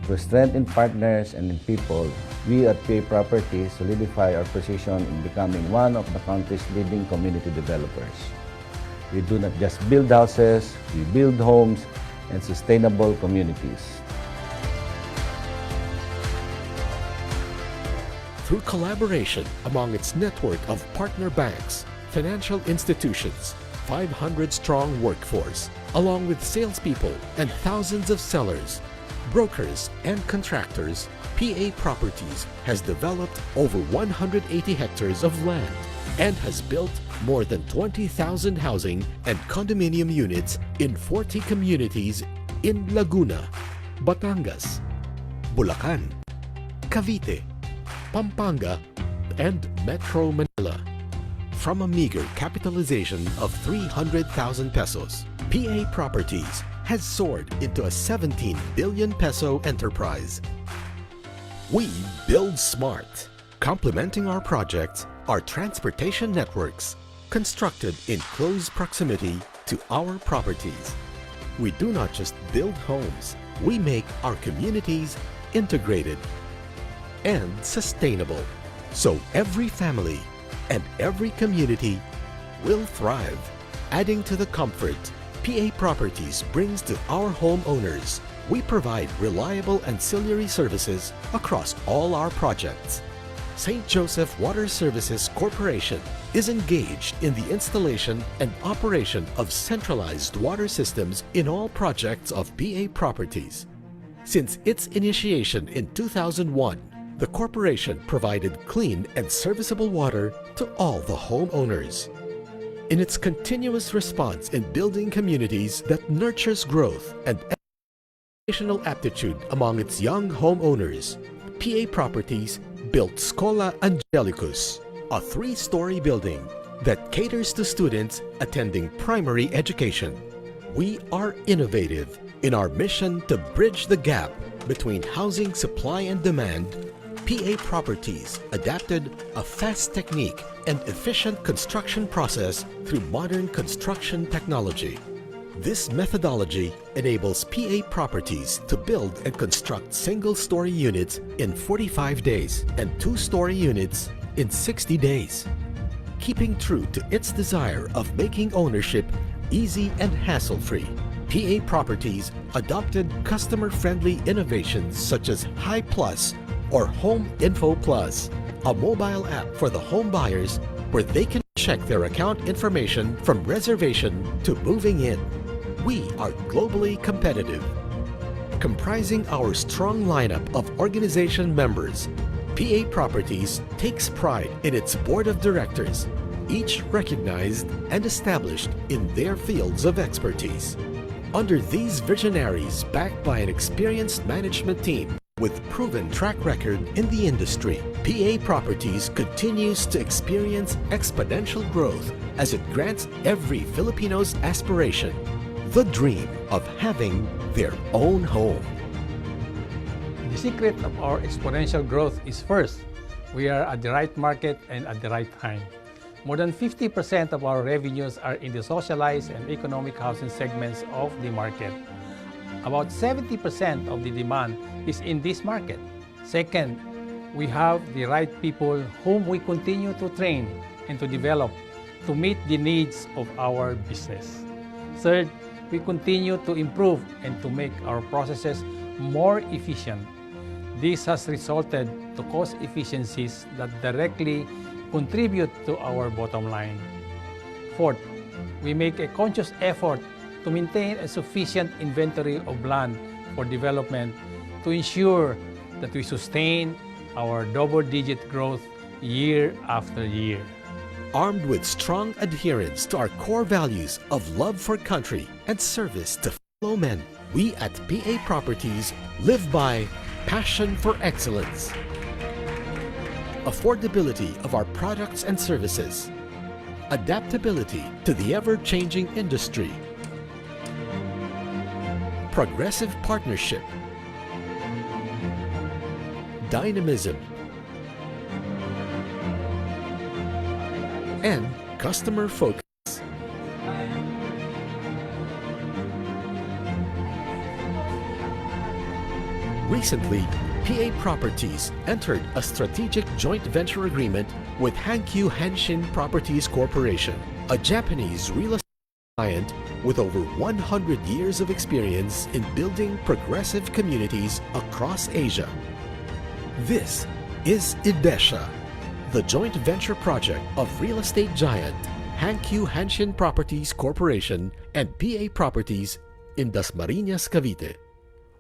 Through strength in partners and in people, we at PA Properties solidify our position in becoming one of the country's leading community developers. We do not just build houses, we build homes and sustainable communities. Through collaboration among its network of partner banks, financial institutions, 500-strong workforce, along with salespeople and thousands of sellers, brokers, and contractors, PA Properties has developed over 180 hectares of land and has built more than 20,000 housing and condominium units in 40 communities in Laguna, Batangas, Bulacan, Cavite, Pampanga, and Metro Manila. From a meager capitalization of 300,000 pesos, PA Properties has soared into a 17 billion peso enterprise. We build smart. Complementing our projects are transportation networks constructed in close proximity to our properties. We do not just build homes, we make our communities integrated and sustainable, so every family and every community will thrive. Adding to the comfort PA Properties brings to our homeowners, we provide reliable ancillary services across all our projects. St. Joseph Water Services Corporation is engaged in the installation and operation of centralized water systems in all projects of PA Properties. Since its initiation in 2001, the corporation provided clean and serviceable water to all the homeowners. In its continuous response in building communities that nurtures growth and educational aptitude among its young homeowners, PA Properties built Scola Angelicus, a 3-story building that caters to students attending primary education. We are innovative in our mission to bridge the gap between housing supply and demand. PA Properties adapted a fast technique and efficient construction process through modern construction technology. This methodology enables PA Properties to build and construct single-story units in 45 days and 2-story units in 60 days. Keeping true to its desire of making ownership easy and hassle-free, PA Properties adopted customer-friendly innovations such as Hi Plus or Home Info Plus, a mobile app for the home buyers where they can check their account information from reservation to moving in. We are globally competitive. Comprising our strong lineup of organization members, PA Properties takes pride in its board of directors, each recognized and established in their fields of expertise. Under these visionaries backed by an experienced management team with proven track record in the industry, PA Properties continues to experience exponential growth as it grants every Filipino's aspiration, the dream of having their own home. In the secret of our exponential growth is first, we are at the right market and at the right time. More than 50% of our revenues are in the socialized and economic housing segments of the market. About 70% of the demand is in this market. Second, we have the right people whom we continue to train and to develop to meet the needs of our business. Third, we continue to improve and to make our processes more efficient. This has resulted to cost efficiencies that directly contribute to our bottom line. Fourth, we make a conscious effort to maintain a sufficient inventory of land for development to ensure that we sustain our double-digit growth year after year. Armed with strong adherence to our core values of love for country and service to fellow men, we at PA Properties live by passion for excellence, affordability of our products and services, adaptability to the ever-changing industry, progressive partnership, dynamism, and customer focus. Recently, PA Properties entered a strategic joint venture agreement with Hankyu Hanshin Properties Corporation, a Japanese real estate giant with over 100 years of experience in building progressive communities across Asia. This is IDESHA, the joint venture project of real estate giant Hankyu Hanshin Properties Corporation and PA Properties in Dasmariñas, Cavite.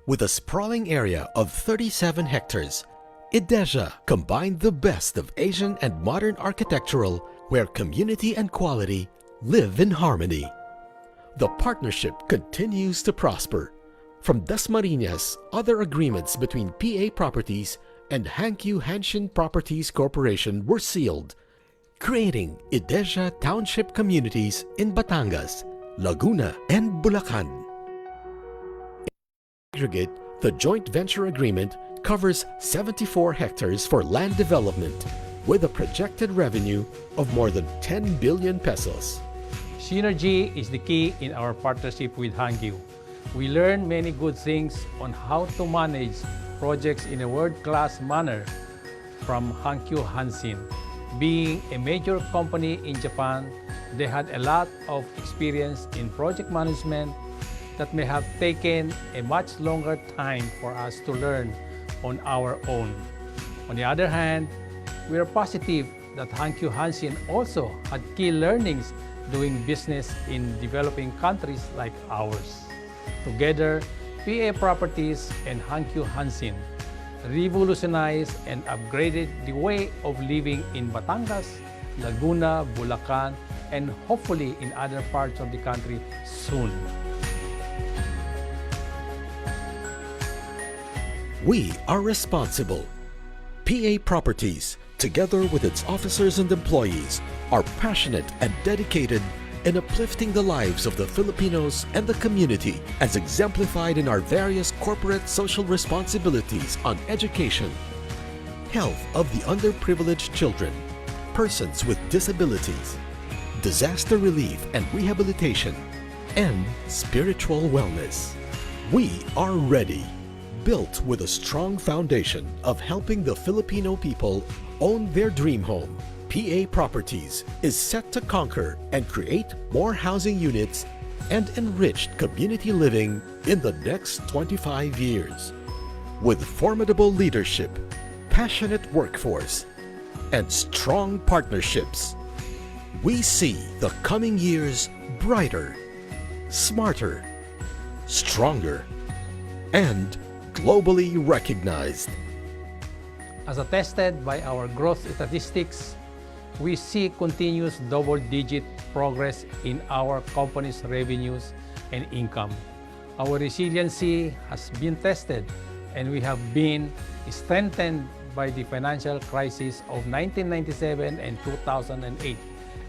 With a sprawling area of 37 hectares, IDESHA combined the best of Asian and modern architectural where community and quality live in harmony. The partnership continues to prosper. From Dasmariñas, other agreements between PA Properties and Hankyu Hanshin Properties Corporation were sealed, creating IDESHA Township communities in Batangas, Laguna, and Bulacan. In aggregate, the joint venture agreement covers 74 hectares for land development with a projected revenue of more than 10 billion pesos. Synergy is the key in our partnership with Hankyu. We learn many good things on how to manage projects in a world-class manner from Hankyu Hanshin. Being a major company in Japan, they had a lot of experience in project management that may have taken a much longer time for us to learn on our own. On the other hand, we are positive that Hankyu Hanshin also had key learnings doing business in developing countries like ours. Together, PA Properties and Hankyu Hanshin revolutionized and upgraded the way of living in Batangas, Laguna, Bulacan, and hopefully in other parts of the country soon. We are responsible. PA Properties, together with its officers and employees, are passionate and dedicated in uplifting the lives of the Filipinos and the community, as exemplified in our various corporate social responsibilities on education, health of the underprivileged children, persons with disabilities, disaster relief and rehabilitation, and spiritual wellness. We are ready, built with a strong foundation of helping the Filipino people own their dream home. PA Properties is set to conquer and create more housing units and enriched community living in the next 25 years. With formidable leadership, passionate workforce, and strong partnerships, we see the coming years brighter, smarter, stronger, and globally recognized. As attested by our growth statistics, we see continuous double-digit progress in our company's revenues and income. Our resiliency has been tested, and we have been strengthened by the financial crisis of 1997 and 2008,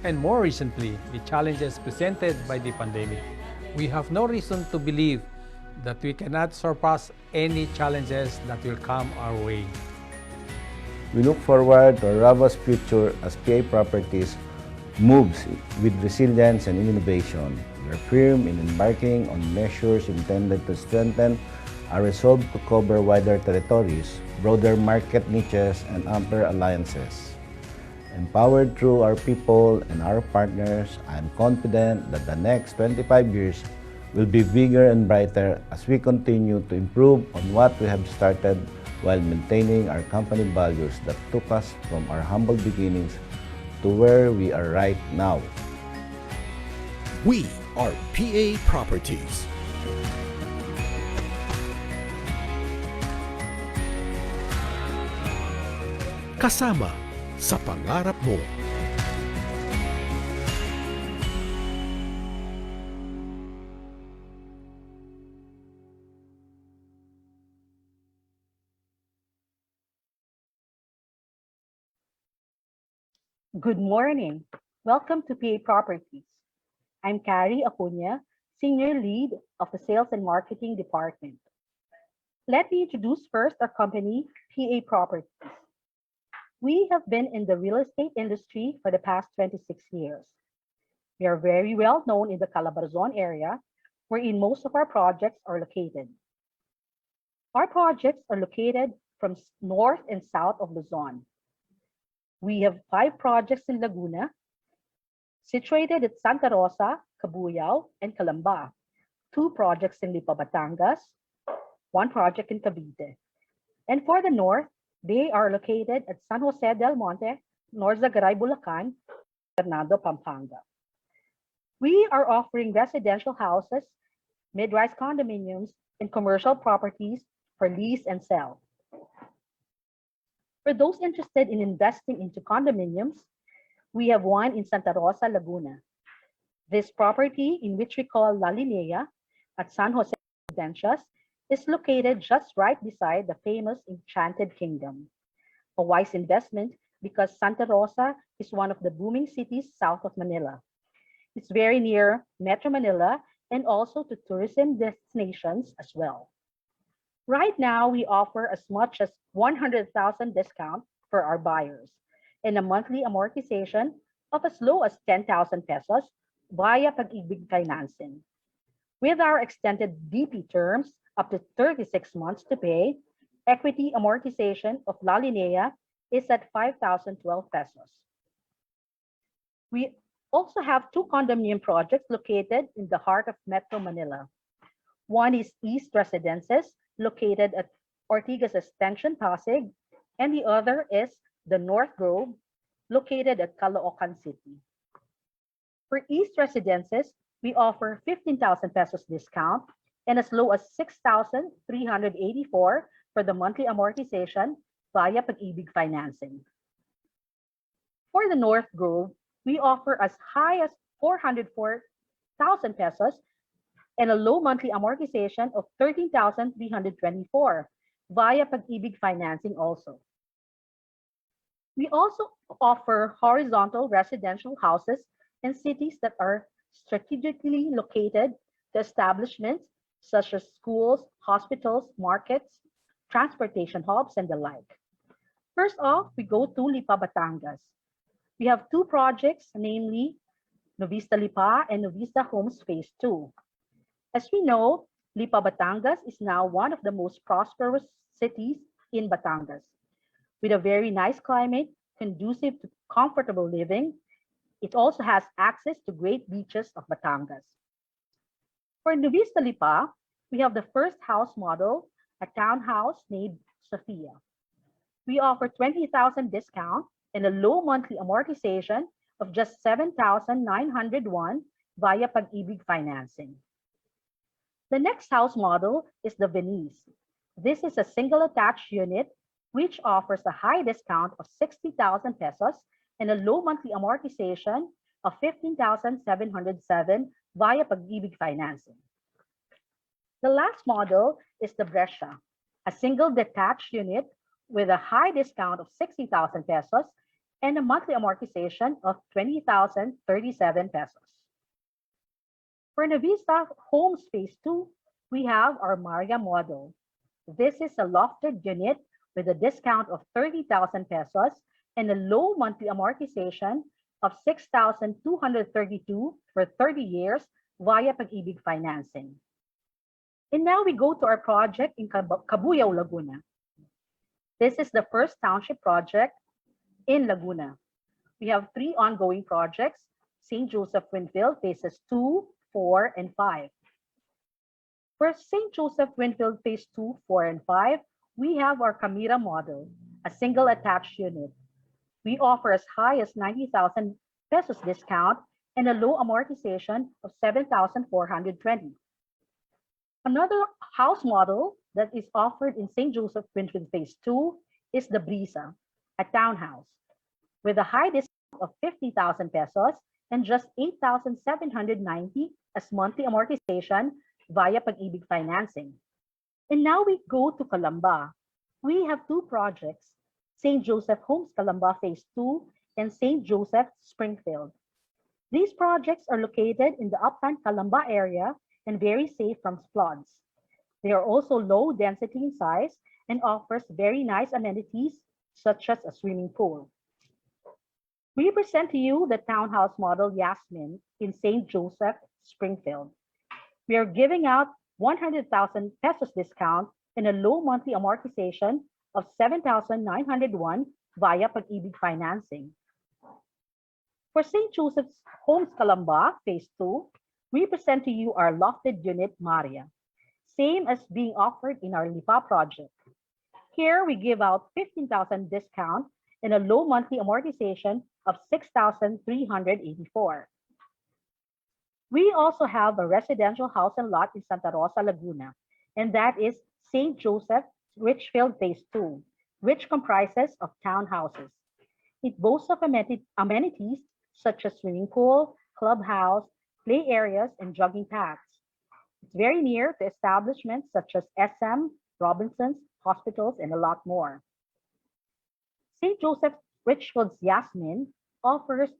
and more recently, the challenges presented by the pandemic. We have no reason to believe that we cannot surpass any challenges that will come our way. We look forward to a robust future as PA Properties moves with resilience and innovation. We are firm in embarking on measures intended to strengthen our resolve to cover wider territories, broader market niches, and ampler alliances. Empowered through our people and our partners, I am confident that the next 25 years will be bigger and brighter as we continue to improve on what we have started while maintaining our company values that took us from our humble beginnings to where we are right now. We are PA Properties. Kasama sa pangarap mo. Good morning. Welcome to PA Properties. I'm Carrie Acuna, Senior Lead of the Sales and Marketing Department. Let me introduce first our company, PA Properties. We have been in the real estate industry for the past 26 years. We are very well known in the Calabarzon area, wherein most of our projects are located. Our projects are located from north and south of Luzon. We have 5 projects in Laguna, situated at Santa Rosa, Cabuyao, and Calamba, 2 projects in Lipa, Batangas, 1 project in Cavite. And for the north, they are located at San Jose del Monte, Norzagaray, Bulacan, Fernando, Pampanga. We are offering residential houses, mid-rise condominiums, and commercial properties for lease and sell. For those interested in investing into condominiums, we have one in Santa Rosa, Laguna. This property, in which we call La Linea at San Jose Residencias, is located just right beside the famous Enchanted Kingdom. A wise investment because Santa Rosa is one of the booming cities south of Manila. It's very near Metro Manila and also to tourism destinations as well. Right now, we offer as much as 100,000 discount for our buyers and a monthly amortization of as low as 10,000 pesos via Pag-ibig financing. With our extended DP terms up to 36 months to pay, equity amortization of La Linea is at 5,012 pesos. We also have 2 condominium projects located in the heart of Metro Manila. One is East Residences, located at Ortigas Extension, Pasig, and the other is the North Grove, located at Caloocan City. For East Residences, we offer 15,000 pesos discount and as low as 6,384 for the monthly amortization via Pag-ibig financing. For the North Grove, we offer as high as 404,000 pesos and a low monthly amortization of 13,324 via Pag-ibig financing also. We also offer horizontal residential houses in cities that are strategically located to establishments such as schools, hospitals, markets, transportation hubs, and the like. First off, we go to Lipa, Batangas. We have 2 projects, namely Novista Lipa and Novista Homes Phase 2. As we know, Lipa, Batangas is now one of the most prosperous cities in Batangas. With a very nice climate, conducive to comfortable living, it also has access to great beaches of Batangas. For Novista Lipa, we have the first house model, a townhouse named Sophia. We offer 20,000 discount and a low monthly amortization of just 7,901 via Pag-ibig financing. The next house model is the Venice. This is a single attached unit which offers a high discount of 60,000 pesos and a low monthly amortization of 15,707 via Pag-ibig financing. The last model is the Brescia, a single detached unit with a high discount of 60,000 pesos and a monthly amortization of 20,037 pesos. For Novista Homes Phase 2, we have our Maria model. This is a lofted unit with a discount of 30,000 pesos and a low monthly amortization of 6,232 for 30 years via Pag-ibig financing. And now we go to our project in Cabuyao, Laguna. This is the first township project in Laguna. We have 3 ongoing projects: St. Joseph Winfield phases 2, 4, and 5. For St. Joseph Winfield phase 2, 4, and 5, we have our Camira model, a single attached unit. We offer as high as 90,000 pesos discount and a low amortization of 7,420. Another house model that is offered in St. Joseph Winfield phase 2 is the Brisa, a townhouse, with a high discount of 50,000 pesos and just 8,790 as monthly amortization via Pag-ibig financing. And now we go to Calamba. We have 2 projects, St. Joseph Homes Calamba phase 2 and St. Joseph Springfield. These projects are located in the upland Calamba area and very safe from floods. They are also low density in size and offers very nice amenities such as a swimming pool. We present to you the townhouse model Yasmin in St. Joseph Springfield. We are giving out 100,000 pesos discount and a low monthly amortization of 7,901 via Pag-ibig financing. For St. Joseph's Homes Calamba phase 2, we present to you our lofted unit Maria, same as being offered in our Lipa project. Here we give out 15,000 discount and a low monthly amortization of 6,384. We also have a residential house and lot in Santa Rosa, Laguna, and that is St. Joseph Richfield phase 2, which comprises of townhouses. It boasts of amenities such as swimming pool, clubhouse, play areas, and jogging paths. It's very near to establishments such as SM, Robinsons, hospitals, and a lot more. St. Joseph Richfield's Yasmin offers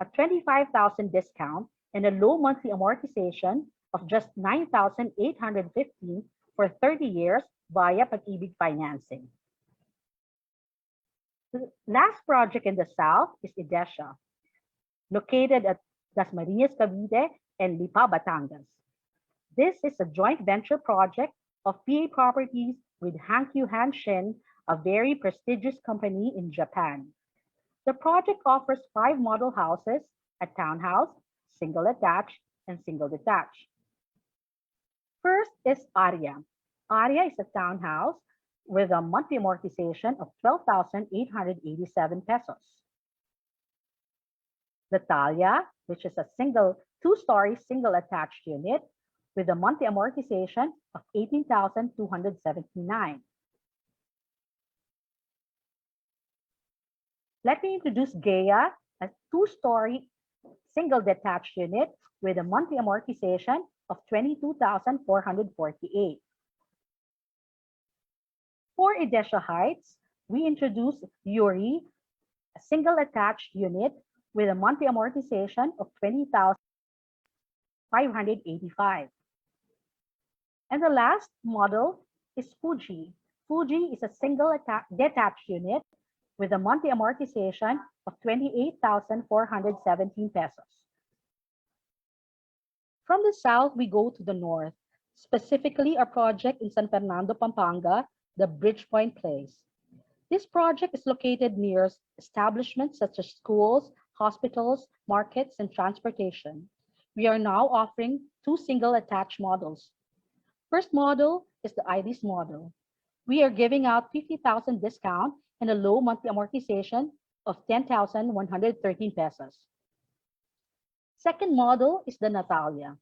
a 25,000 discount and a low monthly amortization of just 9,815 for 30 years via Pag-ibig financing. The last project in the south is Edesha, located at Dasmariñas, Cavite, and Lipa, Batangas. This is a joint venture project of PA Properties with Hankyu Hanshin, a very prestigious company in Japan. The project offers 5 model houses, a townhouse, single attached, and single detached. First is Aria. Aria is a townhouse with a monthly amortization of 12,887 pesos. The Talia, which is a 2-story single attached unit with a monthly amortization of 18,279. Let me introduce Gea, a 2-story single detached unit with a monthly amortization of 22,448. For Edesha Heights, we introduce Yuri, a single attached unit with a monthly amortization of 20,585. And the last model is Fuji. Fuji is a single detached unit with a monthly amortization of 28,417 pesos. From the south, we go to the north, specifically our project in San Fernando, Pampanga, the Bridgepoint Place. This project is located near establishments such as schools, hospitals, markets, and transportation. We are now offering 2 single attached models. First model is the Iris model. We are giving out 50,000 discount and a low monthly amortization of 10,113 pesos. Second model is the Natalia.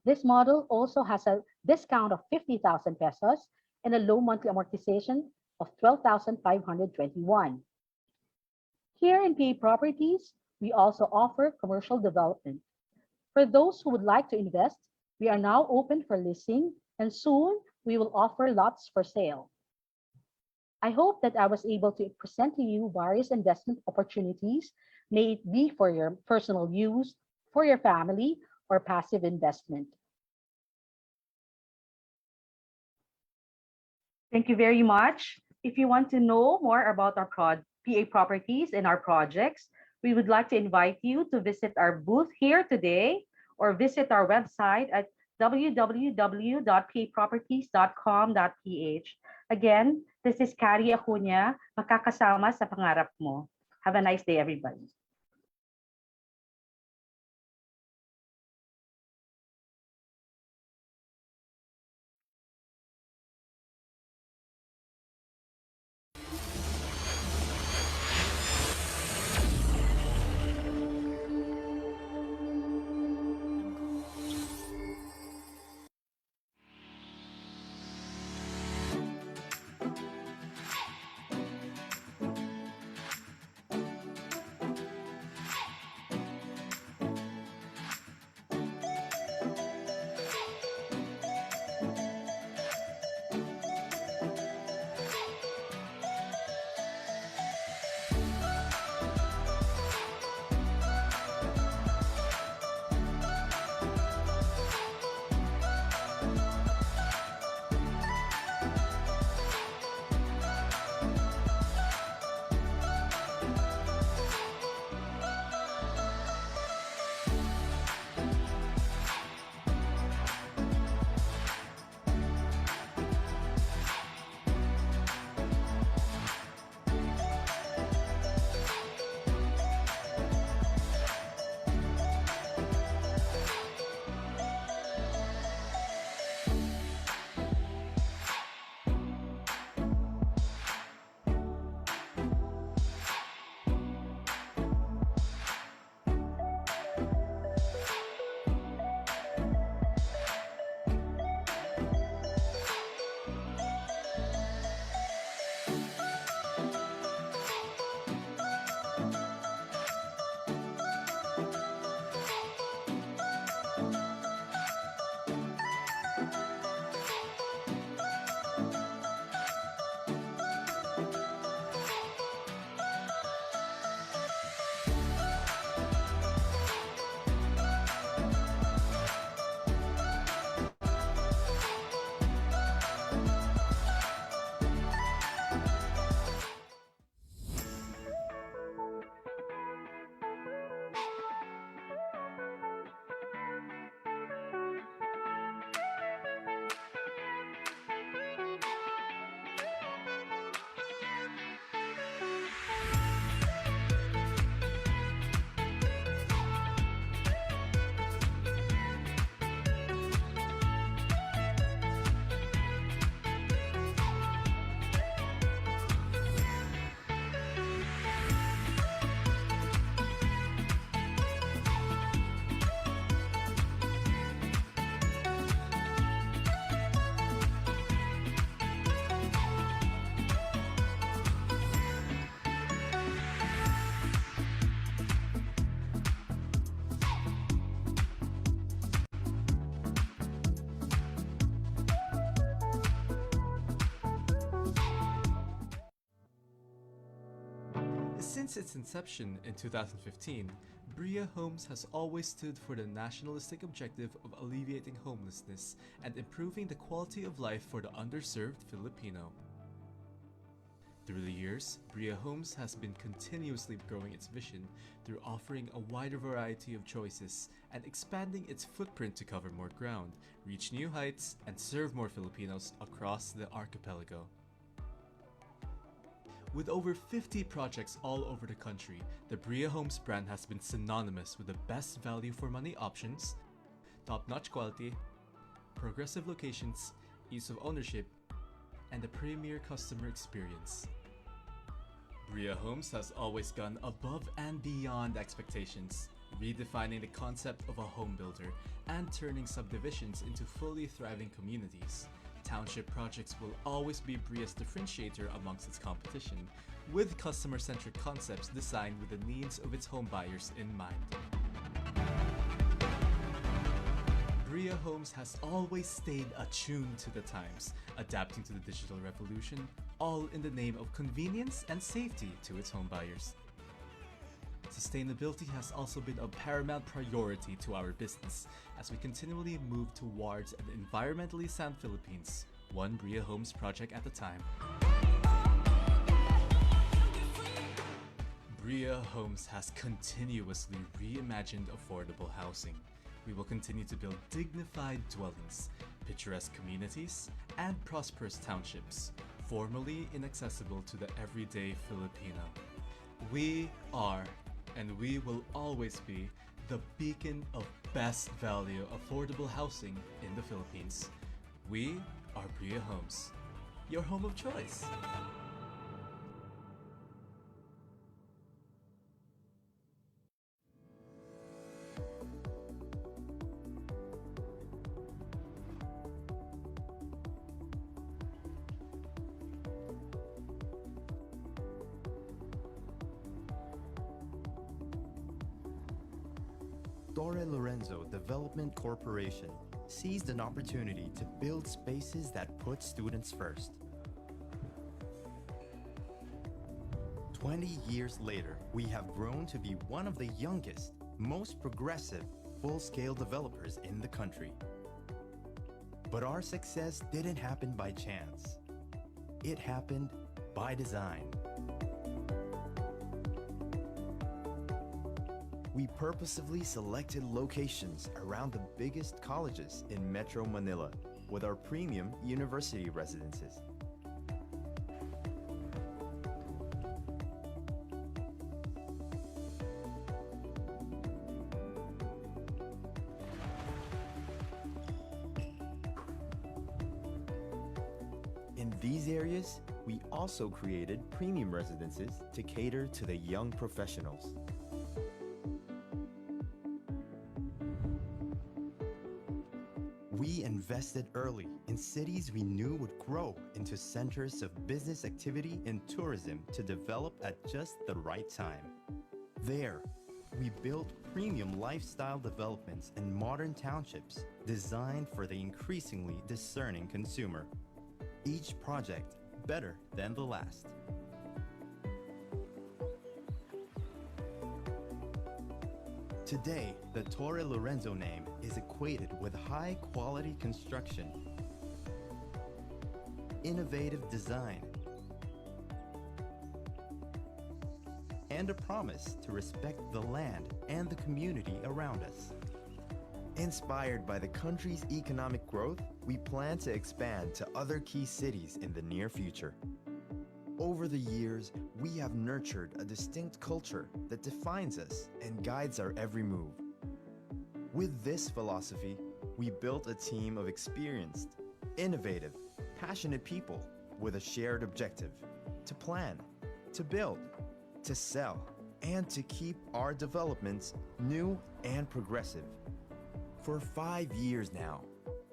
This model also has a discount of 50,000 pesos and a low monthly amortization of 12,521. Here in PA Properties, we also offer commercial development. For those who would like to invest, we are now open for leasing, and soon we will offer lots for sale. I hope that I was able to present to you various investment opportunities, may it be for your personal use, for your family, or passive investment. Thank you very much. If you want to know more about our PA properties and our projects, we would like to invite you to visit our booth here today or visit our website at www.paproperties.com.ph. Again, this is Carrie Acuña, makakasama sa pangarap mo. Have a nice day, everybody. Since its inception in 2015, Bria Homes has always stood for the nationalistic objective of alleviating homelessness and improving the quality of life for the underserved Filipino. Through the years, Bria Homes has been continuously growing its vision through offering a wider variety of choices and expanding its footprint to cover more ground, reach new heights, and serve more Filipinos across the archipelago. With over 50 projects all over the country, the Bria Homes brand has been synonymous with the best value for money options, top-notch quality, progressive locations, ease of ownership, and a premier customer experience. Bria Homes has always gone above and beyond expectations, redefining the concept of a home builder and turning subdivisions into fully thriving communities. Township projects will always be Bria's differentiator amongst its competition, with customer-centric concepts designed with the needs of its home buyers in mind. Bria Homes has always stayed attuned to the times, adapting to the digital revolution, all in the name of convenience and safety to its home buyers. Sustainability has also been a paramount priority to our business as we continually move towards an environmentally sound Philippines. one Bria Homes project at a time. Bria Homes has continuously reimagined affordable housing. We will continue to build dignified dwellings, picturesque communities, and prosperous townships, formerly inaccessible to the everyday Filipino. We are, and we will always be, the beacon of best value affordable housing in the Philippines. We are Bria Homes, your home of choice. Torre Lorenzo Development Corporation seized an opportunity to build spaces that put students first. 20 years later, we have grown to be one of the youngest, most progressive, full-scale developers in the country. But our success didn't happen by chance. It happened by design. We purposefully selected locations around the biggest colleges in Metro Manila with our premium university residences. In these areas, we also created premium residences to cater to the young professionals. We invested early in cities we knew would grow into centers of business activity and tourism to develop at just the right time. There, we built premium lifestyle developments and modern townships designed for the increasingly discerning consumer. Each project better than the last. Today, the Torre Lorenzo name is equated with high-quality construction, innovative design, and a promise to respect the land and the community around us. Inspired by the country's economic growth, we plan to expand to other key cities in the near future. Over the years, we have nurtured a distinct culture that defines us and guides our every move. With this philosophy, we built a team of experienced, innovative, passionate people with a shared objective: to plan, to build, to sell, and to keep our developments new and progressive. For 5 years now,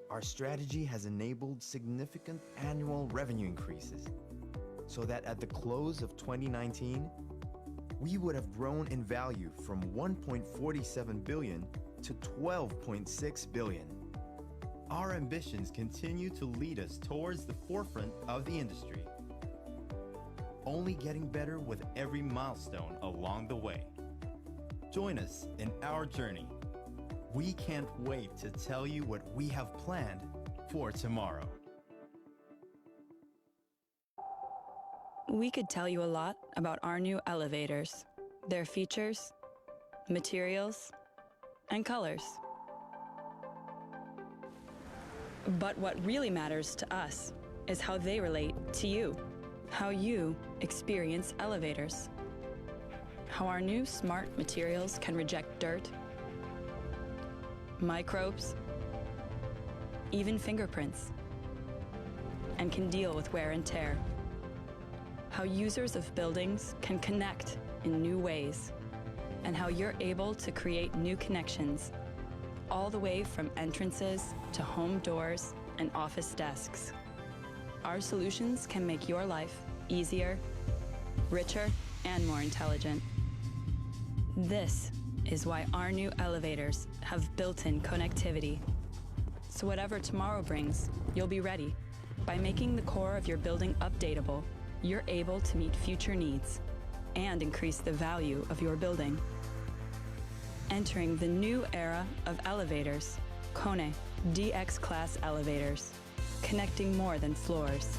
our strategy has enabled significant annual revenue increases, so that at the close of 2019, we would have grown in value from 1.47 billion to 12.6 billion. Our ambitions continue to lead us towards the forefront of the industry, only getting better with every milestone along the way. Join us in our journey. We can't wait to tell you what we have planned for tomorrow. We could tell you a lot about our new elevators, their features, materials, and colors. But what really matters to us is how they relate to you, how you experience elevators, how our new smart materials can reject dirt, microbes, even fingerprints, and can deal with wear and tear. How users of buildings can connect in new ways, and how you're able to create new connections, all the way from entrances to home doors and office desks. Our solutions can make your life easier, richer, and more intelligent. This is why our new elevators have built-in connectivity. So whatever tomorrow brings, you'll be ready. By making the core of your building updatable, you're able to meet future needs and increase the value of your building. Entering the new era of elevators, KONE DX Class elevators. connecting more than floors.